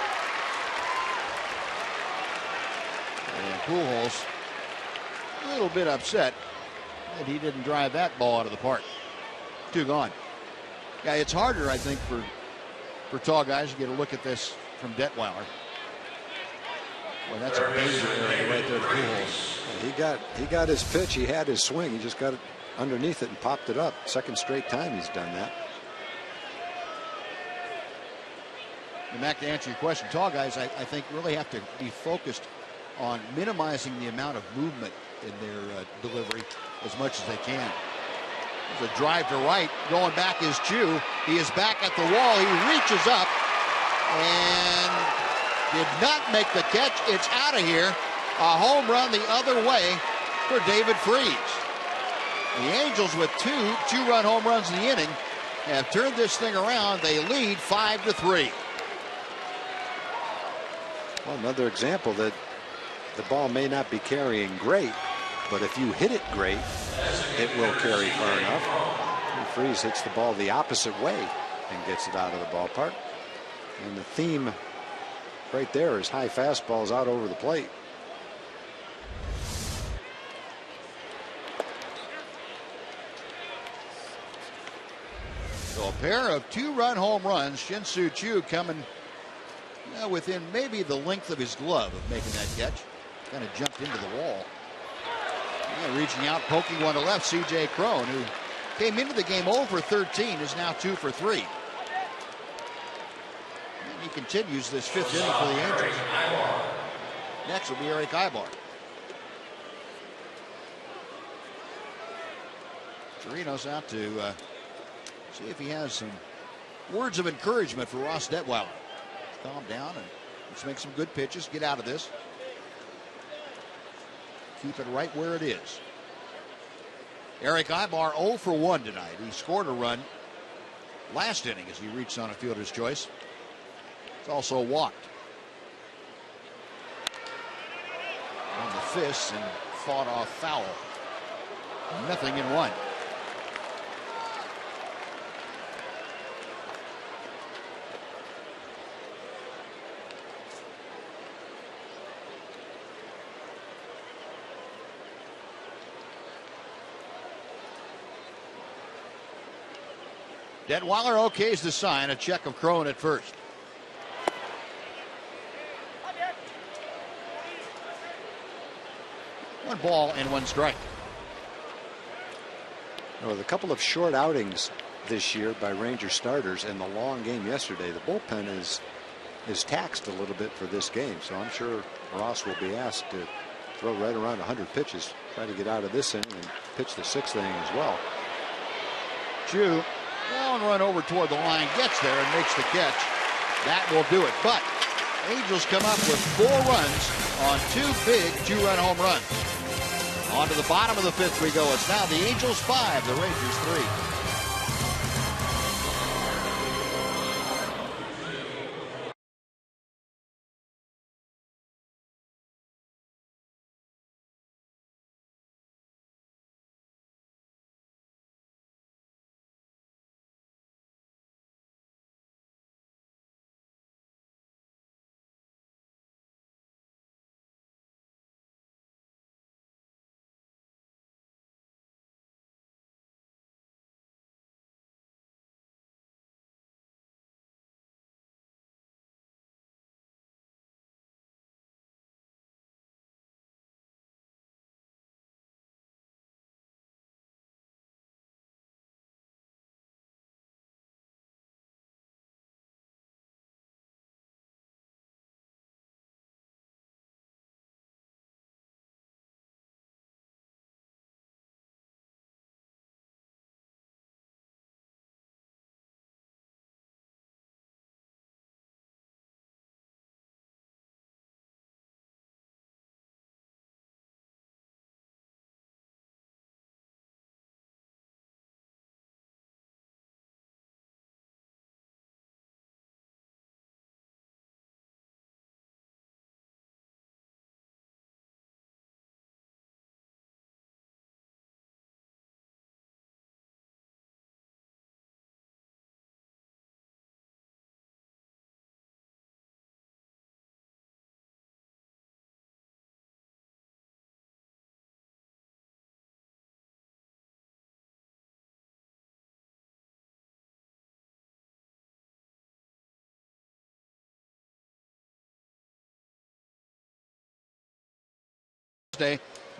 And Pujols a little bit upset that he didn't drive that ball out of the park. 2 gone. Yeah, it's harder, I think, for tall guys to get a look at this from Detweiler. Boy, that's a danger area right there to Pujols. He got his pitch. He had his swing. He just got it underneath it and popped it up. 2nd straight time he's done that. And Mac, to answer your question, tall guys, I think, really have to be focused on minimizing the amount of movement in their delivery as much as they can. There's a drive to right. Going back is Chu. He is back at the wall. He reaches up and did not make the catch. It's out of here. A home run the other way for David Freese. The Angels, with two-run home runs in the inning, have turned this thing around. They lead 5-3. Well, another example that the ball may not be carrying great, but if you hit it great, it will carry far enough. And Freese hits the ball the opposite way and gets it out of the ballpark. And the theme right there is high fastballs out over the plate. So a pair of two-run home runs. Shin-Soo Choo coming within maybe the length of his glove of making that catch. Kind of jumped into the wall. Reaching out, poking one to left, C.J. Cron, who came into the game 0 for 13, is now 2 for 3. And he continues this fifth inning for the Angels. Next will be Eric Ibar. Chirinos out to see if he has some words of encouragement for Ross Detweiler. Calm down and let's make some good pitches. Get out of this. Keep it right where it is. Eric Ibar 0 for 1 tonight. He scored a run last inning as he reached on a fielder's choice. He's also walked on the fists and fought off foul. 0-1. Detweiler okays the sign. A check of Cron at first. One ball and one strike. With a couple of short outings this year by Ranger starters and the long game yesterday, the bullpen is taxed a little bit for this game. So I'm sure Ross will be asked to throw right around 100 pitches, try to get out of this inning and pitch the sixth inning as well. Chu, long run over toward the line, gets there and makes the catch. That will do it. But Angels come up with 4 runs on 2 big 2-run home runs. On to the bottom of the fifth we go. It's now the Angels 5, the Rangers 3.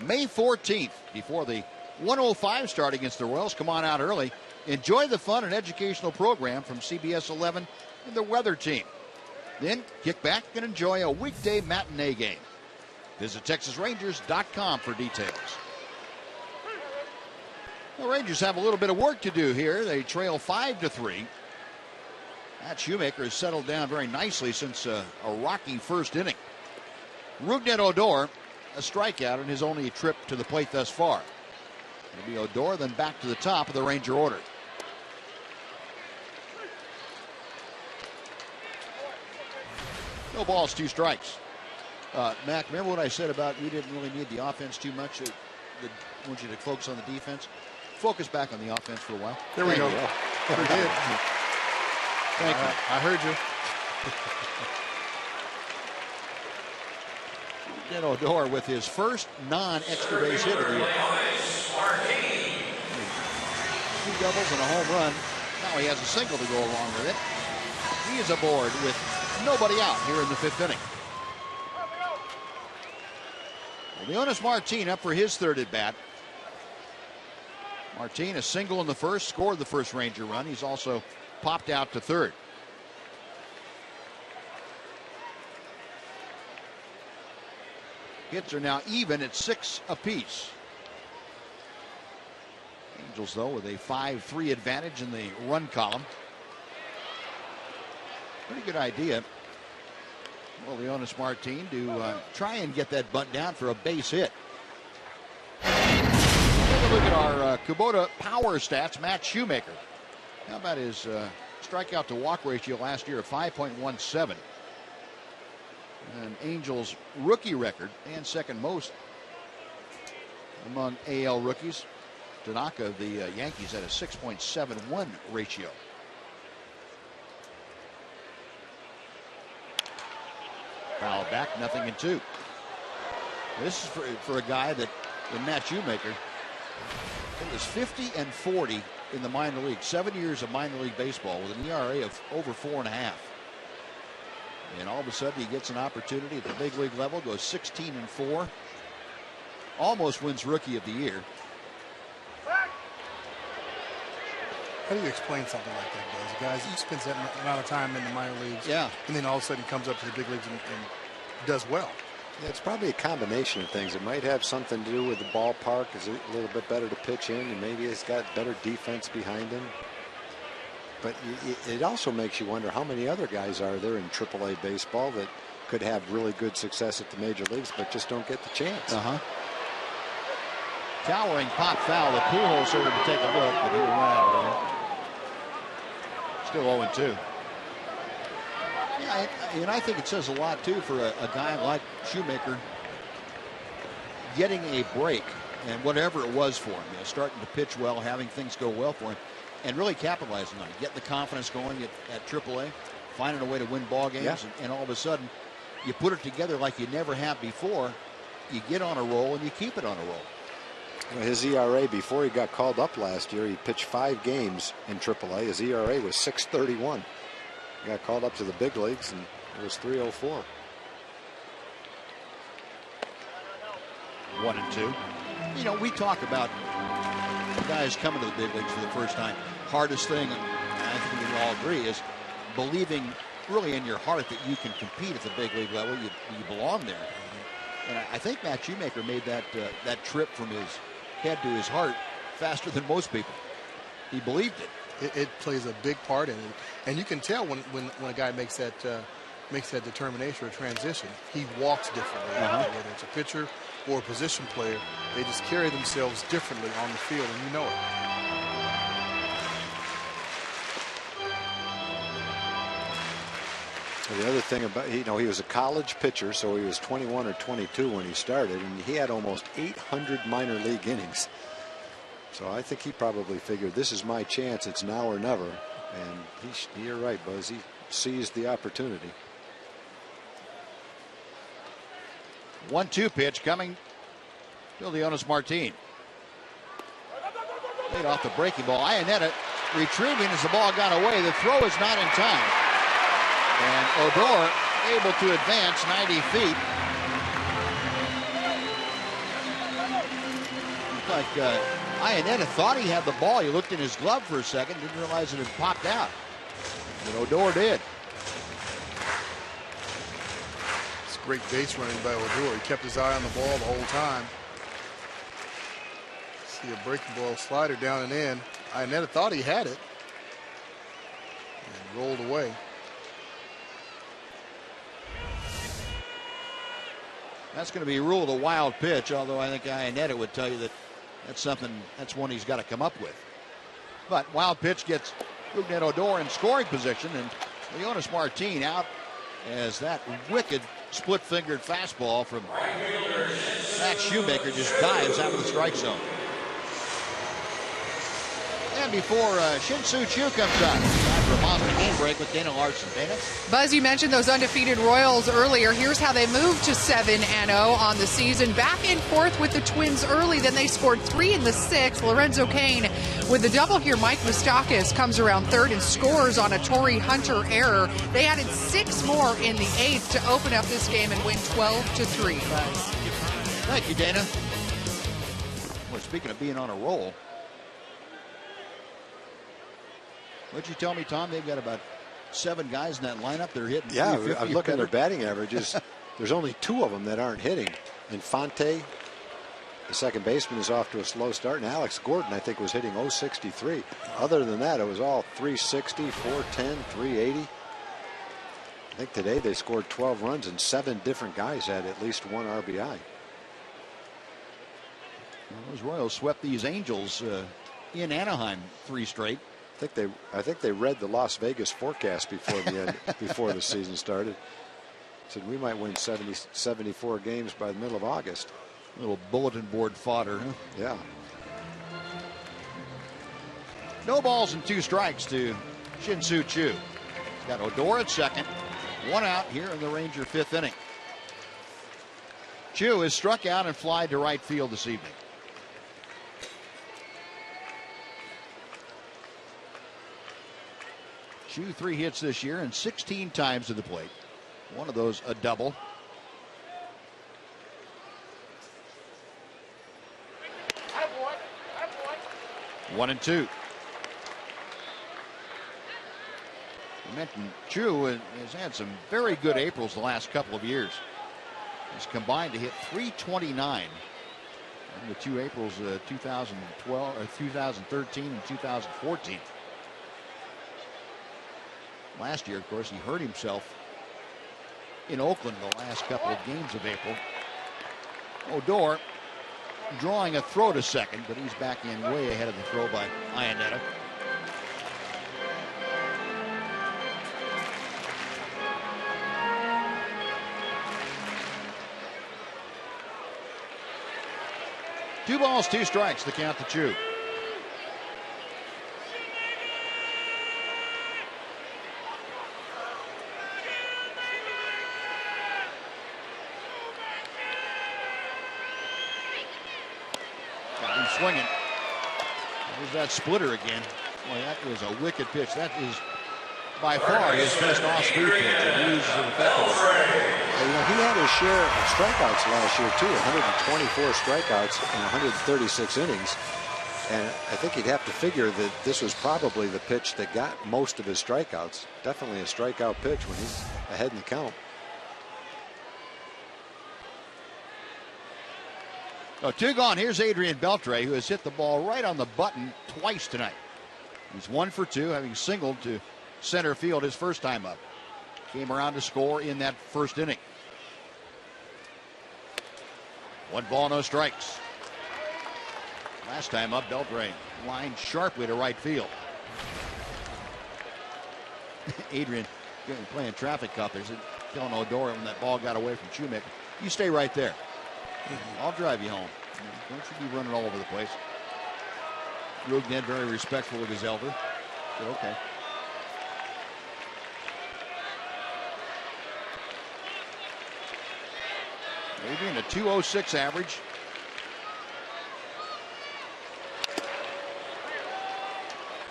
May 14th, before the 1:05 start against the Royals. Come on out early. Enjoy the fun and educational program from CBS 11 and the Weather Team. Then kick back and enjoy a weekday matinee game. Visit TexasRangers.com for details. The Rangers have a little bit of work to do here. They trail 5-3. Matt Shoemaker has settled down very nicely since a rocky first inning. Rougned Odor, a strikeout in his only trip to the plate thus far. It'll be Odor, then back to the top of the Ranger order. No balls, 2 strikes. Mac, remember what I said about we didn't really need the offense too much? I want you to focus on the defense. Focus back on the offense for a while. There we go. Thank you. I heard you. Then Odor with his first non-extra base hit of the year. 2 doubles and a home run. Now he has a single to go along with it. He is aboard with nobody out here in the 5th inning. Leonis Martin up for his 3rd at bat. Martin, a single in the first, scored the first Ranger run. He's also popped out to 3rd. Hits are now even at 6 apiece. Angels, though, with a 5-3 advantage in the run column. Pretty good idea. Well, Leonis Martin to try and get that bunt down for a base hit. Take a look at our Kubota power stats. Matt Shoemaker. How about his strikeout to walk ratio last year of 5.17? An Angels rookie record and second most among AL rookies. Tanaka of the Yankees had a 6.71 ratio. Foul back, 0-2. This is for a guy that, in Matt Shoemaker, it was 50-40 in the minor league. 7 years of minor league baseball with an ERA of over 4.5. And all of a sudden he gets an opportunity at the big league level, goes 16-4, almost wins Rookie of the Year. How do you explain something like that, guys? Guys, he spends that amount of time in the minor leagues, yeah, and then all of a sudden comes up to the big leagues and does well. Yeah, it's probably a combination of things. It might have something to do with the ballpark. Is it a little bit better to pitch in, and maybe it's got better defense behind him. But it also makes you wonder how many other guys are there in AAA baseball that could have really good success at the major leagues, but just don't get the chance. Towering pop foul. The Pujols over to take a look, but he went out. Still 0-2. Yeah, and I think it says a lot, too, for a guy like Shoemaker getting a break, and whatever it was for him, starting to pitch well, having things go well for him, and really capitalizing on it, getting the confidence going at AAA, finding a way to win ball games, and all of a sudden, you put it together like you never have before, you get on a roll, and you keep it on a roll. Well, his ERA before he got called up last year, he pitched 5 games in AAA. His ERA was 6.31. He got called up to the big leagues, and it was 3.04. 1-2. You know, we talk about guys coming to the big leagues for the first time. Hardest thing, and I think we can all agree, is believing really in your heart that you can compete at the big league level. You belong there. And I think Matt Shoemaker made that trip from his head to his heart faster than most people. He believed it. It plays a big part in it, and you can tell when a guy makes that determination or transition, he walks differently. Whether it's a pitcher or a position player, they just carry themselves differently on the field, and you know it. The other thing about, he was a college pitcher, so he was 21 or 22 when he started, and he had almost 800 minor league innings. So I think he probably figured, this is my chance, it's now or never. And you're right, Buzz, he seized the opportunity. 1-2 pitch coming to Leonis Martin. Laid off the breaking ball. Iannetta retrieving as the ball got away. The throw is not in time. And Odor able to advance 90 feet. Looked like Iannetta thought he had the ball. He looked in his glove for a second, didn't realize it had popped out. But Odor did. Great base running by Odor. He kept his eye on the ball the whole time. See a breaking ball slider down and in. Iannetta thought he had it and rolled away. That's going to be ruled a wild pitch, although I think Iannetta would tell you that that's one he's got to come up with. But wild pitch gets Rougned Odor in scoring position, and Leonis Martin out as that wicked split-fingered fastball from Max Shoemaker just dives out of the strike zone. And before Shin-Soo Choo comes on, time for a Monster Game Break with Dana Larson. Dana? Buzz, you mentioned those undefeated Royals earlier. Here's how they moved to 7-0 on the season. Back and forth with the Twins early, then they scored 3 in the 6th. Lorenzo Cain with the double here. Mike Moustakas comes around third and scores on a Torrey Hunter error. They added 6 more in the 8th to open up this game and win 12-3. Buzz. Thank you, Dana. Well, speaking of being on a roll, what'd you tell me, Tom? They've got about 7 guys in that lineup that are hitting. Yeah, I'm looking at their batting averages. There's only 2 of them that aren't hitting. Infante, the second baseman, is off to a slow start, and Alex Gordon, I think, was hitting .063. Other than that, it was all 360, 410, 380. I think today they scored 12 runs, and 7 different guys had at least 1 RBI. Well, those Royals swept these Angels in Anaheim 3 straight. I think they read the Las Vegas forecast before the season started. Said we might win 74 games by the middle of August. A little bulletin board fodder, huh? Yeah. No balls and 2 strikes to Shin-Soo Choo. He's got Odor at second. 1 out here in the Ranger 5th inning. Choo is struck out and fly to right field this evening. Choo 3 hits this year and 16 times to the plate. One of those a double. One and 2. I mentioned Choo has had some very good Aprils the last couple of years. He's combined to hit .329 in the 2 Aprils, 2012 or 2013 and 2014. Last year, of course, he hurt himself in Oakland the last couple of games of April. Odor drawing a throw to second, but he's back in way ahead of the throw by Iannetta. Two balls, 2 strikes, the count to Choo. Swinging. There's that splitter again. Boy, that is a wicked pitch. That is by far his best off-speed pitch. He uses it effectively. He had his share of strikeouts last year, too. 124 strikeouts in 136 innings. And I think you'd have to figure that this was probably the pitch that got most of his strikeouts. Definitely a strikeout pitch when he's ahead in the count. Oh, 2 gone. Here's Adrian Beltre, who has hit the ball right on the button twice tonight. He's 1 for 2, having singled to center field his first time up. Came around to score in that first inning. 1 ball, no strikes. Last time up, Beltre lined sharply to right field. Adrian playing traffic cop there. Telling Odor when that ball got away from Shoemaker, you stay right there. I'll drive you home. Don't you be running all over the place. Rougned very respectful of his elder. Said, okay. Adrian, a .206 average.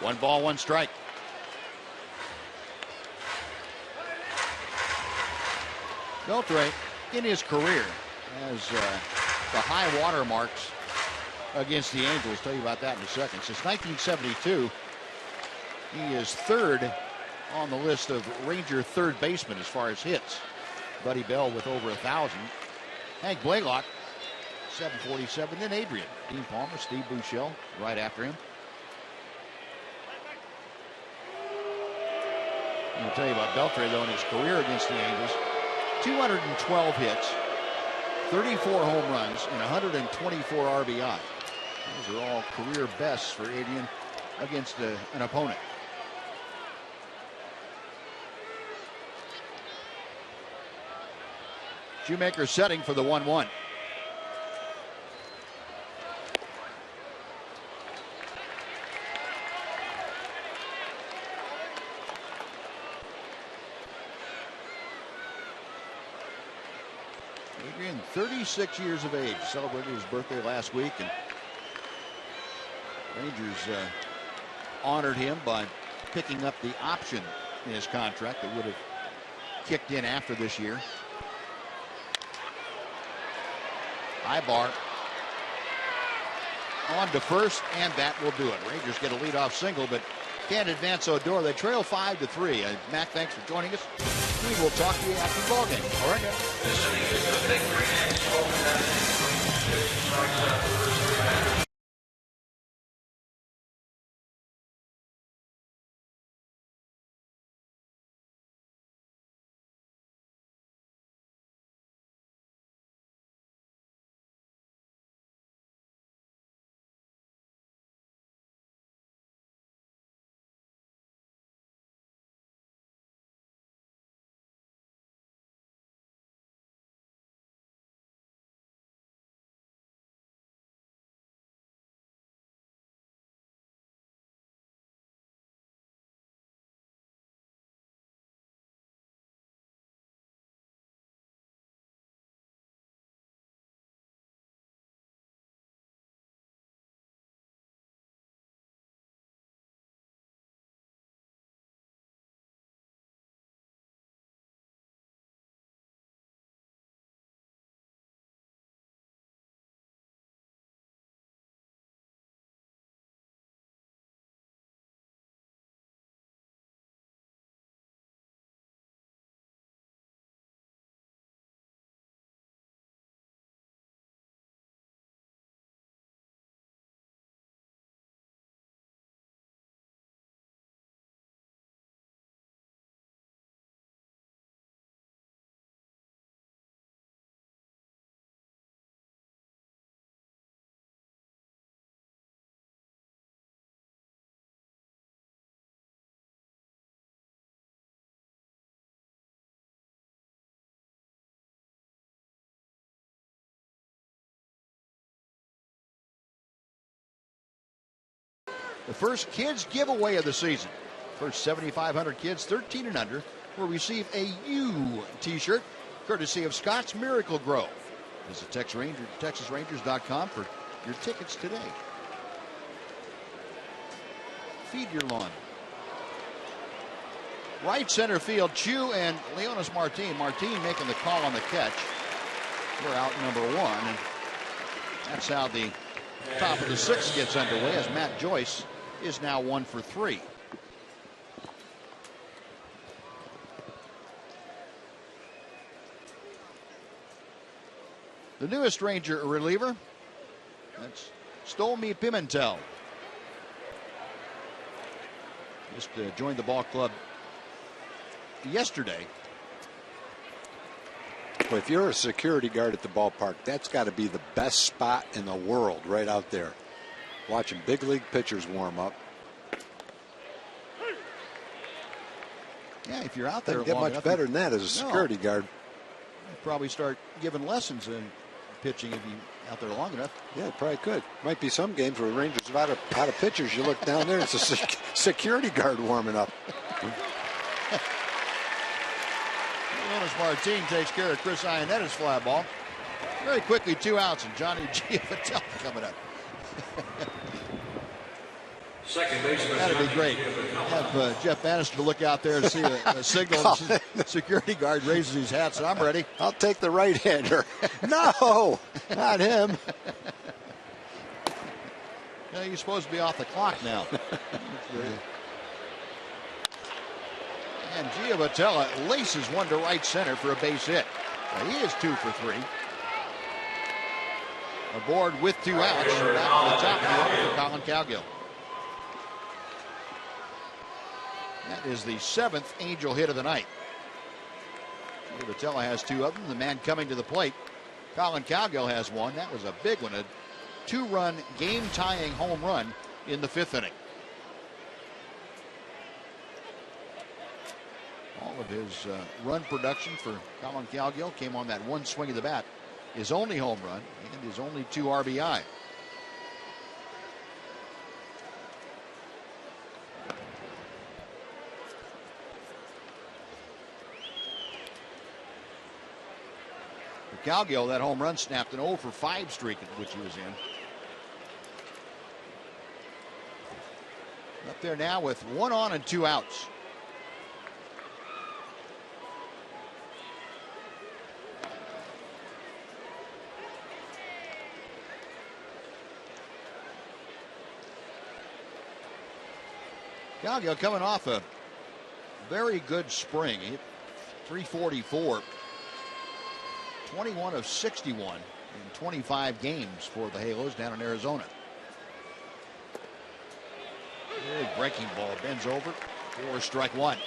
One ball, 1 strike. Beltre, in his career, has the high water marks against the Angels. Tell you about that in a second. Since 1972, he is 3rd on the list of Ranger third basemen as far as hits. Buddy Bell with over 1,000. Hank Blaylock, 747. Then Adrian. Dean Palmer, Steve Buechele right after him. I'll tell you about Beltre, though, in his career against the Angels. 212 hits, 34 home runs, and 124 RBI. Those are all career bests for Adrian against an opponent. Shoemaker setting for the 1-1. Adrian, 36 years of age, celebrated his birthday last week, and Rangers honored him by picking up the option in his contract that would have kicked in after this year. Ibar on to first, and that will do it. Rangers get a leadoff single, but can't advance Odor. They trail 5-3. Mac, thanks for joining us. We will talk to you after the ball game. All right, guys. The first kids giveaway of the season. First 7,500 kids 13 and under will receive a U t-shirt courtesy of Scott's Miracle Grow. Visit TexasRangers.com for your tickets today. Feed your lawn. Right center field, Chu and Leonis Martin. Martin making the call on the catch. We're out number one, and that's how the top of the sixth gets underway as Matt Joyce is now 1 for 3. The newest Ranger reliever, that's Stolmy Pimentel. Just joined the ball club yesterday. Well, if you're a security guard at the ballpark, that's got to be the best spot in the world, right out there. Watching big league pitchers warm up. Yeah, if you're out there, doesn't get much better than that as a security guard. You'd probably start giving lessons in pitching if you're out there long enough. Yeah, probably could. Might be some games where Rangers are out of pitchers. You look down there, it's a security guard warming up. Jonas Martin takes care of Chris Ionetta's fly ball. Very quickly, 2 outs, and Johnny Giaffatelli coming up. Second baseman. That'd be great. Have Jeff Bannister look out there and see a signal. Security guard raises his hat, so I'm ready. I'll take the right-hander. No, not him. Yeah, you're supposed to be off the clock now. And Giovanella laces one to right center for a base hit. Well, he is 2 for 3. Aboard with 2 outs. Back to the top of the order for Colin Cowgill. That is the 7th Angel hit of the night. Giovanella has 2 of them. The man coming to the plate, Colin Cowgill, has 1. That was a big one. A 2-run game-tying home run in the 5th inning. All of his run production for Colin Cowgill came on that one swing of the bat. His only home run and his only 2 RBI. For Cowgill, that home run snapped an 0 for 5 streak in which he was in. Up there now with 1 on and 2 outs. Cowgill coming off a very good spring. He hit .344, 21 of 61 in 25 games for the Halos down in Arizona. Big breaking ball, bends over for strike 1.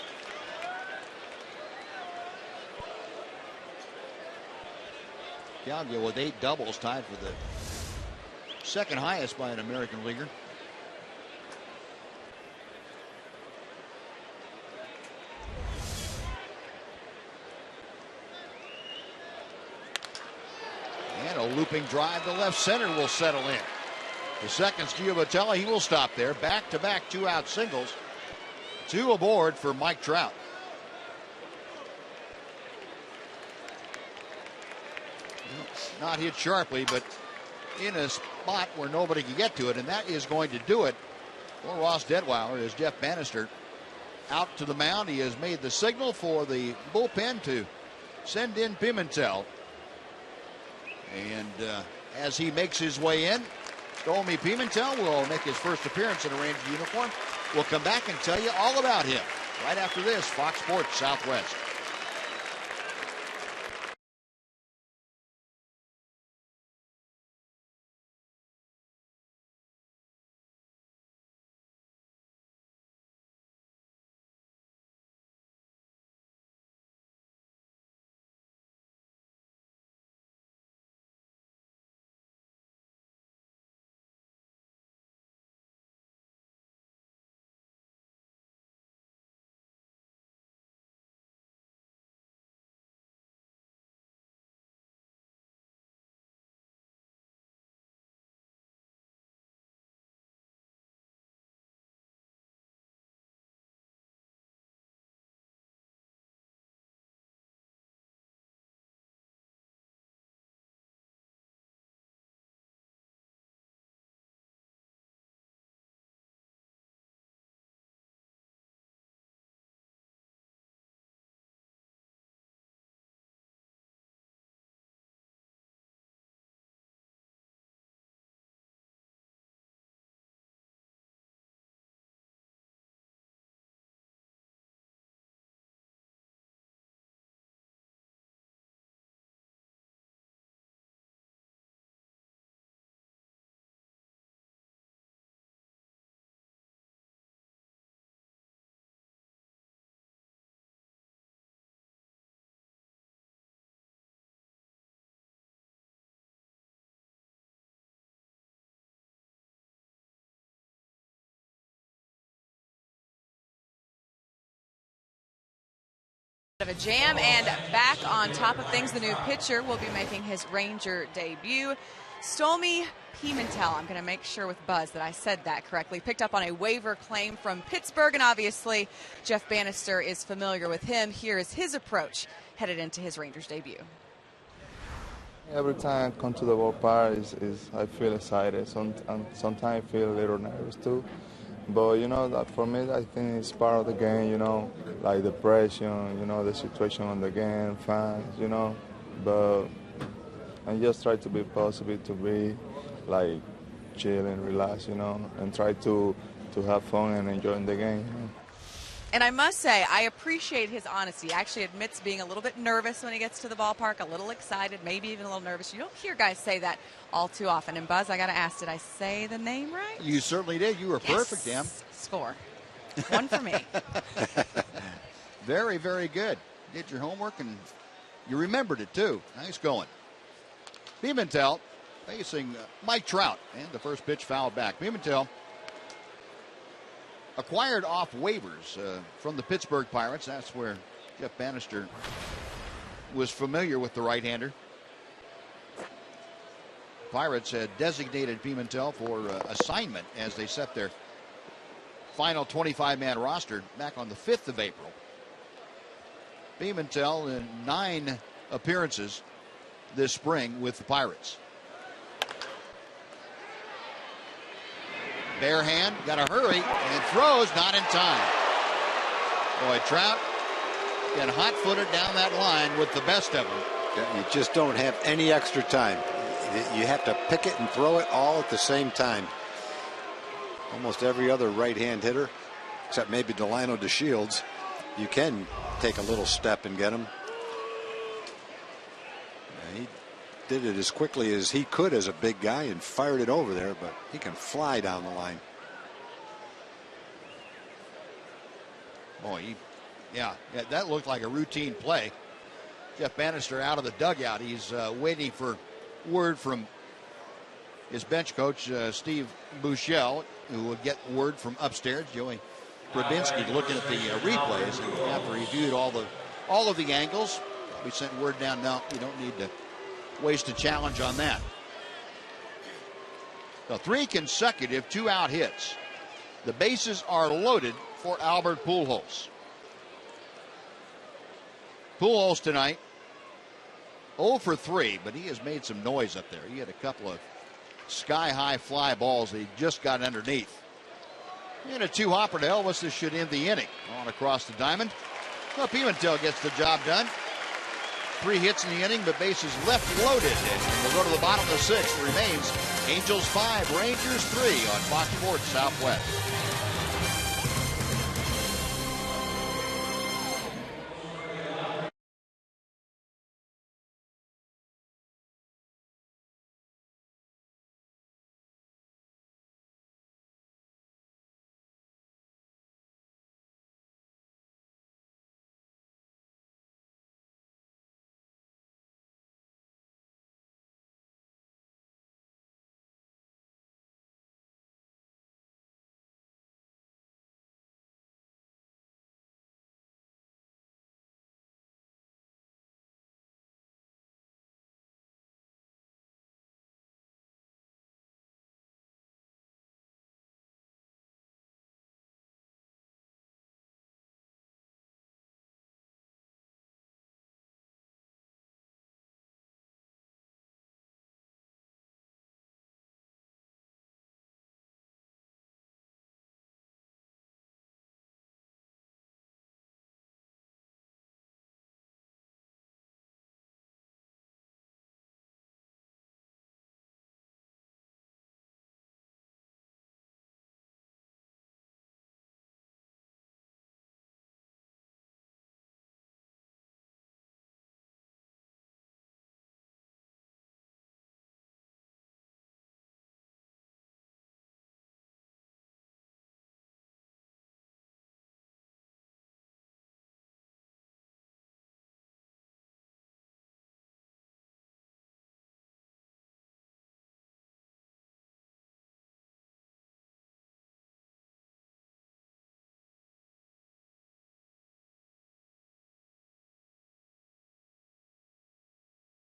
Cowgill with 8 doubles, tied for the 2nd highest by an American leaguer. A looping drive to left center will settle in. The second's Giovanella. He will stop there. Back-to-back 2-out singles. 2 aboard for Mike Trout. Not hit sharply, but in a spot where nobody can get to it, and that is going to do it for Ross Detweiler as Jeff Bannister out to the mound. He has made the signal for the bullpen to send in Pimentel. And as he makes his way in, Stormy Pimentel will make his first appearance in a Ranger uniform. We'll come back and tell you all about him right after this. Fox Sports Southwest. Of a jam and back on top of things. The new pitcher will be making his Ranger debut. Stormy Pimentel, I'm going to make sure with Buzz that I said that correctly, picked up on a waiver claim from Pittsburgh, and obviously Jeff Bannister is familiar with him. Here is his approach headed into his Rangers debut. Every time I come to the ballpark, I feel excited. Sometimes I feel a little nervous too. But, you know, that for me, I think it's part of the game, you know, like the pressure, you know, the situation on the game, fans, you know. But I just try to be positive, to be, like, chill and relax, you know, and try to have fun and enjoy the game. You know. And I must say, I appreciate his honesty. He actually admits being a little bit nervous when he gets to the ballpark, a little excited, maybe even a little nervous. You don't hear guys say that all too often. And, Buzz, I got to ask, did I say the name right? You certainly did. You were perfect, Em. Score. One for me. Very, very good. Did your homework, and you remembered it, too. Nice going. Pimentel facing Mike Trout. And the first pitch fouled back. Pimentel acquired off waivers from the Pittsburgh Pirates. That's where Jeff Bannister was familiar with the right-hander. Pirates had designated Pimentel for assignment as they set their final 25-man roster back on the 5th of April. Pimentel in 9 appearances this spring with the Pirates. Bare hand, got to hurry, and throws not in time. Boy, Trout getting hot-footed down that line with the best of them. You just don't have any extra time. You have to pick it and throw it all at the same time. Almost every other right-hand hitter, except maybe Delino DeShields, you can take a little step and get him. He did it as quickly as he could as a big guy and fired it over there, but he can fly down the line. Boy, yeah, that looked like a routine play. Jeff Bannister out of the dugout. He's waiting for word from his bench coach, Steve Buechele, who would get word from upstairs. Joey Grabinski looking at the replays, and after he viewed all of the angles, we sent word down. No, we don't need to waste a challenge on that. So 3 consecutive 2-out hits. The bases are loaded for Albert Pujols. Pujols tonight 0 for 3, but he has made some noise up there. He had a couple of sky-high fly balls that he just got underneath. And a 2-hopper to Elvis. This should end the inning. On across the diamond. Well, Pimentel gets the job done. 3 hits in the inning, but bases left loaded. And we'll go to the bottom of the 6th. It remains Angels 5, Rangers 3 on Fox Sports Southwest.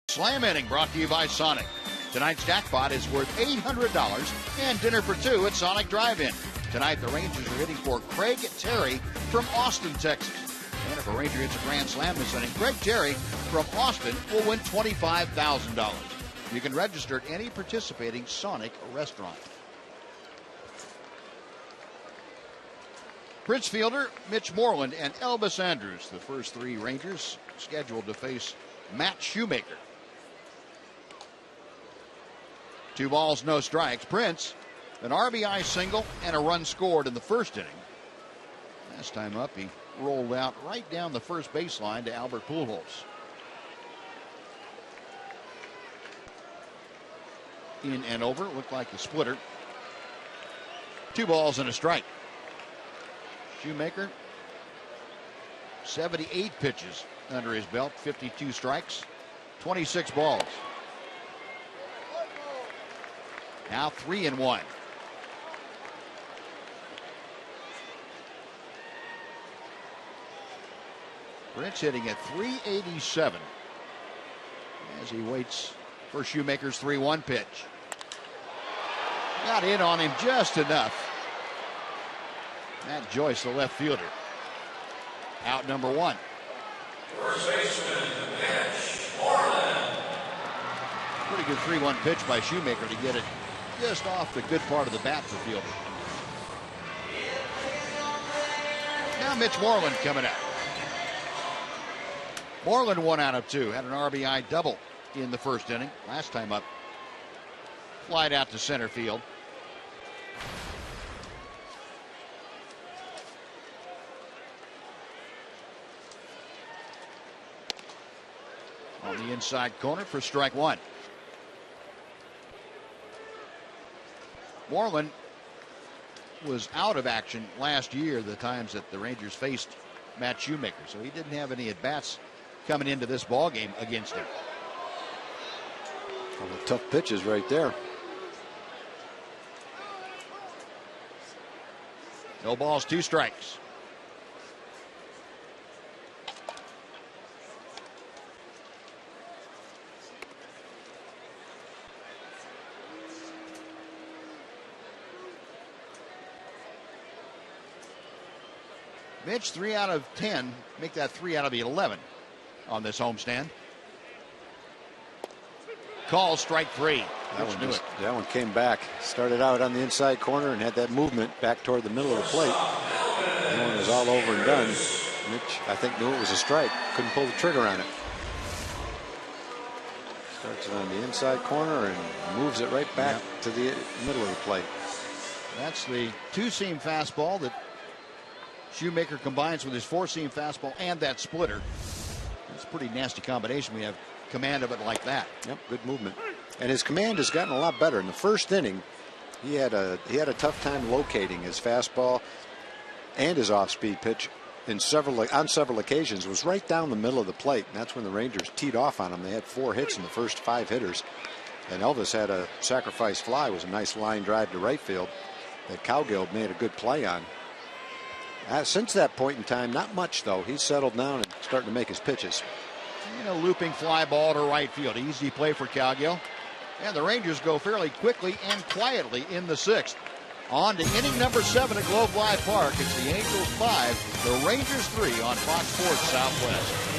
Slam inning brought to you by Sonic. Tonight's jackpot is worth $800 and dinner for 2 at Sonic Drive-In. Tonight the Rangers are hitting for Craig Terry from Austin, Texas. And if a Ranger hits a grand slam this inning, Craig Terry from Austin will win $25,000. You can register at any participating Sonic restaurant. Prince fielder Mitch Moreland and Elvis Andrus, the first 3 Rangers scheduled to face Matt Shoemaker. 2 balls, no strikes. Prince, an RBI single and a run scored in the first inning. Last time up, he rolled out right down the first baseline to Albert Pujols. In and over, it looked like the splitter. 2 balls and a strike. Shoemaker, 78 pitches under his belt, 52 strikes, 26 balls. Now 3-1. Prince hitting at 387 as he waits for Shoemaker's 3-1 pitch. Got in on him just enough. Matt Joyce, the left fielder. Out number 1. First baseman, pitch, Moreland. Pretty good 3-1 pitch by Shoemaker to get it just off the good part of the bat for fielder. Now Mitch Moreland coming up. Moreland 1 out of 2. Had an RBI double in the first inning. Last time up. Flied out to center field. On the inside corner for strike 1. Moreland was out of action last year, the times that the Rangers faced Matt Shoemaker, so he didn't have any at-bats coming into this ball game against him. Well, the tough pitches right there. No balls, 2 strikes. Mitch, 3 out of 10. Make that 3 out of the 11 on this homestand. Call strike 3. That one came back. Started out on the inside corner and had that movement back toward the middle of the plate. That one was all over and done. Mitch, I think, knew it was a strike. Couldn't pull the trigger on it. Starts it on the inside corner and moves it right back to the middle of the plate. That's the 2-seam fastball that Shoemaker combines with his 4-seam fastball and that splitter. It's a pretty nasty combination. We have command of it like that. Yep, good movement. And his command has gotten a lot better. In the first inning, he had a tough time locating his fastball and his off-speed pitch on several occasions. Was right down the middle of the plate, and that's when the Rangers teed off on him. They had 4 hits in the first 5 hitters, and Elvis had a sacrifice fly. It was a nice line drive to right field that Cowgill made a good play on. Since that point in time, not much though. He's settled down and starting to make his pitches. And a looping fly ball to right field. Easy play for Cowgill. And the Rangers go fairly quickly and quietly in the 6th. On to inning number 7 at Globe Life Park. It's the Angels 5, the Rangers 3 on Fox Sports Southwest.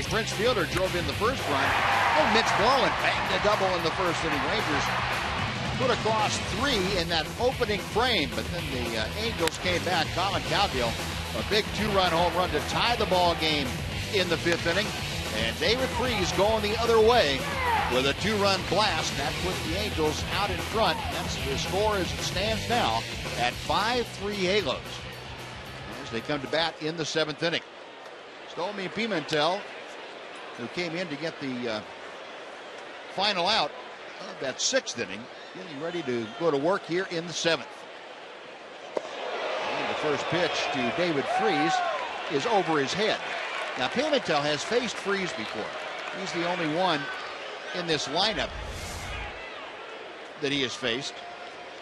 Prince Fielder drove in the first run. And Mitch Moreland banged a double in the first inning. Rangers put across 3 in that opening frame, but then the Angels came back. Colin Cowgill, a big 2-run home run to tie the ball game in the 5th inning. And David Freese going the other way with a 2-run blast. That put the Angels out in front. That's the score as it stands now at 5-3 Halos. As they come to bat in the 7th inning. Stolmy Pimentel, who came in to get the final out of that 6th inning, getting ready to go to work here in the 7th. And the first pitch to David Freese is over his head. Now, Pimentel has faced Freese before. He's the only one in this lineup that he has faced.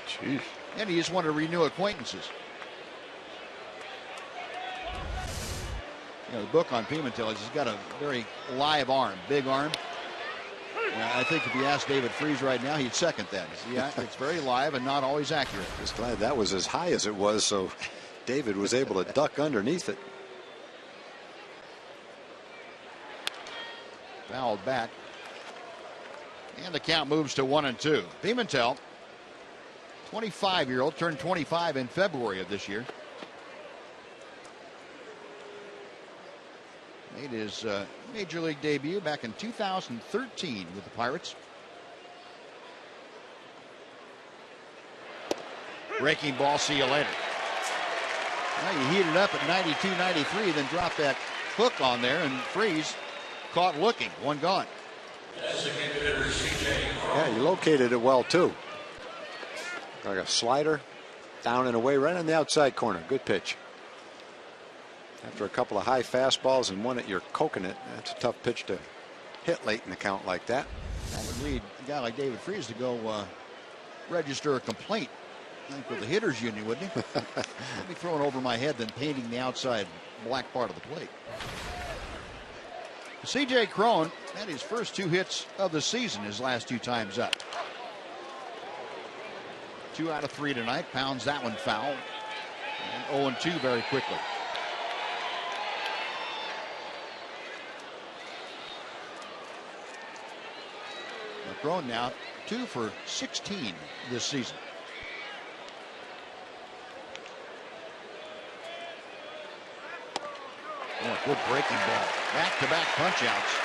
Jeez. And he just wanted to renew acquaintances. You know, the book on Pimentel is he's got a very live arm, big arm. I think if you ask David Freese right now, he'd second that. Yeah, it's very live and not always accurate. Just glad that was as high as it was, so David was able to duck underneath it. Fouled back. And the count moves to 1-2. Pimentel, 25-year-old, turned 25 in February of this year. Made his major league debut back in 2013 with the Pirates. Breaking ball, see you later. Well, you heat it up at 92, 93, then drop that hook on there, and Freese caught looking. One gone. Yeah, you located it well, too. Like a slider, down and away, right on the outside corner. Good pitch. After a couple of high fastballs and one at your coconut, that's a tough pitch to hit late in the count like that. That would lead a guy like David Freese to go register a complaint, I think, with the hitters union, wouldn't he? I'd be throwing over my head than painting the outside black part of the plate. C.J. Cron had his first 2 hits of the season his last 2 times up. 2 out of 3 tonight. Pounds that one foul. And 0-2 very quickly. Cron now 2 for 16 this season. Oh, good breaking ball. Back-to-back punch-outs.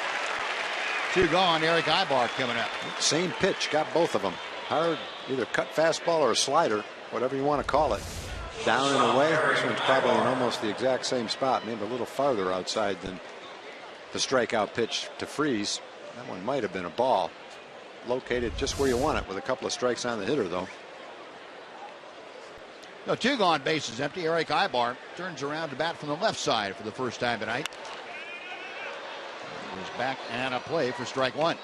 2 gone. Eric Ibar coming up. Same pitch. Got both of them. Hard, either cut fastball or a slider, whatever you want to call it. Down and away. This one's probably in almost the exact same spot, maybe a little farther outside than the strikeout pitch to Freese. That one might have been a ball. Located just where you want it with a couple of strikes on the hitter, though. No, 2 gone, bases empty. Eric Ibar turns around to bat from the left side for the first time tonight. He's back and a play for strike 1.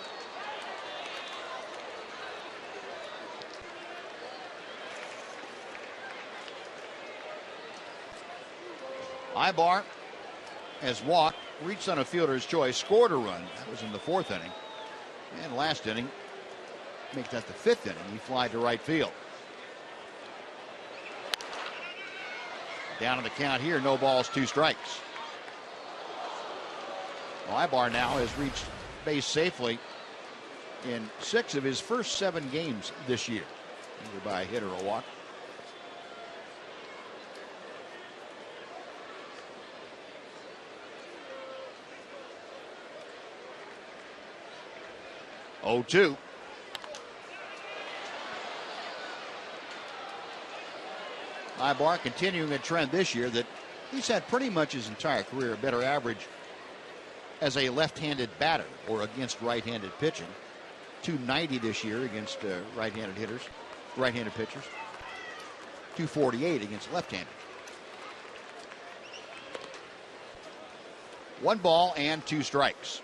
Ibar has walked, reached on a fielder's choice, scored a run. That was in the 4th inning. And last inning, make that the 5th inning. He flied to right field. Down on the count here, no balls, 2 strikes. Well, Ibar now has reached base safely in 6 of his first 7 games this year, either by a hit or a walk. Oh, 2. Ibar continuing a trend this year that he's had pretty much his entire career, a better average as a left-handed batter or against right-handed pitching. 290 this year against right-handed hitters, right-handed pitchers. 248 against left-handed. 1 ball and 2 strikes.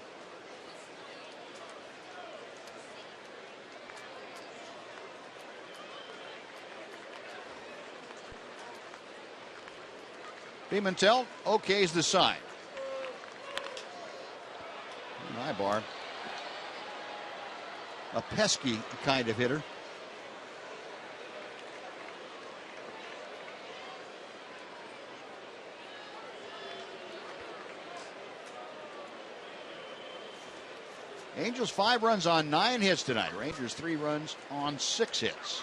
Pimentel okays the sign. Ibar, a pesky kind of hitter. Angels 5 runs on 9 hits tonight. Rangers 3 runs on 6 hits.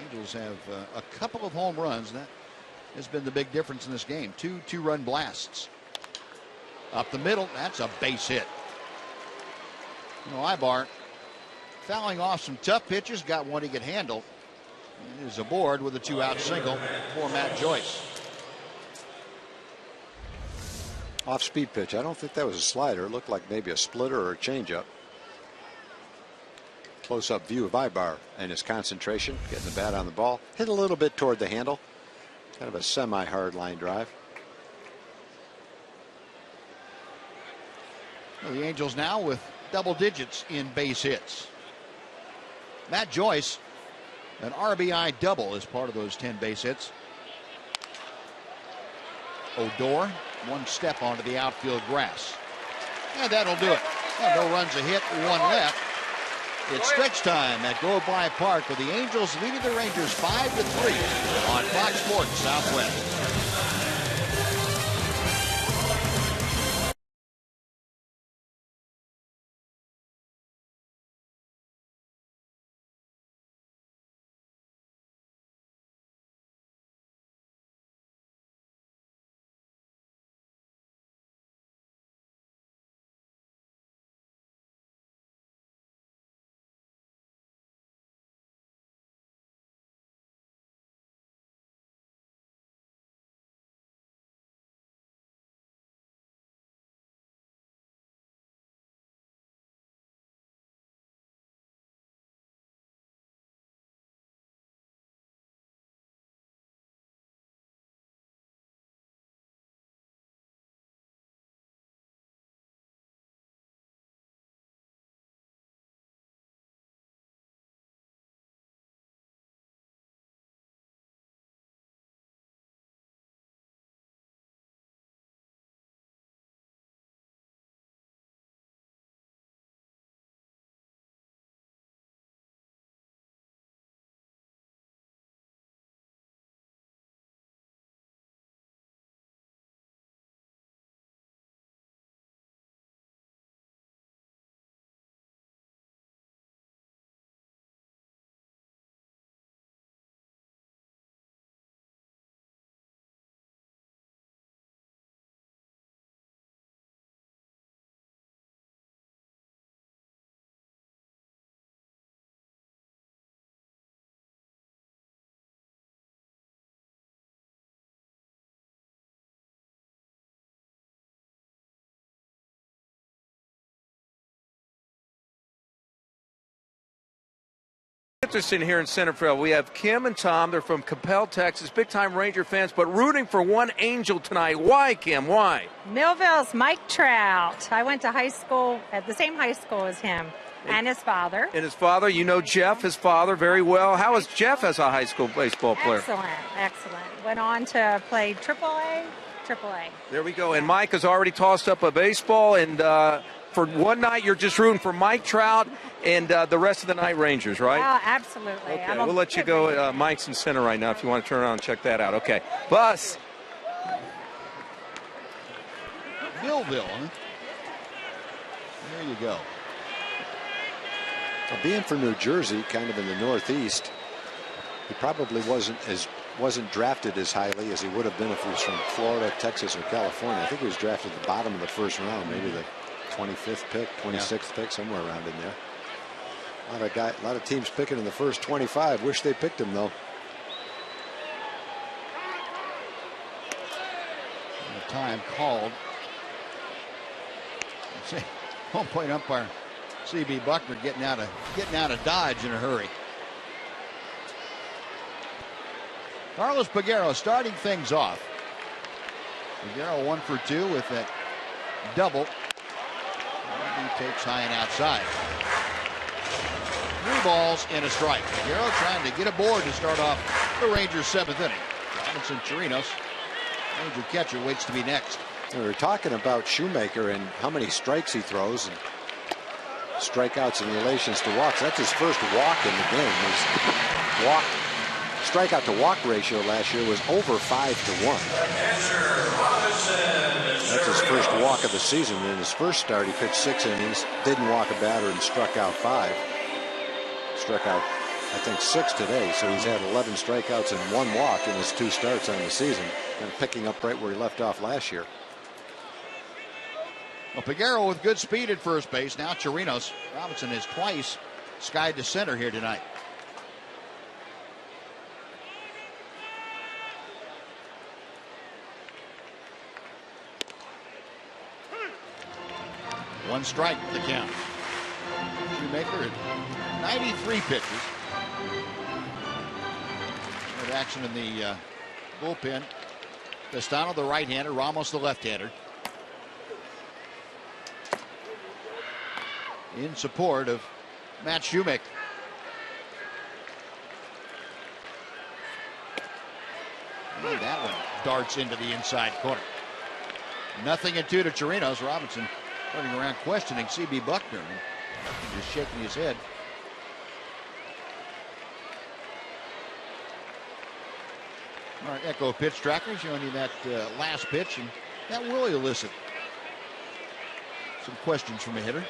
Angels have a couple of home runs. That has been the big difference in this game. 2 two-run blasts. Up the middle, that's a base hit. Ibar fouling off some tough pitches, got one he could handle. And is aboard with a 2-out single for Matt Joyce. Off-speed pitch. I don't think that was a slider. It looked like maybe a splitter or a changeup. Close-up view of Ibar and his concentration, getting the bat on the ball. Hit a little bit toward the handle. Kind of a semi-hard line drive. Well, the Angels now with double digits in base hits. Matt Joyce, an RBI double as part of those 10 base hits. Odor, one step onto the outfield grass. And that'll do it. No runs a hit, 1 left. It's stretch time at Globe Life Park with the Angels leading the Rangers 5-3 on Fox Sports Southwest. Interesting here in center field. We have Kim and Tom. They're from Capel, Texas, big-time Ranger fans, but rooting for one Angel tonight. Why, Kim? Why? Millville's Mike Trout. I went to high school at the same high school as him and his father. And his father, you know Jeff, his father, very well. How is Jeff as a high school baseball player? Excellent. Went on to play AAA. There we go. And Mike has already tossed up a baseball, and for one night, you're just rooting for Mike Trout and the rest of the night Rangers, right? Oh, absolutely. Okay, we'll let you go. Mike's in center right now if you want to turn around and check that out. Okay. Bus. Millville, huh? There you go. Well, being from New Jersey, kind of in the Northeast, he probably wasn't drafted as highly as he would have been if he was from Florida, Texas, or California. I think he was drafted at the bottom of the first round, maybe the 25th pick, 26th pick, somewhere around in there. A lot of teams picking in the first 25. Wish they picked him, though. The time called. Home plate umpire C.B. Buckner getting out of Dodge in a hurry. Carlos Peguero starting things off. Peguero 1 for 2 with that double. He takes high and outside. 3 balls and a strike. Peguero trying to get aboard to start off the Rangers' 7th inning. Robinson Chirinos, Ranger catcher, waits to be next. We were talking about Shoemaker and how many strikes he throws and strikeouts in relations to walks. That's his first walk in the game. His strikeout to walk ratio last year was over 5-1. That's his first first walk of the season. In his first start, he pitched 6 innings, didn't walk a batter, and struck out 5. Struck out, I think, 6 today, so he's had 11 strikeouts and 1 walk in his 2 starts on the season, and picking up right where he left off last year. Well, Peguero with good speed at first base. Now Chirinos. Robinson has twice skied to center here tonight. One strike, the count. Shoemaker at 93 pitches. Good action in the bullpen. Castano, the right-hander. Ramos, the left-hander. In support of Matt Shoemaker. And that one darts into the inside corner. 0-2 to Chirinos. Robinson turning around questioning C.B. Buckner and just shaking his head. All right, Echo pitch tracker showing you that last pitch, and that will elicit some questions from a hitter.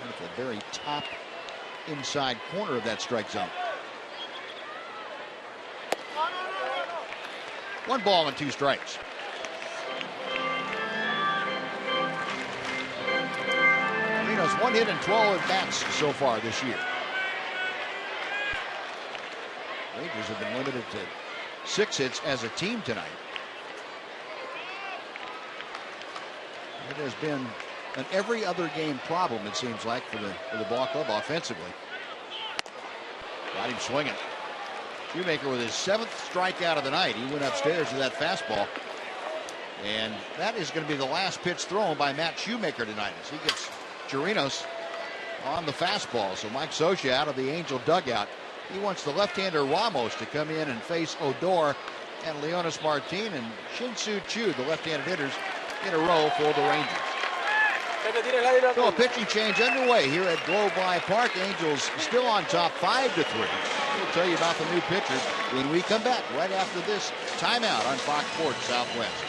Right at the very top inside corner of that strike zone. 1 ball and 2 strikes. Reno's 1 hit and 12 at bats so far this year. Rangers have been limited to 6 hits as a team tonight. It has been an every other game problem, it seems like, for the ball club offensively. Got him swinging. Shoemaker with his 7th strikeout of the night. He went upstairs to that fastball. And that is going to be the last pitch thrown by Matt Shoemaker tonight as he gets Chirinos on the fastball. So Mike Scioscia out of the Angel dugout. He wants the left-hander Ramos to come in and face Odor and Leonis Martin and Shin-Soo Choo, the left-handed hitters, in a row for the Rangers. So a pitching change underway here at Globe Life Park. Angels still on top 5-3. We'll tell you about the new pitchers when we come back right after this timeout on Fox Sports Southwest.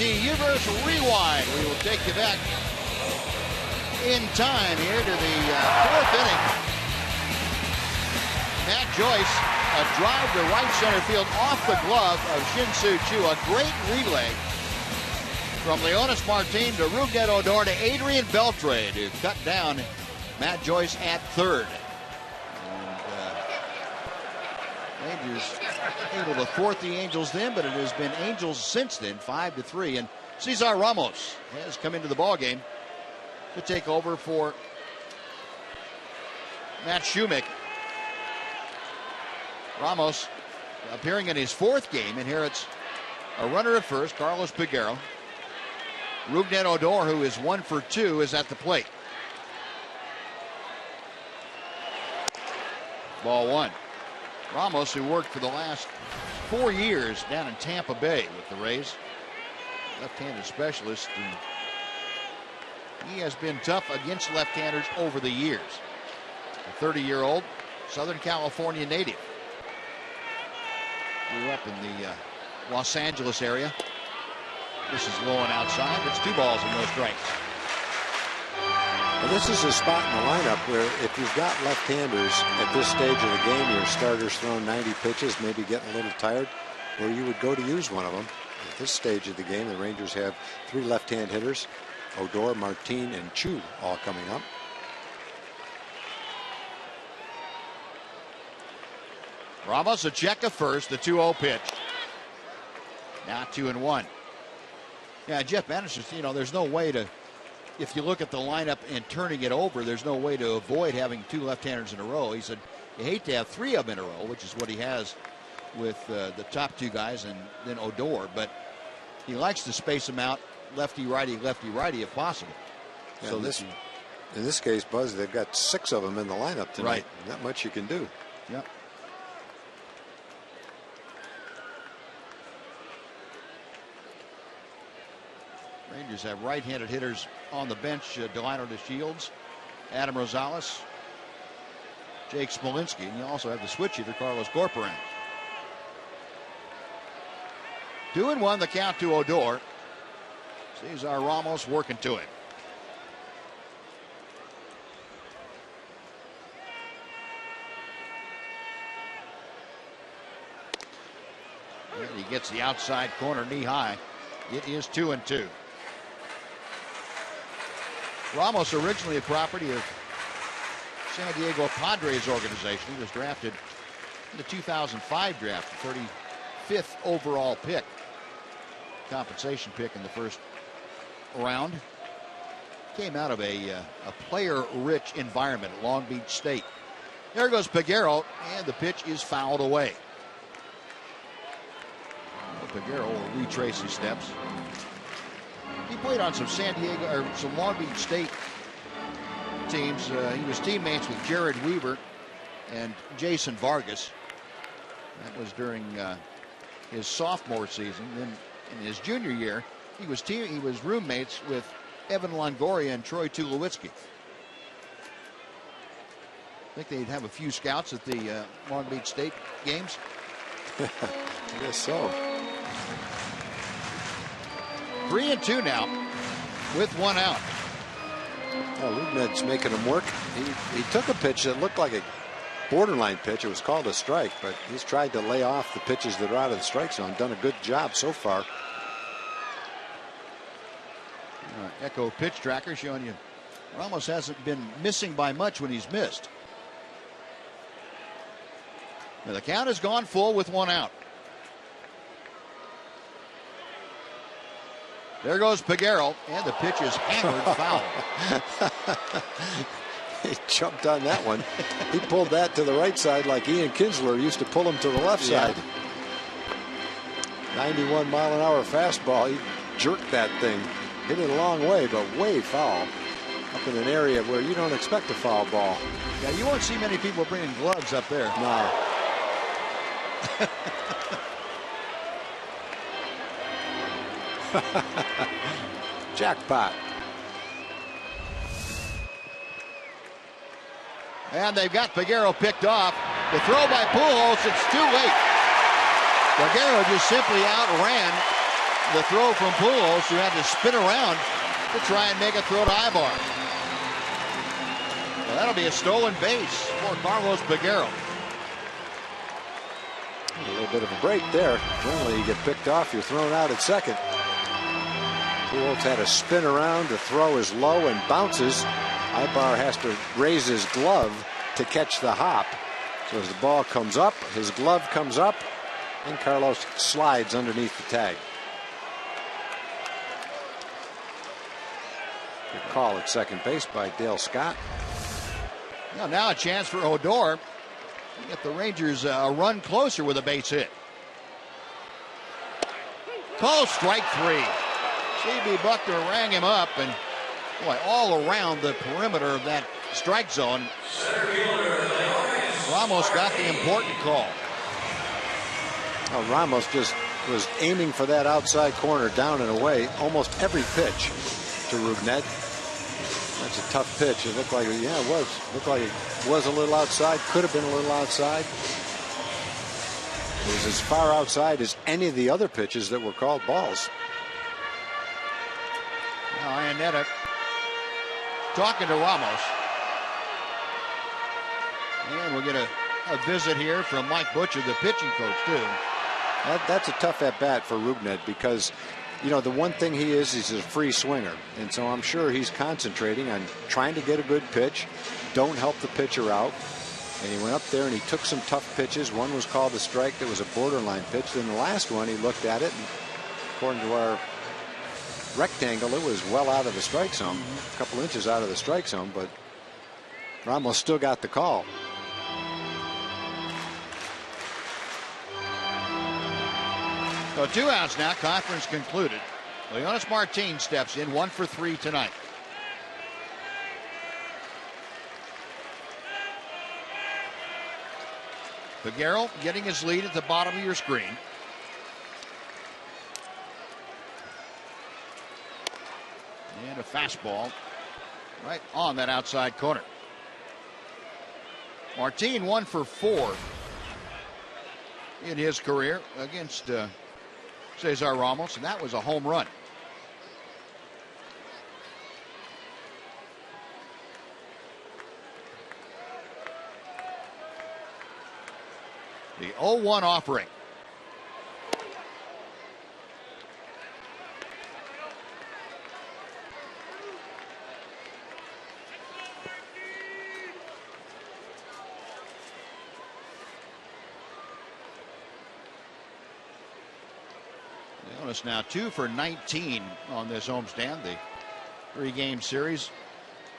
Universe Rewind. We will take you back in time here to the 4th inning. Matt Joyce, a drive to right center field off the glove of Shin-Soo Choo. A great relay from Leonis Martin to Rougned Odor to Adrian Beltre to cut down Matt Joyce at third. And Rangers able to thwart the Angels then, but it has been Angels since then, 5-3. And Cesar Ramos has come into the ballgame to take over for Matt Shoemaker. Ramos, appearing in his 4th game, inherits a runner at first, Carlos Peguero. Rougned Odor, who is 1 for 2, is at the plate. Ball one. Ramos, who worked for the last 4 years down in Tampa Bay with the Rays, left-handed specialist, and he has been tough against left-handers over the years. A 30-year-old Southern California native. Grew up in the Los Angeles area. This is low and outside. It's 2 balls and no strikes. Well, this is a spot in the lineup where if you've got left-handers at this stage of the game, your starter's thrown 90 pitches, maybe getting a little tired, where you would go to use one of them. At this stage of the game, the Rangers have 3 left-hand hitters, Odor, Martin, and Chu, all coming up. Ramos a check of first, the 2-0 pitch. Now 2-1. Yeah, Jeff Bannister, there's no way to, if you look at the lineup and turning it over, there's no way to avoid having 2 left-handers in a row. He said you hate to have 3 of them in a row, which is what he has with the top 2 guys and then Odor, but he likes to space them out lefty righty if possible. Yeah, so in this case, Buzz, they've got 6 of them in the lineup tonight. Right. Not much you can do. Yep. Rangers have right-handed hitters on the bench. Delino DeShields, Adam Rosales, Jake Smolinski, and you also have the switch hitter Carlos Corporan. 2-1 the count to Odor. Cesar Ramos working to it. And he gets the outside corner knee high. It is 2-2. Ramos, originally a property of San Diego Padres organization. He was drafted in the 2005 draft, the 35th overall pick. Compensation pick in the first round. Came out of a player-rich environment at Long Beach State. There goes Peguero, and the pitch is fouled away. Peguero will retrace his steps. He played on some some Long Beach State teams. He was teammates with Jared Weaver and Jason Vargas. That was during his sophomore season. Then in his junior year, he was roommates with Evan Longoria and Troy Tulowitzki. I think they'd have a few scouts at the Long Beach State games. I guess so. 3-2 now with 1 out. Oh, Lugmed's making him work. He took a pitch that looked like a borderline pitch. It was called a strike, but he's tried to lay off the pitches that are out of the strike zone. Done a good job so far. Echo pitch tracker showing you Ramos hasn't been missing by much when he's missed. Now the count has gone full with 1 out. There goes Peguero, and the pitch is hammered foul. He jumped on that one. He pulled that to the right side like Ian Kinsler used to pull him to the left side. 91-mile-an-hour fastball. He jerked that thing. Hit it a long way, but way foul. Up in an area where you don't expect a foul ball. Yeah, you won't see many people bringing gloves up there. No. Jackpot. And they've got Peguero picked off. The throw by Pujols, it's too late. Peguero just simply outran the throw from Pujols, who had to spin around to try and make a throw to Ibar. Well, that'll be a stolen base for Carlos Peguero. A little bit of a break there. Generally, you get picked off, you're thrown out at second. Pujols had a spin around. The throw is low and bounces. Ibar has to raise his glove to catch the hop. So as the ball comes up, his glove comes up, and Carlos slides underneath the tag. Good call at second base by Dale Scott. Now a chance for Odor. Get the Rangers a run closer with a base hit. Call strike 3. C.B. Buckner rang him up, and boy, all around the perimeter of that strike zone. Ramos got the important call. Well, Ramos just was aiming for that outside corner, down and away, almost every pitch to Rougned. That's a tough pitch. It looked like, yeah, it was. Looked like it was a little outside. Could have been a little outside. It was as far outside as any of the other pitches that were called balls. Now Iannetta talking to Ramos. And we'll get a visit here from Mike Butcher, the pitching coach, too. That's a tough at-bat for Rougned because, you know, the one thing he's a free swinger. And so I'm sure he's concentrating on trying to get a good pitch, don't help the pitcher out. And he went up there and he took some tough pitches. One was called a strike that was a borderline pitch. Then the last one, he looked at it, and according to our rectangle, it was well out of the strike zone, a couple inches out of the strike zone, but Ramos still got the call. So 2 outs now, conference concluded. Leonis Martin steps in, 1 for 3 tonight. Figueroa getting his lead at the bottom of your screen. And a fastball right on that outside corner. Martin 1 for 4 in his career against Cesar Ramos, and that was a home run. The 0-1 offering. Leonis now 2 for 19 on this homestand. The 3-game series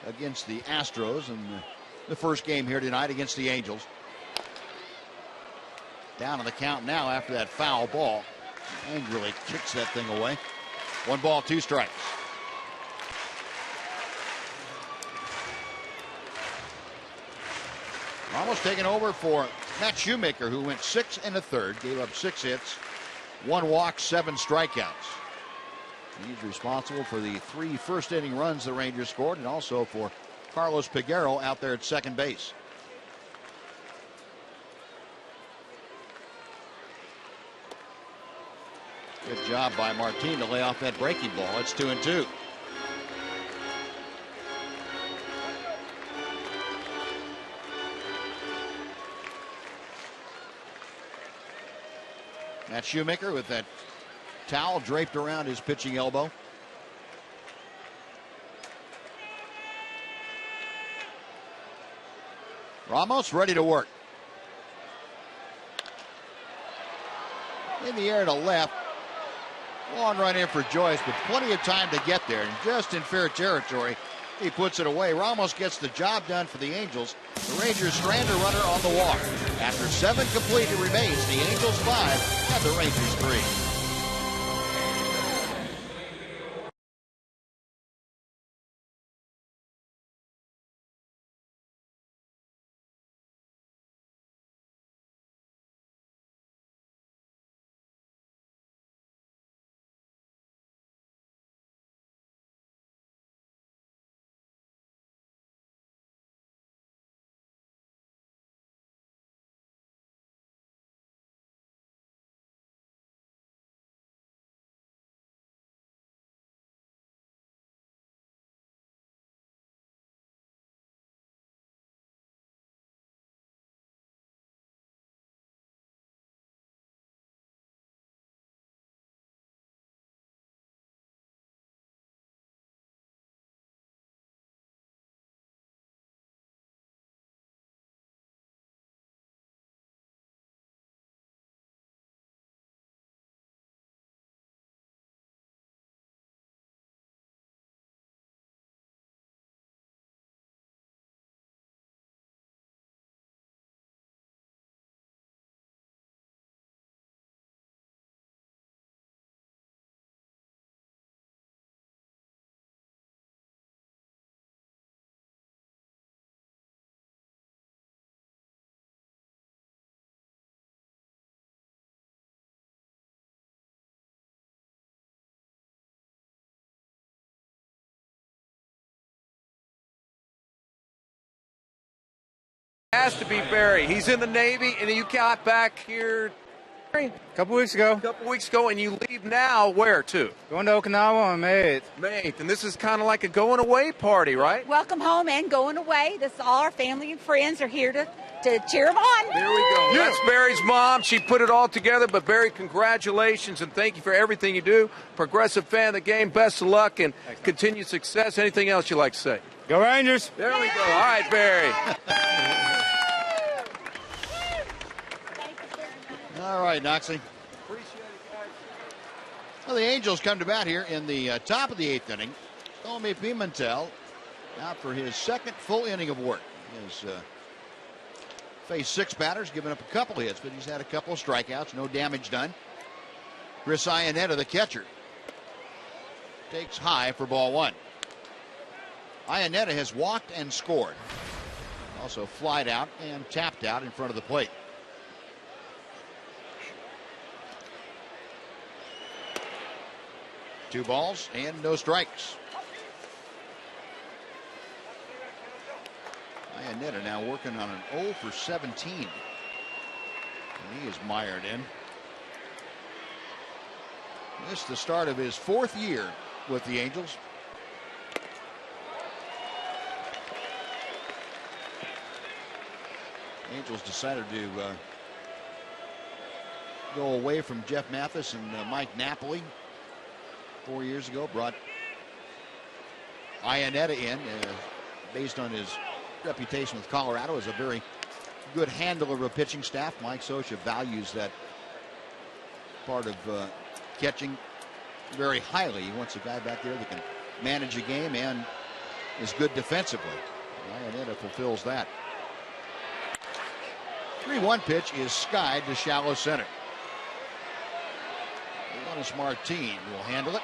against the Astros, and the first game here tonight against the Angels. Down on the count now after that foul ball. Angrily kicks that thing away. 1 ball, 2 strikes. Ramos taking over for Matt Shoemaker, who went 6 1/3, gave up 6 hits, 1 walk, 7 strikeouts. He's responsible for the 3 first-inning runs the Rangers scored, and also for Carlos Figueroa out there at second base. Good job by Martin to lay off that breaking ball. It's 2-2. Matt Shoemaker with that towel draped around his pitching elbow. Ramos ready to work. In the air to left. Long run in for Joyce, but plenty of time to get there. And just in fair territory, he puts it away. Ramos gets the job done for the Angels. The Rangers strand a runner on the walk. After 7 completed remains, the Angels 5 and the Rangers 3. Has to be Barry. He's in the Navy, and you got back here a couple weeks ago. And you leave now where to? Going to Okinawa on May 8th. May 8th, and this is kind of like a going away party, right? Welcome home and going away. This all our family and friends are here to cheer them on. There we go. Yeah. That's Barry's mom. She put it all together. But Barry, congratulations and thank you for everything you do. Progressive fan of the game. Best of luck and continued success. Anything else you'd like to say? Go Rangers. There we go. All right, Barry. All right, Noxie. Well, the Angels come to bat here in the top of the 8th inning. Tommy Pimentel out for his second full inning of work. He has faced 6 batters, given up a couple hits, but he's had a couple of strikeouts, no damage done. Chris Iannetta, the catcher, takes high for ball 1. Iannetta has walked and scored. Also flied out and tapped out in front of the plate. Two balls and no strikes. Iannetta now working on an 0 for 17. And he is mired in. This is the start of his 4th year with the Angels. Angels decided to go away from Jeff Mathis and Mike Napoli 4 years ago. Brought Iannetta in based on his reputation with Colorado as a very good handler of a pitching staff. Mike Scioscia values that part of catching very highly. He wants a guy back there that can manage a game and is good defensively. Iannetta fulfills that. 3-1 pitch is skied to shallow center. Leonis Martin will handle it.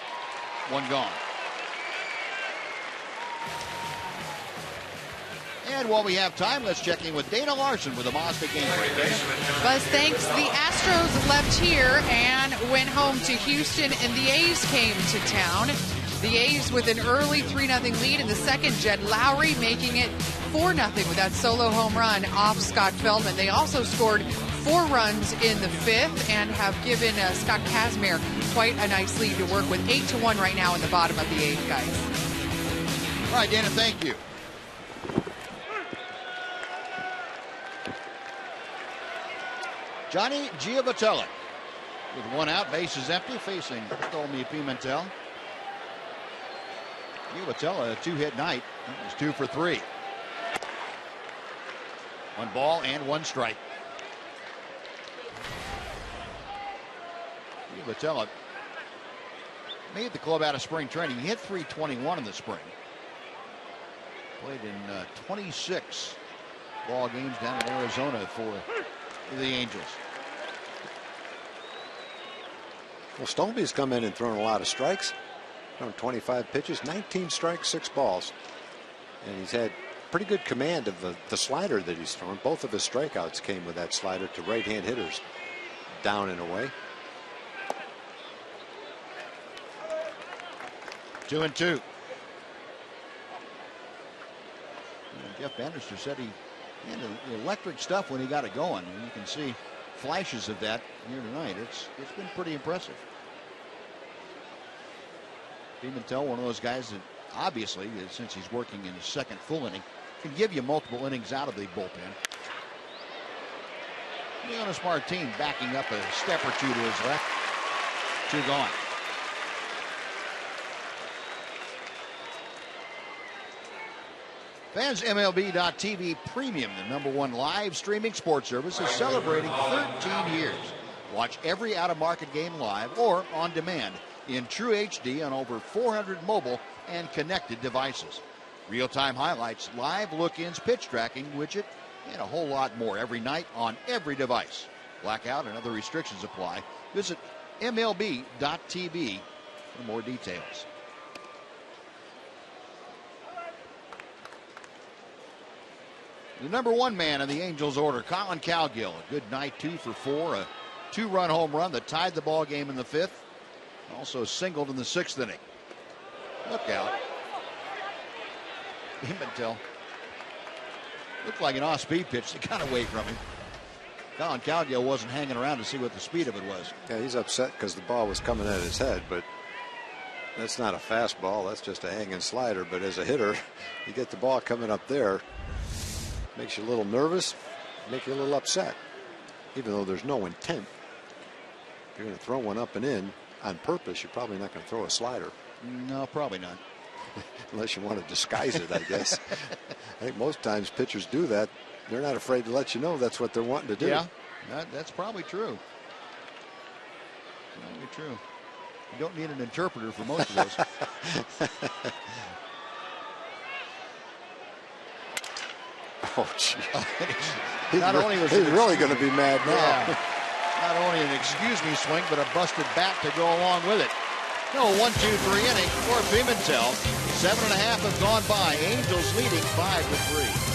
One gone. And while we have time, let's check in with Dana Larson with the Mazda game break. Buzz, thanks. The Astros left here and went home to Houston, and the A's came to town. The A's with an early 3-0 lead in the second. Jed Lowry making it 4-0 with that solo home run off Scott Feldman. They also scored 4 runs in the 5th and have given Scott Kazmir quite a nice lead to work with. 8-1 right now in the bottom of the 8th, guys. All right, Dana, thank you. Johnny Giavotella with 1 out, bases empty, facing Tommy Pimentel. Giavotella, a 2-hit night. He's 2 for 3. 1 ball and 1 strike. Giavotella made the club out of spring training. He hit .321 in the spring. Played in 26 ball games down in Arizona for the Angels. Well, Stonby's come in and thrown a lot of strikes. Thrown 25 pitches, 19 strikes, 6 balls. And he's had pretty good command of the slider that he's thrown. Both of his strikeouts came with that slider to right-hand hitters. Down and away. 2-2. Jeff Bannister said he had electric stuff when he got it going, and you can see flashes of that here tonight. It's been pretty impressive. Pimentel, one of those guys that obviously, since he's working in his second full inning, can give you multiple innings out of the bullpen. Leonis Martin backing up a step or 2 to his left. 2 gone. Fans, MLB.TV Premium, the #1 live streaming sports service, is celebrating 13 years. Watch every out-of-market game live or on demand in true HD on over 400 mobile and connected devices. Real-time highlights, live look-ins, pitch tracking widget, and a whole lot more every night on every device. Blackout and other restrictions apply. Visit MLB.TV for more details. The #1 man in the Angels order, Colin Cowgill. A good night, 2 for 4. A 2-run home run that tied the ball game in the 5th. Also singled in the 6th inning. Look out. Pimentel Looked like an off-speed pitch. They got away from him. Colin Cowgill wasn't hanging around to see what the speed of it was. Yeah, he's upset because the ball was coming at his head, but that's not a fastball. That's just a hanging slider. But as a hitter, you get the ball coming up there, makes you a little nervous, make you a little upset, even though there's no intent. If you're going to throw one up and in on purpose, you're probably not going to throw a slider. No, probably not. Unless you want to disguise it, I guess. I think most times pitchers do that. They're not afraid to let you know that's what they're wanting to do. Yeah, that's probably true. Probably true. You don't need an interpreter for most of those. Oh, gee. He's really going to be mad now. Yeah. Not only an excuse me swing, but a busted bat to go along with it. No, 1-2-3 inning for Pimentel. 7.5 have gone by. Angels leading 5-3.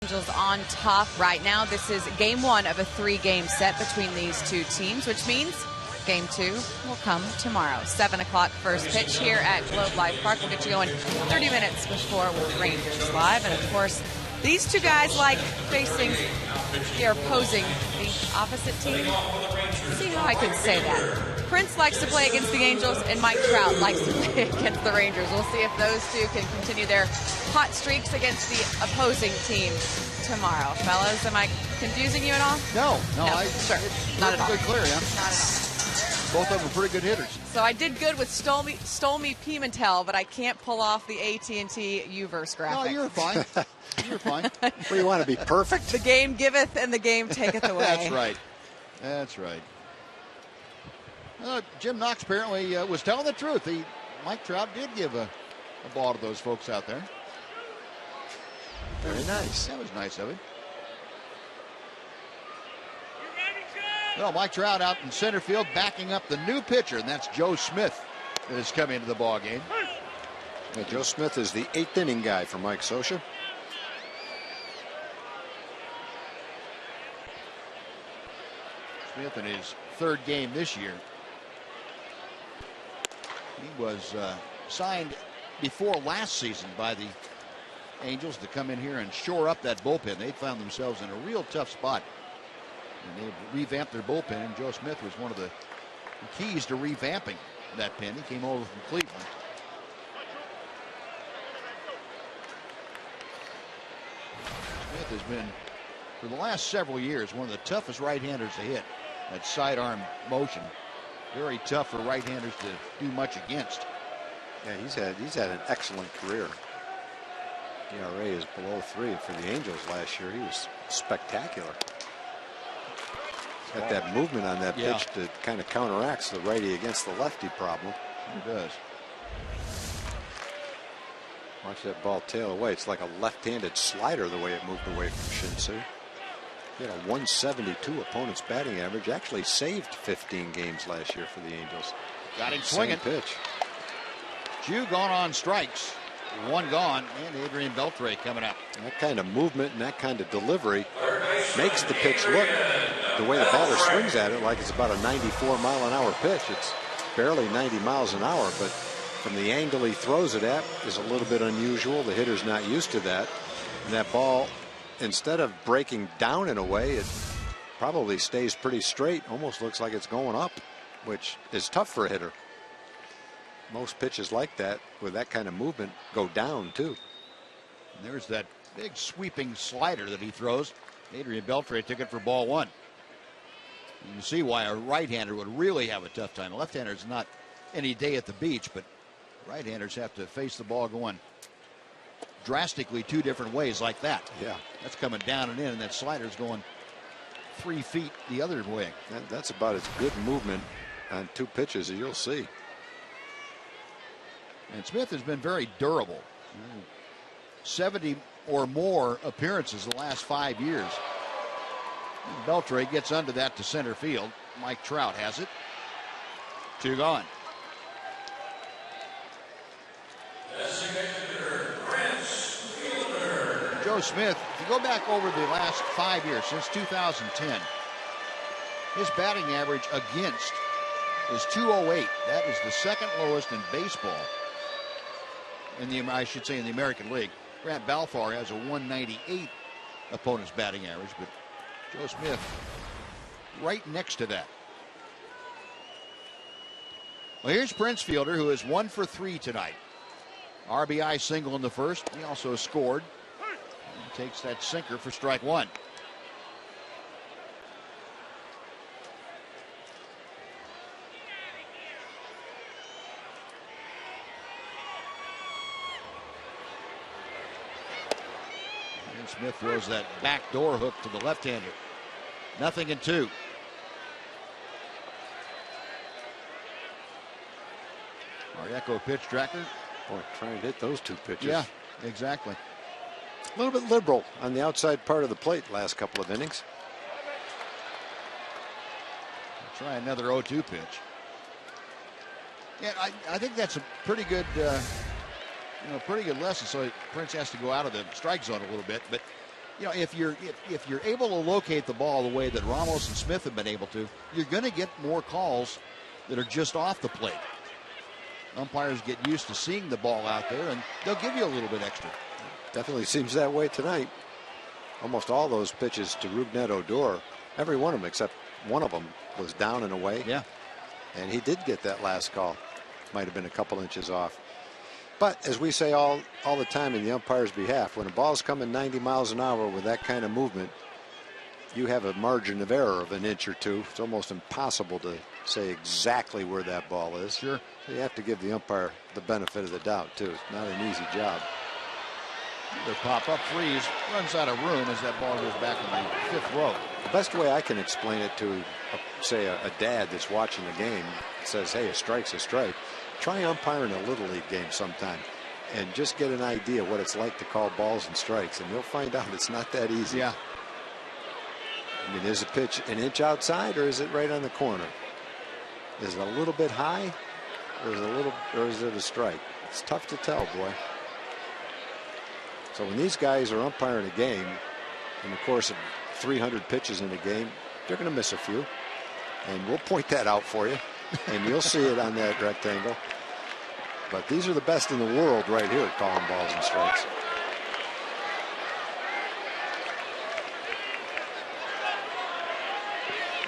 Angels on top right now. This is game one of a 3-game set between these two teams, which means game 2 will come tomorrow. 7 o'clock first pitch here at Globe Life Park. We'll get you going 30 minutes before with Rangers Live. And of course, these two guys like facing the opposing, the opposite team. Let's see how I can say that. Prince likes to play against the Angels, and Mike Trout likes to play against the Rangers. We'll see if those two can continue their hot streaks against the opposing team tomorrow. Fellas, am I confusing you at all? No, sure. Not at all. Clear, yeah? Not at all. Both of them are pretty good hitters. So I did good with Stole Me Pimentel, but I can't pull off the AT&T Uverse graphic. No, you're fine. You're fine. What, do you want to be perfect? The game giveth and the game taketh away. That's right. That's right. Jim Knox apparently was telling the truth. Mike Trout did give a ball to those folks out there. Very nice. That was nice of him. Well, Mike Trout out in center field backing up the new pitcher, and that's Joe Smith that has come into the ball game. Yeah, Joe Smith is the 8th inning guy for Mike Scioscia. Smith in his 3rd game this year. He was signed before last season by the Angels to come in here and shore up that bullpen. They found themselves in a real tough spot. And they revamped their bullpen, and Joe Smith was one of the keys to revamping that pen. He came over from Cleveland. Smith has been, for the last several years, one of the toughest right-handers to hit. That sidearm motion, very tough for right-handers to do much against. Yeah, he's had an excellent career. ERA is below 3 for the Angels last year. He was spectacular. Got that movement on that pitch to kind of counteracts the righty against the lefty problem. It does. Watch that ball tail away. It's like a left-handed slider the way it moved away from Shin-Soo. He had a 172 opponent's batting average. Actually saved 15 games last year for the Angels. Got him swinging. Pitch. Jew gone on strikes. One gone, and Adrian Beltre coming up. That kind of movement and that kind of delivery makes the pitch look, the way the batter swings at it, like it's about a 94-mile-an-hour pitch. It's barely 90 miles an hour, but from the angle he throws it at is a little bit unusual. The hitter's not used to that. And that ball, instead of breaking down in a way, it probably stays pretty straight. Almost looks like it's going up, which is tough for a hitter. Most pitches like that, with that kind of movement, go down too. And there's that big sweeping slider that he throws. Adrian Beltre took it for ball one. You can see why a right-hander would really have a tough time. A left-hander's not any day at the beach, but right-handers have to face the ball going drastically two different ways like that. Yeah. That's coming down and in, and that slider's going 3 feet the other way. That's about as good movement on two pitches as you'll see. And Smith has been very durable. 70 or more appearances the last 5 years. And Beltre gets under that to center field. Mike Trout has it. 2 gone. Joe Smith, if you go back over the last 5 years, since 2010, his batting average against is 208. That is the second lowest in baseball. I should say in the American League. Grant Balfour has a 198 opponent's batting average, but Joe Smith right next to that. Well, here's Prince Fielder, who is 1 for 3 tonight. RBI single in the first. He also scored. He takes that sinker for strike one. Smith throws that backdoor hook to the left-hander. 0-2. Mariecko pitch tracker. Boy, trying to hit those two pitches. Yeah, exactly. A little bit liberal on the outside part of the plate last couple of innings. Try another 0-2 pitch. Yeah, I think that's a pretty good pretty good lesson. So Prince has to go out of the strike zone a little bit. But if you're able to locate the ball the way that Ramos and Smith have been able to, you're going to get more calls that are just off the plate. Umpires get used to seeing the ball out there, and they'll give you a little bit extra. Definitely seems that way tonight. Almost all those pitches to Rougned Odor, every one of them except one of them was down and away. Yeah. And he did get that last call. Might have been a couple inches off. But as we say all the time in the umpire's behalf, when a ball's coming 90 miles an hour with that kind of movement, you have a margin of error of an inch or two. It's almost impossible to say exactly where that ball is. Sure. So you have to give the umpire the benefit of the doubt, too. It's not an easy job. The pop-up freeze runs out of room as that ball goes back in the 5th row. The best way I can explain it to, say, a dad that's watching the game, says, hey, a strike's a strike. Try umpiring a Little League game sometime and just get an idea what it's like to call balls and strikes, and you'll find out it's not that easy. Yeah. I mean, is a pitch an inch outside, or is it right on the corner? Is it a little bit high, or is it a strike? It's tough to tell, boy. So when these guys are umpiring a game, in the course of 300 pitches in a game, they're going to miss a few, and we'll point that out for you, and you'll see it on that rectangle. But these are the best in the world right here at calling balls and strikes.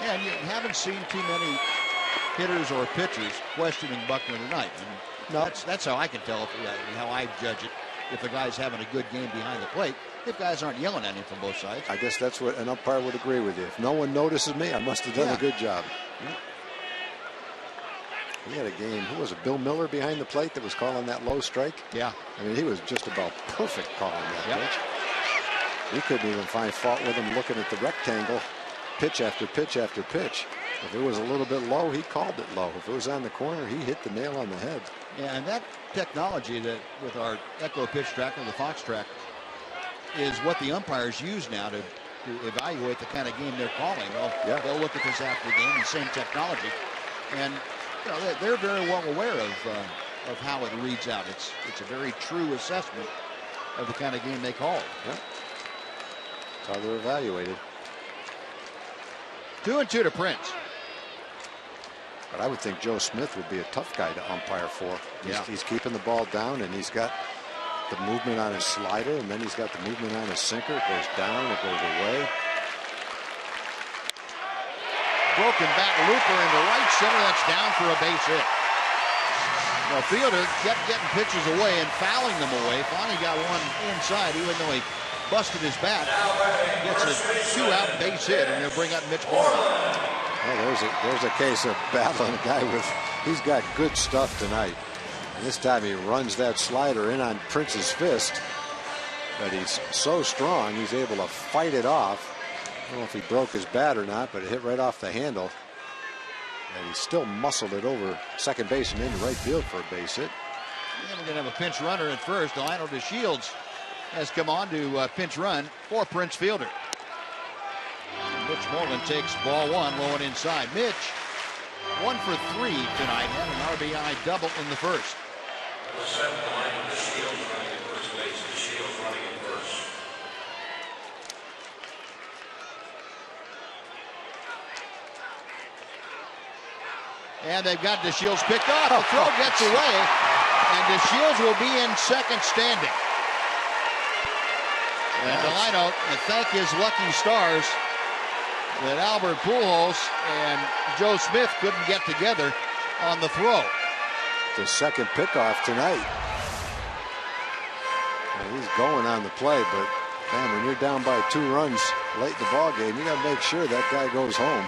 Yeah, and you haven't seen too many hitters or pitchers questioning Buckner tonight. I mean, that's how I can tell, how I judge it. If the guy's having a good game behind the plate, if guys aren't yelling at him from both sides. I guess that's what an umpire would agree with you. If no one notices me, I must have done a good job. Yeah. We had a game, who was it, Bill Miller behind the plate that was calling that low strike? Yeah. I mean, he was just about perfect calling that pitch. We couldn't even find fault with him looking at the rectangle pitch after pitch after pitch. If it was a little bit low, he called it low. If it was on the corner, he hit the nail on the head. Yeah, and that technology that with our Echo Pitch Tracker, the Fox Track, is what the umpires use now to evaluate the kind of game they're calling. Well, they'll look at this after the game, the same technology, and you know, they're very well aware of how it reads out. It's a very true assessment of the kind of game they call. Yeah. That's how they're evaluated. 2-2 to Prince. But I would think Joe Smith would be a tough guy to umpire for. He's keeping the ball down, and he's got the movement on his slider, and then he's got the movement on his sinker. It goes down, it goes away. Broken bat looper into right center. That's down for a base hit. The fielder kept getting pitches away and fouling them away. Finally got one inside, even though he busted his bat. Gets a 2-out base hit, and he'll bring up Mitch Moreland. Well, there's a case of battling a guy with. He's got good stuff tonight. And this time he runs that slider in on Prince's fist, but he's so strong he's able to fight it off. I don't know if he broke his bat or not, but it hit right off the handle. And he still muscled it over second base and into right field for a base hit. And we're going to have a pinch runner at first. Delino DeShields has come on to pinch run for Prince fielder. Mitch Moreland takes ball one, low and inside. Mitch, 1 for 3 tonight, had an RBI double in the first. And they've got DeShields picked off. The throw gets away, and DeShields will be in second standing. And Delino, and thank his lucky stars that Albert Pujols and Joe Smith couldn't get together on the throw. The second pickoff tonight. Well, he's going on the play, but man, when you're down by 2 runs late in the ball game, you got to make sure that guy goes home.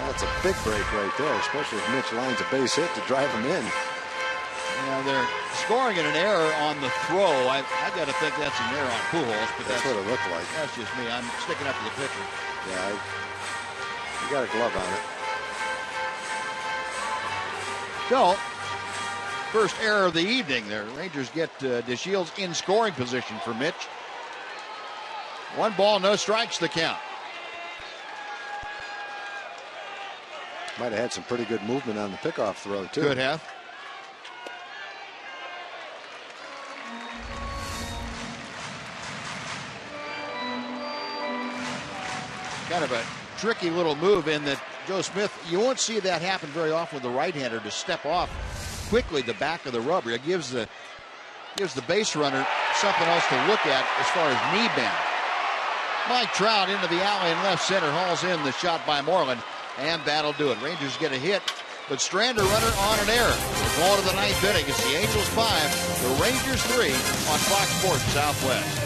That's a big break right there, especially if Mitch lines a base hit to drive him in. Now they're scoring an error on the throw. I got to think that's an error on Pujols, but that's what it looked like. That's just me. I'm sticking up to the pitcher. Yeah, you got a glove on it. So, first error of the evening there. Rangers get DeShields in scoring position for Mitch. 1 ball, no strikes the count. Might have had some pretty good movement on the pickoff throw, too. Could have. Kind of a tricky little move in that Joe Smith, you won't see that happen very often with the right-hander to step off quickly the back of the rubber. It gives the base runner something else to look at as far as knee bend. Mike Trout into the alley in left center, hauls in the shot by Moreland, and that'll do it. Rangers get a hit, but Strander runner on an error. We're going to the 9th inning. It's the Angels 5, the Rangers 3 on Fox Sports Southwest.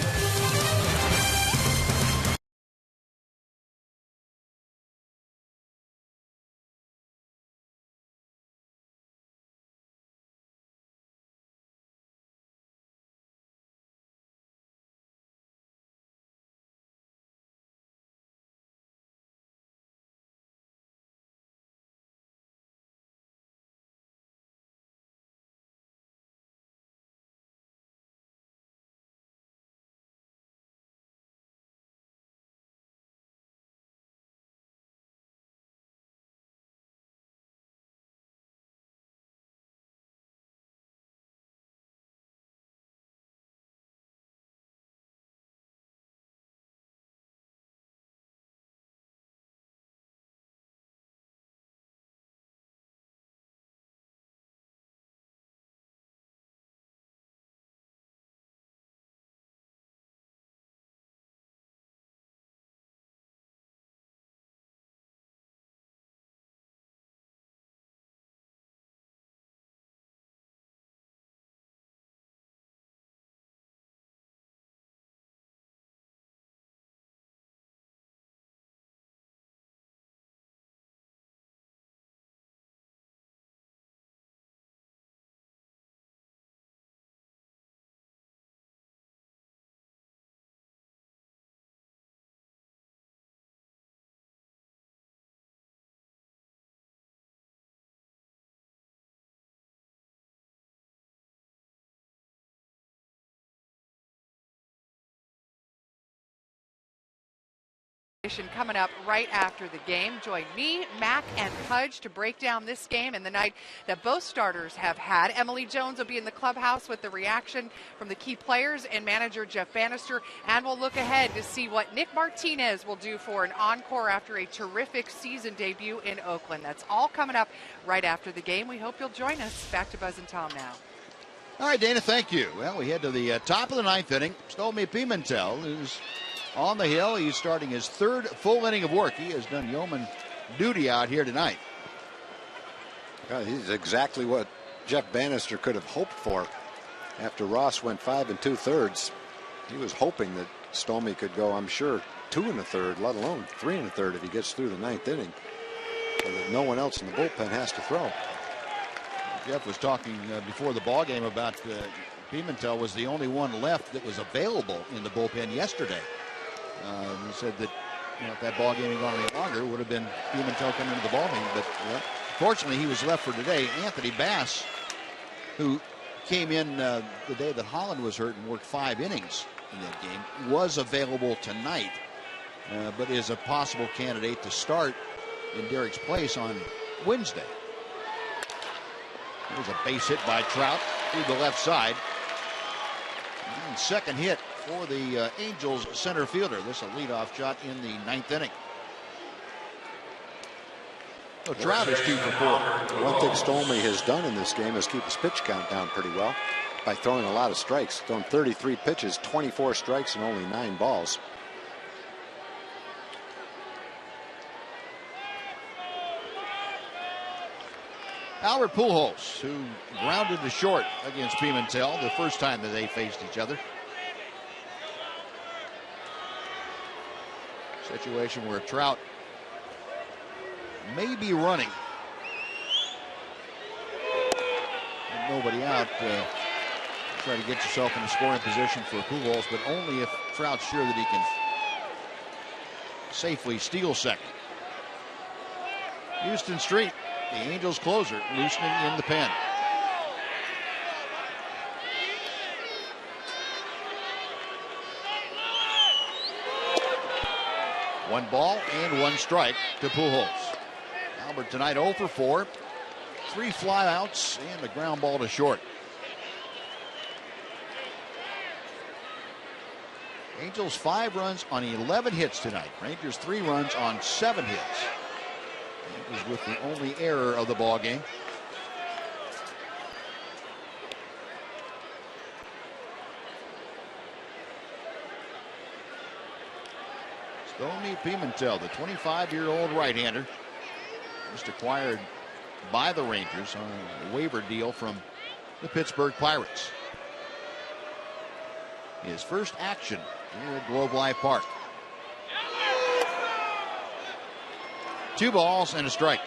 coming up right after the game. Join me, Mac, and Pudge to break down this game and the night that both starters have had. Emily Jones will be in the clubhouse with the reaction from the key players and manager Jeff Bannister, and we'll look ahead to see what Nick Martinez will do for an encore after a terrific season debut in Oakland. That's all coming up right after the game. We hope you'll join us. Back to Buzz and Tom now. All right, Dana, thank you. Well, we head to the top of the ninth inning. Stolmy Pimentel is on the hill. He's starting his third full inning of work. He has done yeoman duty out here tonight. He's exactly what Jeff Bannister could have hoped for. After Ross went 5 2/3, he was hoping that Stolmy could go, I'm sure, 2 1/3, let alone 3 1/3 if he gets through the ninth inning, so that no one else in the bullpen has to throw. Jeff was talking before the ball game about Pimentel was the only one left that was available in the bullpen yesterday. He said that if that ball game had gone any longer, it would have been Pimentel coming into the ball game. But fortunately, he was left for today. Anthony Bass, who came in the day that Holland was hurt and worked 5 innings in that game, was available tonight, but is a possible candidate to start in Derek's place on Wednesday. There's a base hit by Trout through the left side. And second hit for the Angels center fielder. This is a leadoff shot in the ninth inning. So Trout is 2 for 4. One thing Stolmy has done in this game is keep his pitch count down pretty well by throwing a lot of strikes. Thrown 33 pitches, 24 strikes, and only 9 balls. Albert Pujols, who grounded to short against Pimentel the first time that they faced each other. Situation where Trout may be running. And nobody out. Try to get yourself in a scoring position for Pujols, but only if Trout's sure that he can safely steal second. Houston Street, the Angels closer, loosening in the pen. One ball and 1 strike to Pujols. Albert tonight 0 for 4. 3 flyouts and a ground ball to short. Angels 5 runs on 11 hits tonight. Rangers 3 runs on 7 hits. Is with the only error of the ball game. Stolmy Pimentel, the 25-year-old right-hander, just acquired by the Rangers on a waiver deal from the Pittsburgh Pirates. His first action here at Globe Life Park. 2 balls and a strike.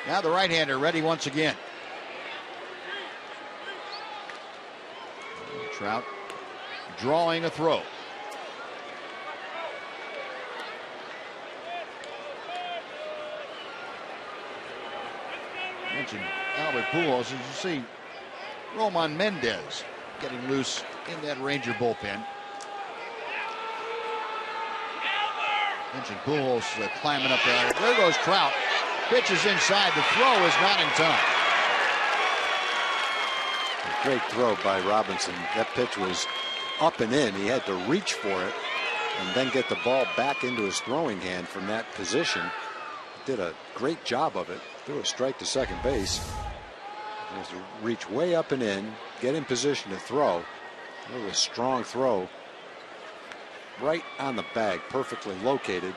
Now the right-hander ready once again. Trout drawing a throw. Mentioned Albert Pujols. As you see, Roman Mendez getting loose in that Ranger bullpen. Mentioned Pujols climbing up there. There goes Trout. Pitch is inside. The throw is not in time. A great throw by Robinson. That pitch was up and in. He had to reach for it and then get the ball back into his throwing hand from that position. Did a great job of it. Threw a strike to second base. He has to reach way up and in, get in position to throw. It was a strong throw. Right on the bag, perfectly located.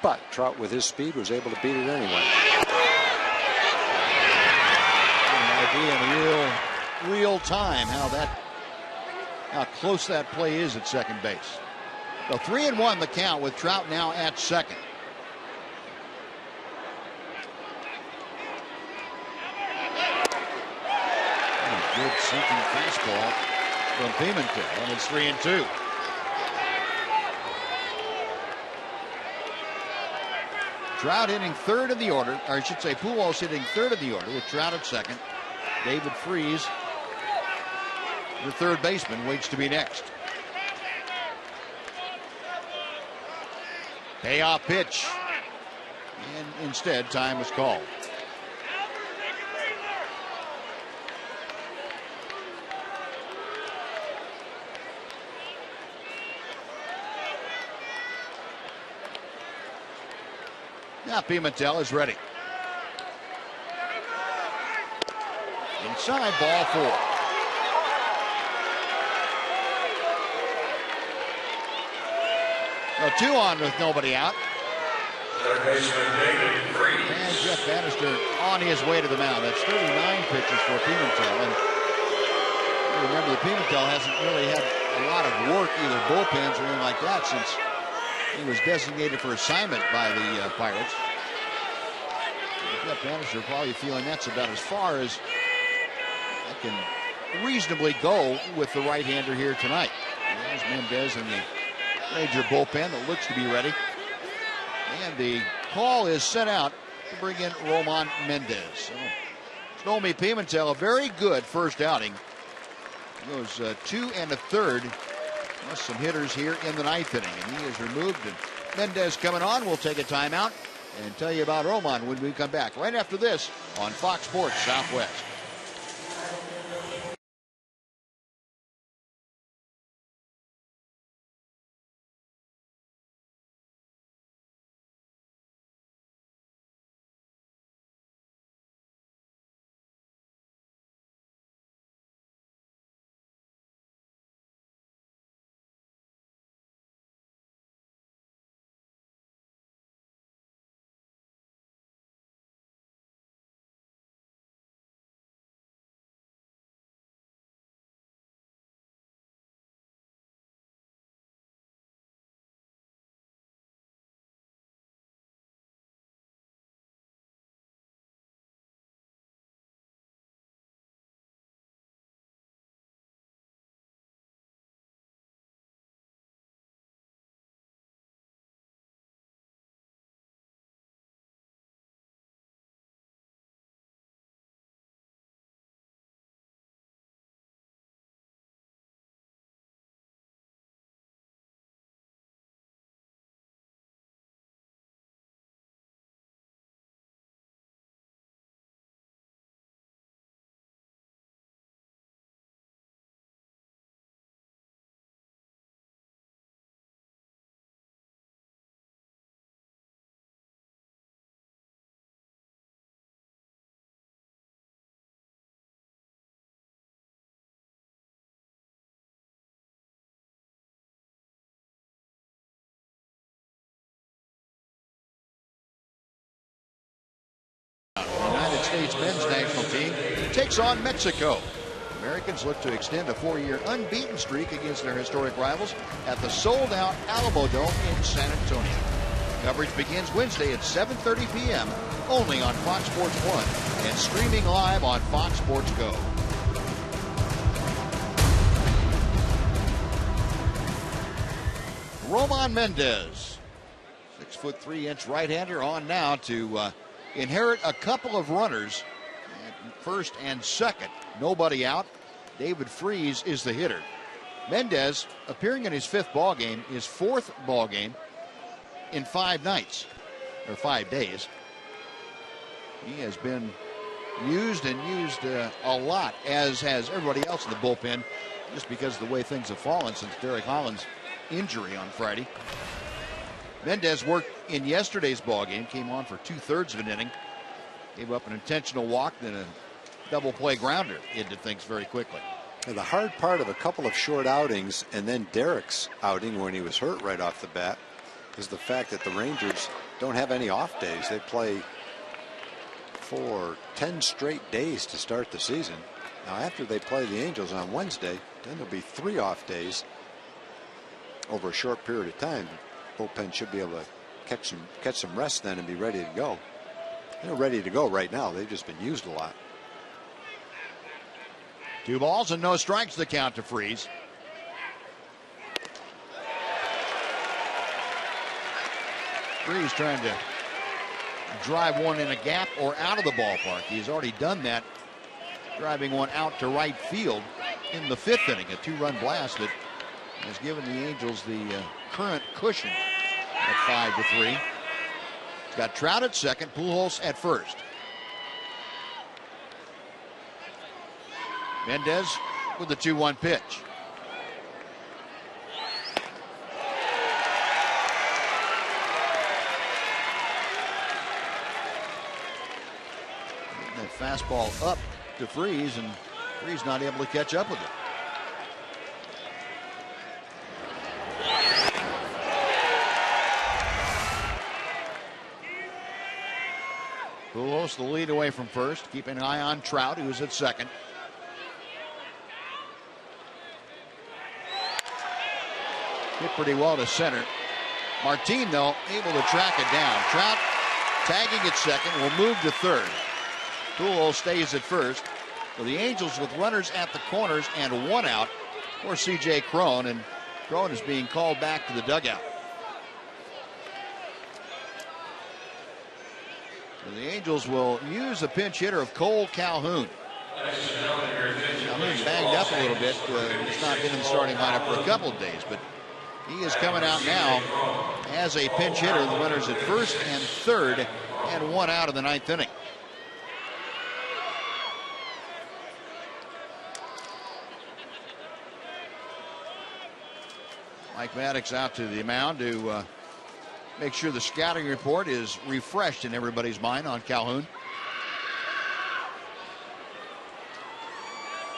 But Trout, with his speed, was able to beat it anyway. An idea in real time how close that play is at second base. So 3-1 the count with Trout now at second. Good sinking fastball from Pimentel, and it's 3-2. Trout hitting third of the order, or I should say Pujols hitting third of the order with Trout at second. David Freese, the third baseman, waits to be next. Payoff pitch, and instead time was called. Now Pimentel is ready. Inside, ball 4. Well, 2 on with nobody out. And Jeff Bannister on his way to the mound. That's 39 pitches for Pimentel. And remember, the Pimentel hasn't really had a lot of work, either bullpens or anything like that, since he was designated for assignment by the Pirates. Jeff Bannister probably feeling that's about as far as I can reasonably go with the right-hander here tonight. There's Mendez in the Ranger bullpen that looks to be ready. And the call is sent out to bring in Roman Mendez. So, Stormy Pimentel, a very good first outing. He goes 2 1/3. Plus some hitters here in the 9th inning, and he is removed. And Mendez coming on. We'll take a timeout and tell you about Roman when we come back right after this on Fox Sports Southwest. United States men's national team takes on Mexico. Americans look to extend a 4-year unbeaten streak against their historic rivals at the sold-out Alamo Dome in San Antonio. Coverage begins Wednesday at 7:30 p.m. only on Fox Sports 1 and streaming live on Fox Sports Go. Roman Mendez, 6'3" right-hander, on now to inherit a couple of runners at first and second. Nobody out. David Freese is the hitter. Mendez appearing in his 5th ball game, his 4th ball game in 5 nights or 5 days. He has been used a lot, as has everybody else in the bullpen, just because of the way things have fallen since Derek Holland's injury on Friday. Mendez worked in yesterday's ball game, came on for 2/3 of an inning, gave up an intentional walk, then a double play grounder, ended things very quickly. And the hard part of a couple of short outings, and then Derek's outing when he was hurt right off the bat, is the fact that the Rangers don't have any off days. They play for 10 straight days to start the season. Now, after they play the Angels on Wednesday, then there'll be 3 off days over a short period of time. Bullpen should be able to catch some rest then and be ready to go. They're ready to go right now. They've just been used a lot. 2 balls and no strikes, the count to Freeze. Freeze trying to drive one in a gap or out of the ballpark. He's already done that, driving one out to right field in the 5th inning, a 2-run blast that has given the Angels the current cushion at 5-3. Got Trout at second, Pujols at first. Mendez with the 2-1 pitch. That fastball up to Freeze, and Freeze not able to catch up with it. Pujols the lead away from first, keeping an eye on Trout, who's at second. Hit pretty well to center. Martin, though, able to track it down. Trout tagging at second, will move to third. Pujols stays at first. So the Angels with runners at the corners and 1 out for C.J. Cron, and Cron is being called back to the dugout. So the Angels will use the pinch hitter of Cole Calhoun. Calhoun's banged up a little bit. He's not been in the starting lineup for a couple of days, but he is coming out now as a pinch hitter. The runners at first and third, and 1 out of the 9th inning. Mike Maddox out to the mound to make sure the scouting report is refreshed in everybody's mind on Calhoun.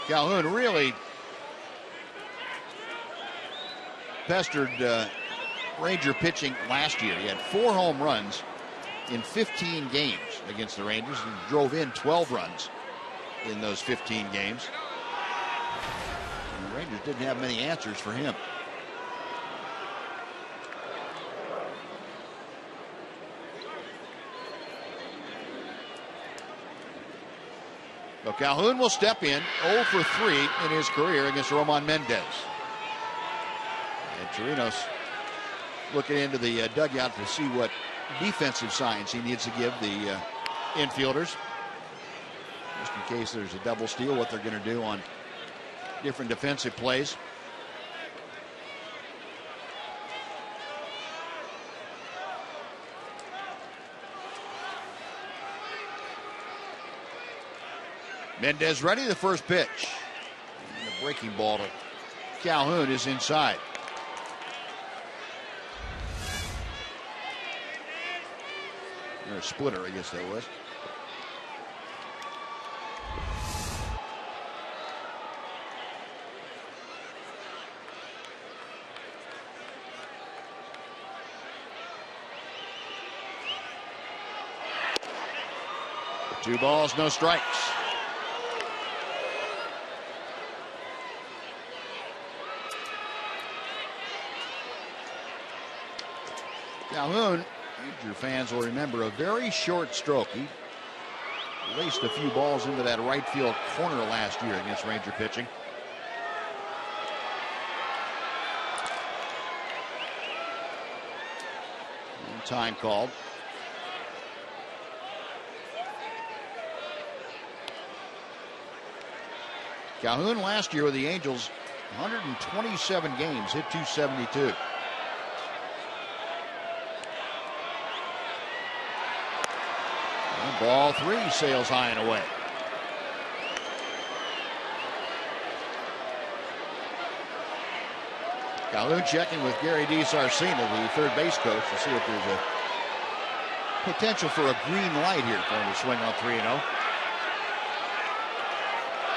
Calhoun really pestered Ranger pitching last year. He had 4 home runs in 15 games against the Rangers and drove in 12 runs in those 15 games. And the Rangers didn't have many answers for him. So Calhoun will step in, 0 for 3 in his career against Roman Mendez. And Chirinos looking into the dugout to see what defensive signs he needs to give the infielders. Just in case there's a double steal, what they're going to do on different defensive plays. Mendez ready, the first pitch. And the breaking ball to Calhoun is inside. Or a splitter, I guess that was. Two balls, no strikes. Calhoun, Ranger fans will remember, a very short stroke. He raced a few balls into that right field corner last year against Ranger pitching. And time called. Calhoun last year with the Angels, 127 games, hit .272. Ball 3 sails high and away. Calhoun checking with Gary DiSarcina, the third base coach, to see if there's a potential for a green light here for him to swing on 3-0.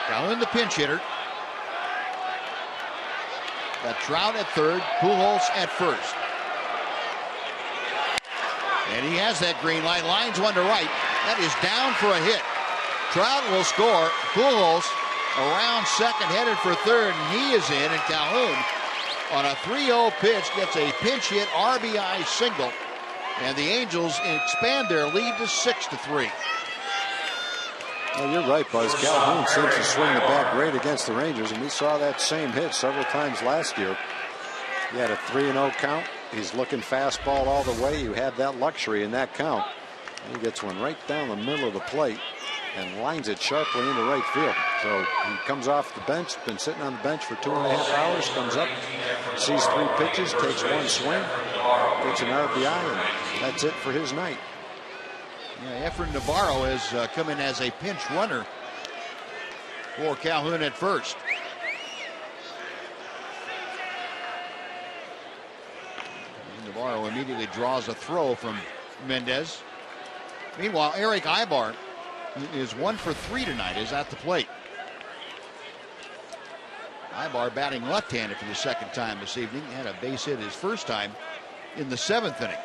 Calhoun the pinch hitter. Got Trout at third, Pujols at first. And he has that green light, lines one to right. That is down for a hit. Trout will score. Pujols around second, headed for third, and he is in. And Calhoun on a 3-0 pitch gets a pinch hit RBI single. And the Angels expand their lead to 6-3. Well, you're right, Buzz. Calhoun seems to swing the bat great against the Rangers, and we saw that same hit several times last year. He had a 3-0 count. He's looking fastball all the way. You have that luxury in that count. He gets one right down the middle of the plate and lines it sharply into right field. So he comes off the bench, been sitting on the bench for 2.5 hours, comes up, sees 3 pitches, takes 1 swing, gets an RBI, and that's it for his night. Yeah, Efren Navarro has come in as a pinch runner for Calhoun at first. And Navarro immediately draws a throw from Mendez. Meanwhile, Eric Ibar is 1 for 3 tonight, is at the plate. Ibar batting left-handed for the second time this evening. Had a base hit his first time in the 7th inning.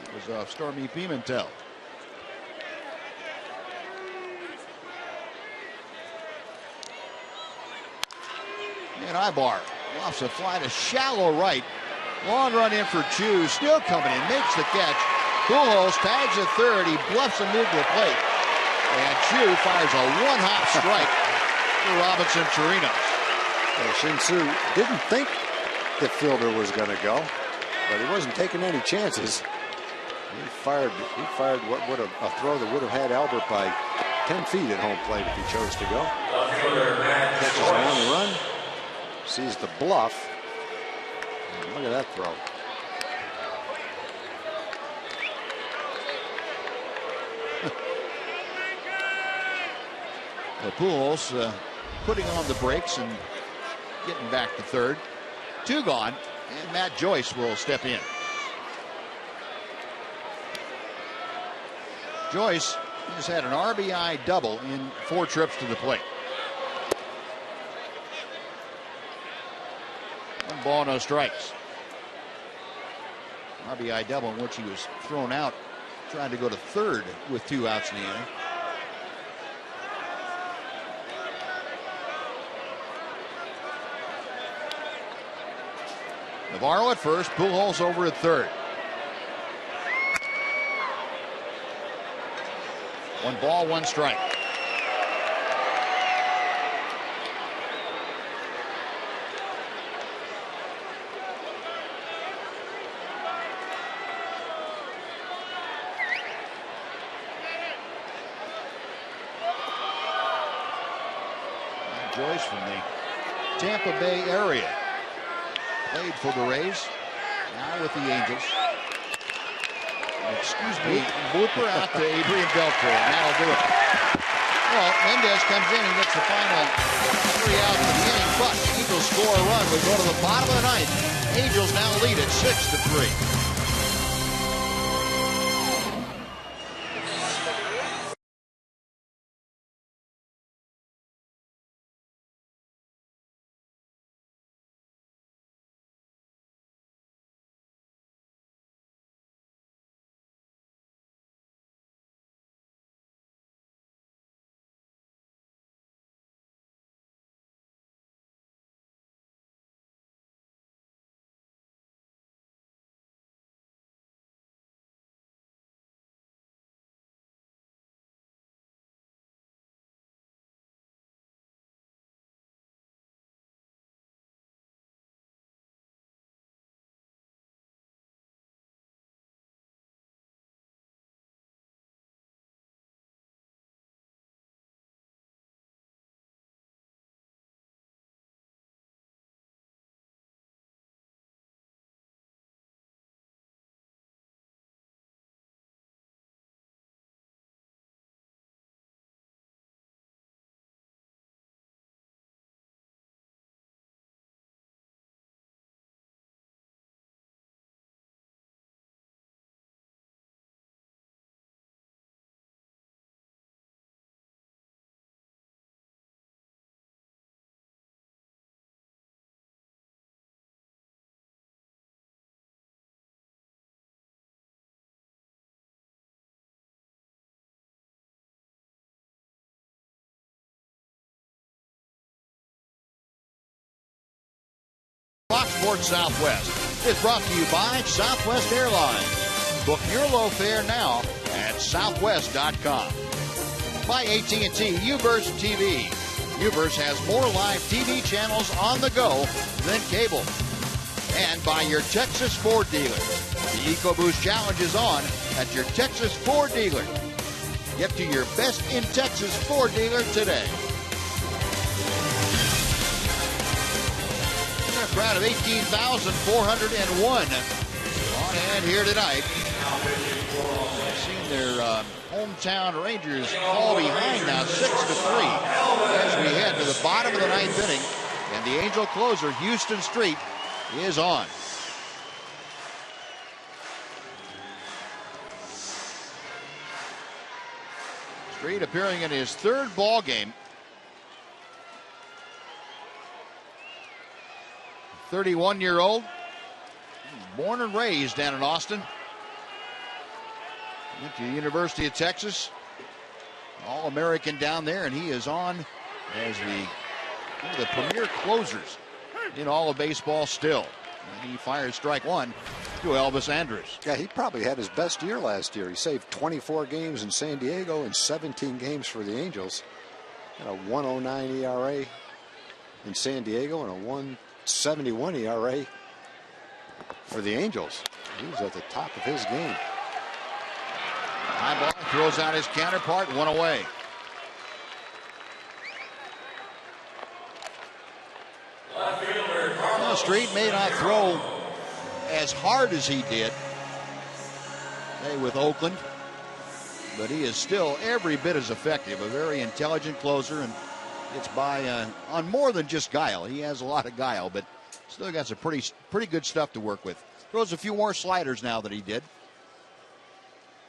It was Stormy Pimentel. And Ibar lofts a fly to shallow right. Long run in for Chu. Still coming in. Makes the catch. Pujols tags at third. He bluffs a move to the plate. And Chu fires a one-hop strike to Robinson Chirinos. Well, Shin-Soo didn't think the fielder was going to go, but he wasn't taking any chances. He fired what would have a throw that would have had Albert by 10 feet at home plate if he chose to go. Catches him on the run. Sees the bluff. And look at that throw. The Pujols putting on the brakes and getting back to third. 2 gone, and Matt Joyce will step in. Joyce has had an RBI double in 4 trips to the plate. 1 ball, no strikes. RBI double in which he was thrown out trying to go to third with 2 outs in the inning. Navarro at first, Pujols over at third. 1 ball, 1 strike. Joyce from the Tampa Bay area. Played for the Rays, now with the Angels. Excuse me, blooper out to Adrian Beltre, and that'll do it. Well, Mendez comes in and gets the final 3 outs of the inning, but Angels score a run. We go to the bottom of the 9th. Angels now lead at 6-3. Fox Sports Southwest is brought to you by Southwest Airlines. Book your low fare now at southwest.com. by AT&T UVerse TV. UVerse has more live TV channels on the go than cable. And by your Texas Ford dealer. The EcoBoost Challenge is on at your Texas Ford dealer. Get to your best in Texas Ford dealer today. A crowd of 18,401 on hand here tonight. Seen their hometown Rangers fall behind now 6-3 as we head to the bottom of the ninth inning. And the Angel closer, Houston Street, is on. Street appearing in his third ball game. 31-year-old, born and raised down in Austin. Went to the University of Texas, All-American down there, and he is on as one of the premier closers in all of baseball still. And he fires strike one to Elvis Andrus. Yeah, he probably had his best year last year. He saved 24 games in San Diego and 17 games for the Angels. Had a 1.09 ERA in San Diego and a 1.71 ERA for the Angels. He was at the top of his game. High ball, throws out his counterpart, one away. Well, Street may not throw as hard as he did, say, with Oakland, but he is still every bit as effective. A very intelligent closer, and it's by on more than just guile. He has a lot of guile, but still got some pretty good stuff to work with. Throws a few more sliders now than he did.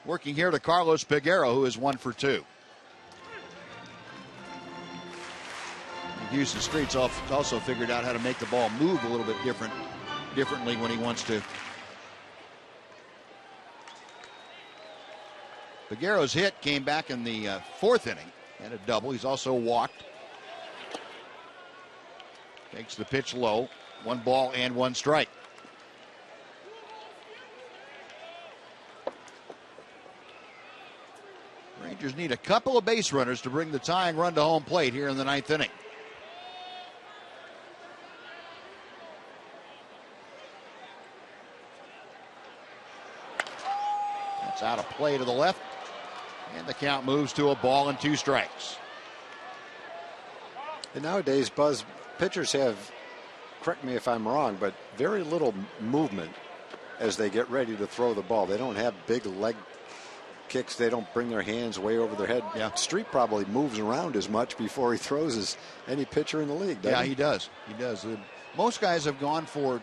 Working here to Carlos Peguero, who is 1 for 2. Houston Street's also figured out how to make the ball move a little bit differently when he wants to. Peguero's hit came back in the fourth inning and a double. He's also walked. Takes the pitch low. 1 ball and 1 strike. Rangers need a couple of base runners to bring the tying run to home plate here in the ninth inning. That's out of play to the left. And the count moves to a ball and 2 strikes. And nowadays, Buzz, pitchers have, correct me if I'm wrong, but very little movement as they get ready to throw the ball. They don't have big leg kicks. They don't bring their hands way over their head. Yeah. Street probably moves around as much before he throws as any pitcher in the league, doesn't he? He does. He does. Most guys have gone for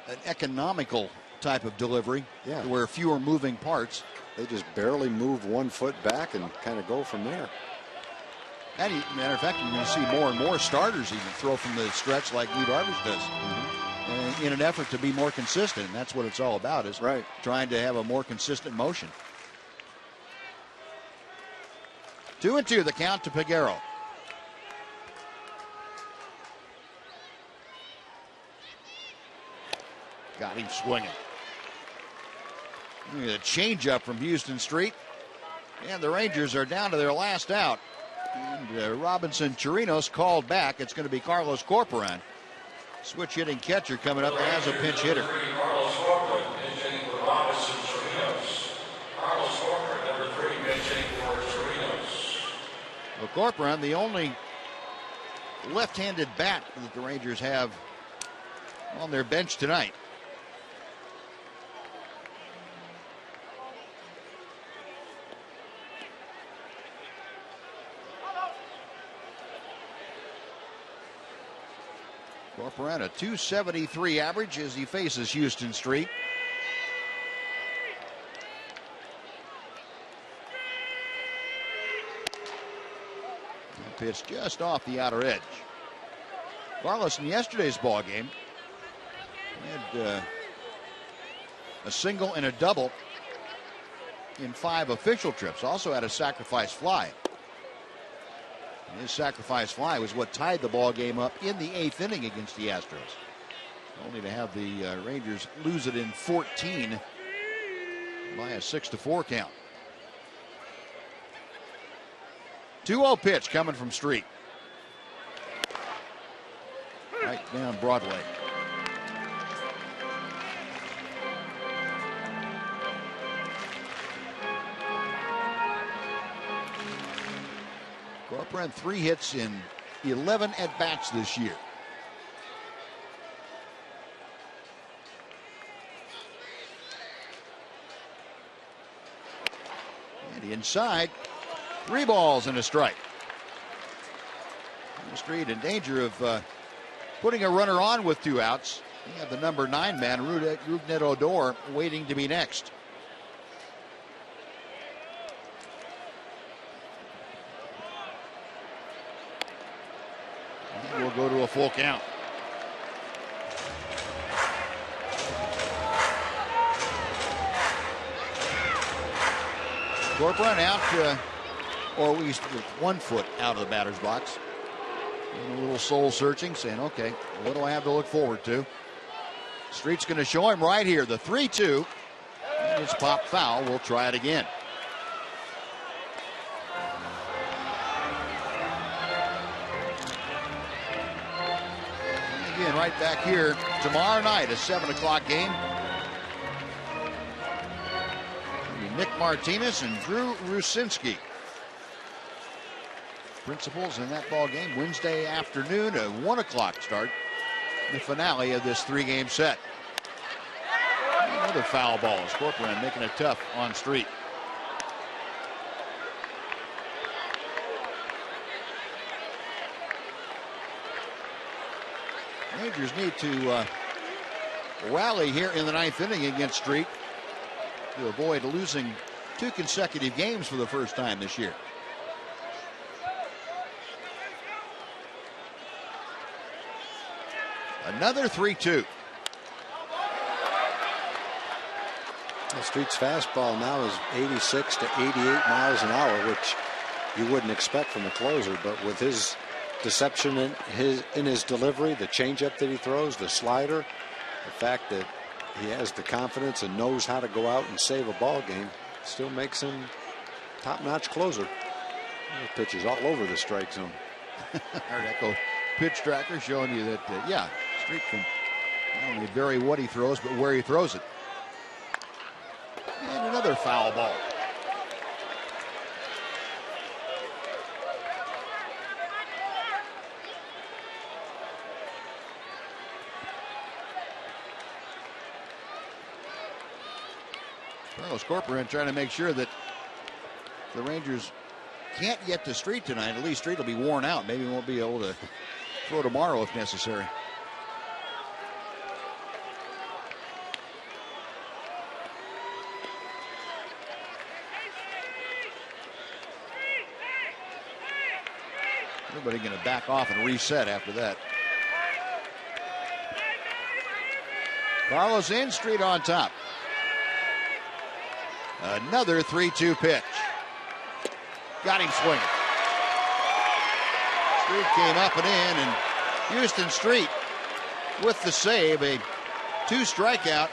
an economical type of delivery, where fewer moving parts. They just barely move 1 foot back and kind of go from there. And matter of fact, you're going to see more and more starters even throw from the stretch like Lee Darvish does, in an effort to be more consistent. And that's what it's all about, is trying to have a more consistent motion. 2-2 the count to Peguero. Got him swinging. Look at a changeup from Houston Street. And the Rangers are down to their last out. And Robinson Chirinos called back. It's going to be Carlos Corporan. Switch hitting catcher coming up as a pinch hitter. Carlos Corporan, pinch hitting for Robinson Chirinos. Carlos Corporan, number 3, pinch hitting for Chirinos. Well, Corporan, the only left-handed bat that the Rangers have on their bench tonight. Corporan, a .273 average as he faces Houston Street. Pitch just off the outer edge. Carlos in yesterday's ball game had a single and a double in 5 official trips. Also had a sacrifice fly. His sacrifice fly was what tied the ball game up in the 8th inning against the Astros. Only to have the Rangers lose it in 14 by a 6-4 count. 2-0 pitch coming from Street. Right down Broadway. Corcoran 3 hits in 11 at-bats this year. And inside, 3 balls and a strike. Street in danger of putting a runner on with 2 outs. You have the number 9 man, Rugnet Odor, waiting to be next. And we'll go to a full count. Corcoran out, or at least with 1 foot out of the batter's box. And a little soul searching, saying, okay, what do I have to look forward to? Street's going to show him right here, the 3-2. And it's popped foul. We'll try it again. And again, right back here tomorrow night, a 7 o'clock game. Nick Martinez and Drew Rucinski. Principals in that ball game Wednesday afternoon, a 1 o'clock start. The finale of this 3-game set. Another foul ball. Corcoran making it tough on Street. Rangers need to rally here in the 9th inning against Street to avoid losing 2 consecutive games for the first time this year. Another 3-2. The Street's fastball now is 86 to 88 miles an hour, which you wouldn't expect from a closer, but with his deception in his delivery, the changeup that he throws, the slider, the fact that he has the confidence and knows how to go out and save a ball game, still makes him top-notch closer. Pitches all over the strike zone. Our Echo pitch tracker showing you that, yeah, Street can not only vary what he throws, but where he throws it. And another foul ball. Carlos Corcoran trying to make sure that the Rangers can't get to Street tonight. At least Street will be worn out. Maybe he won't be able to throw tomorrow if necessary. Everybody going to back off and reset after that. Carlos in, Street on top. Another 3-2 pitch. Got him swinging. Street came up and in, and Houston Street with the save, a 2-strikeout,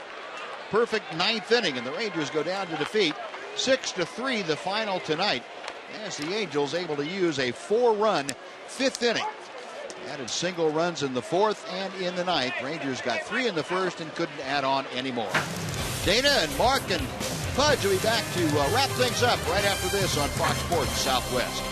perfect 9th inning, and the Rangers go down to defeat 6-3 the final tonight, as the Angels able to use a 4-run 5th inning. Added single runs in the 4th and in the 9th. Rangers got 3 in the 1st and couldn't add on anymore. Dana and Mark and Pudge will be back to wrap things up right after this on Fox Sports Southwest.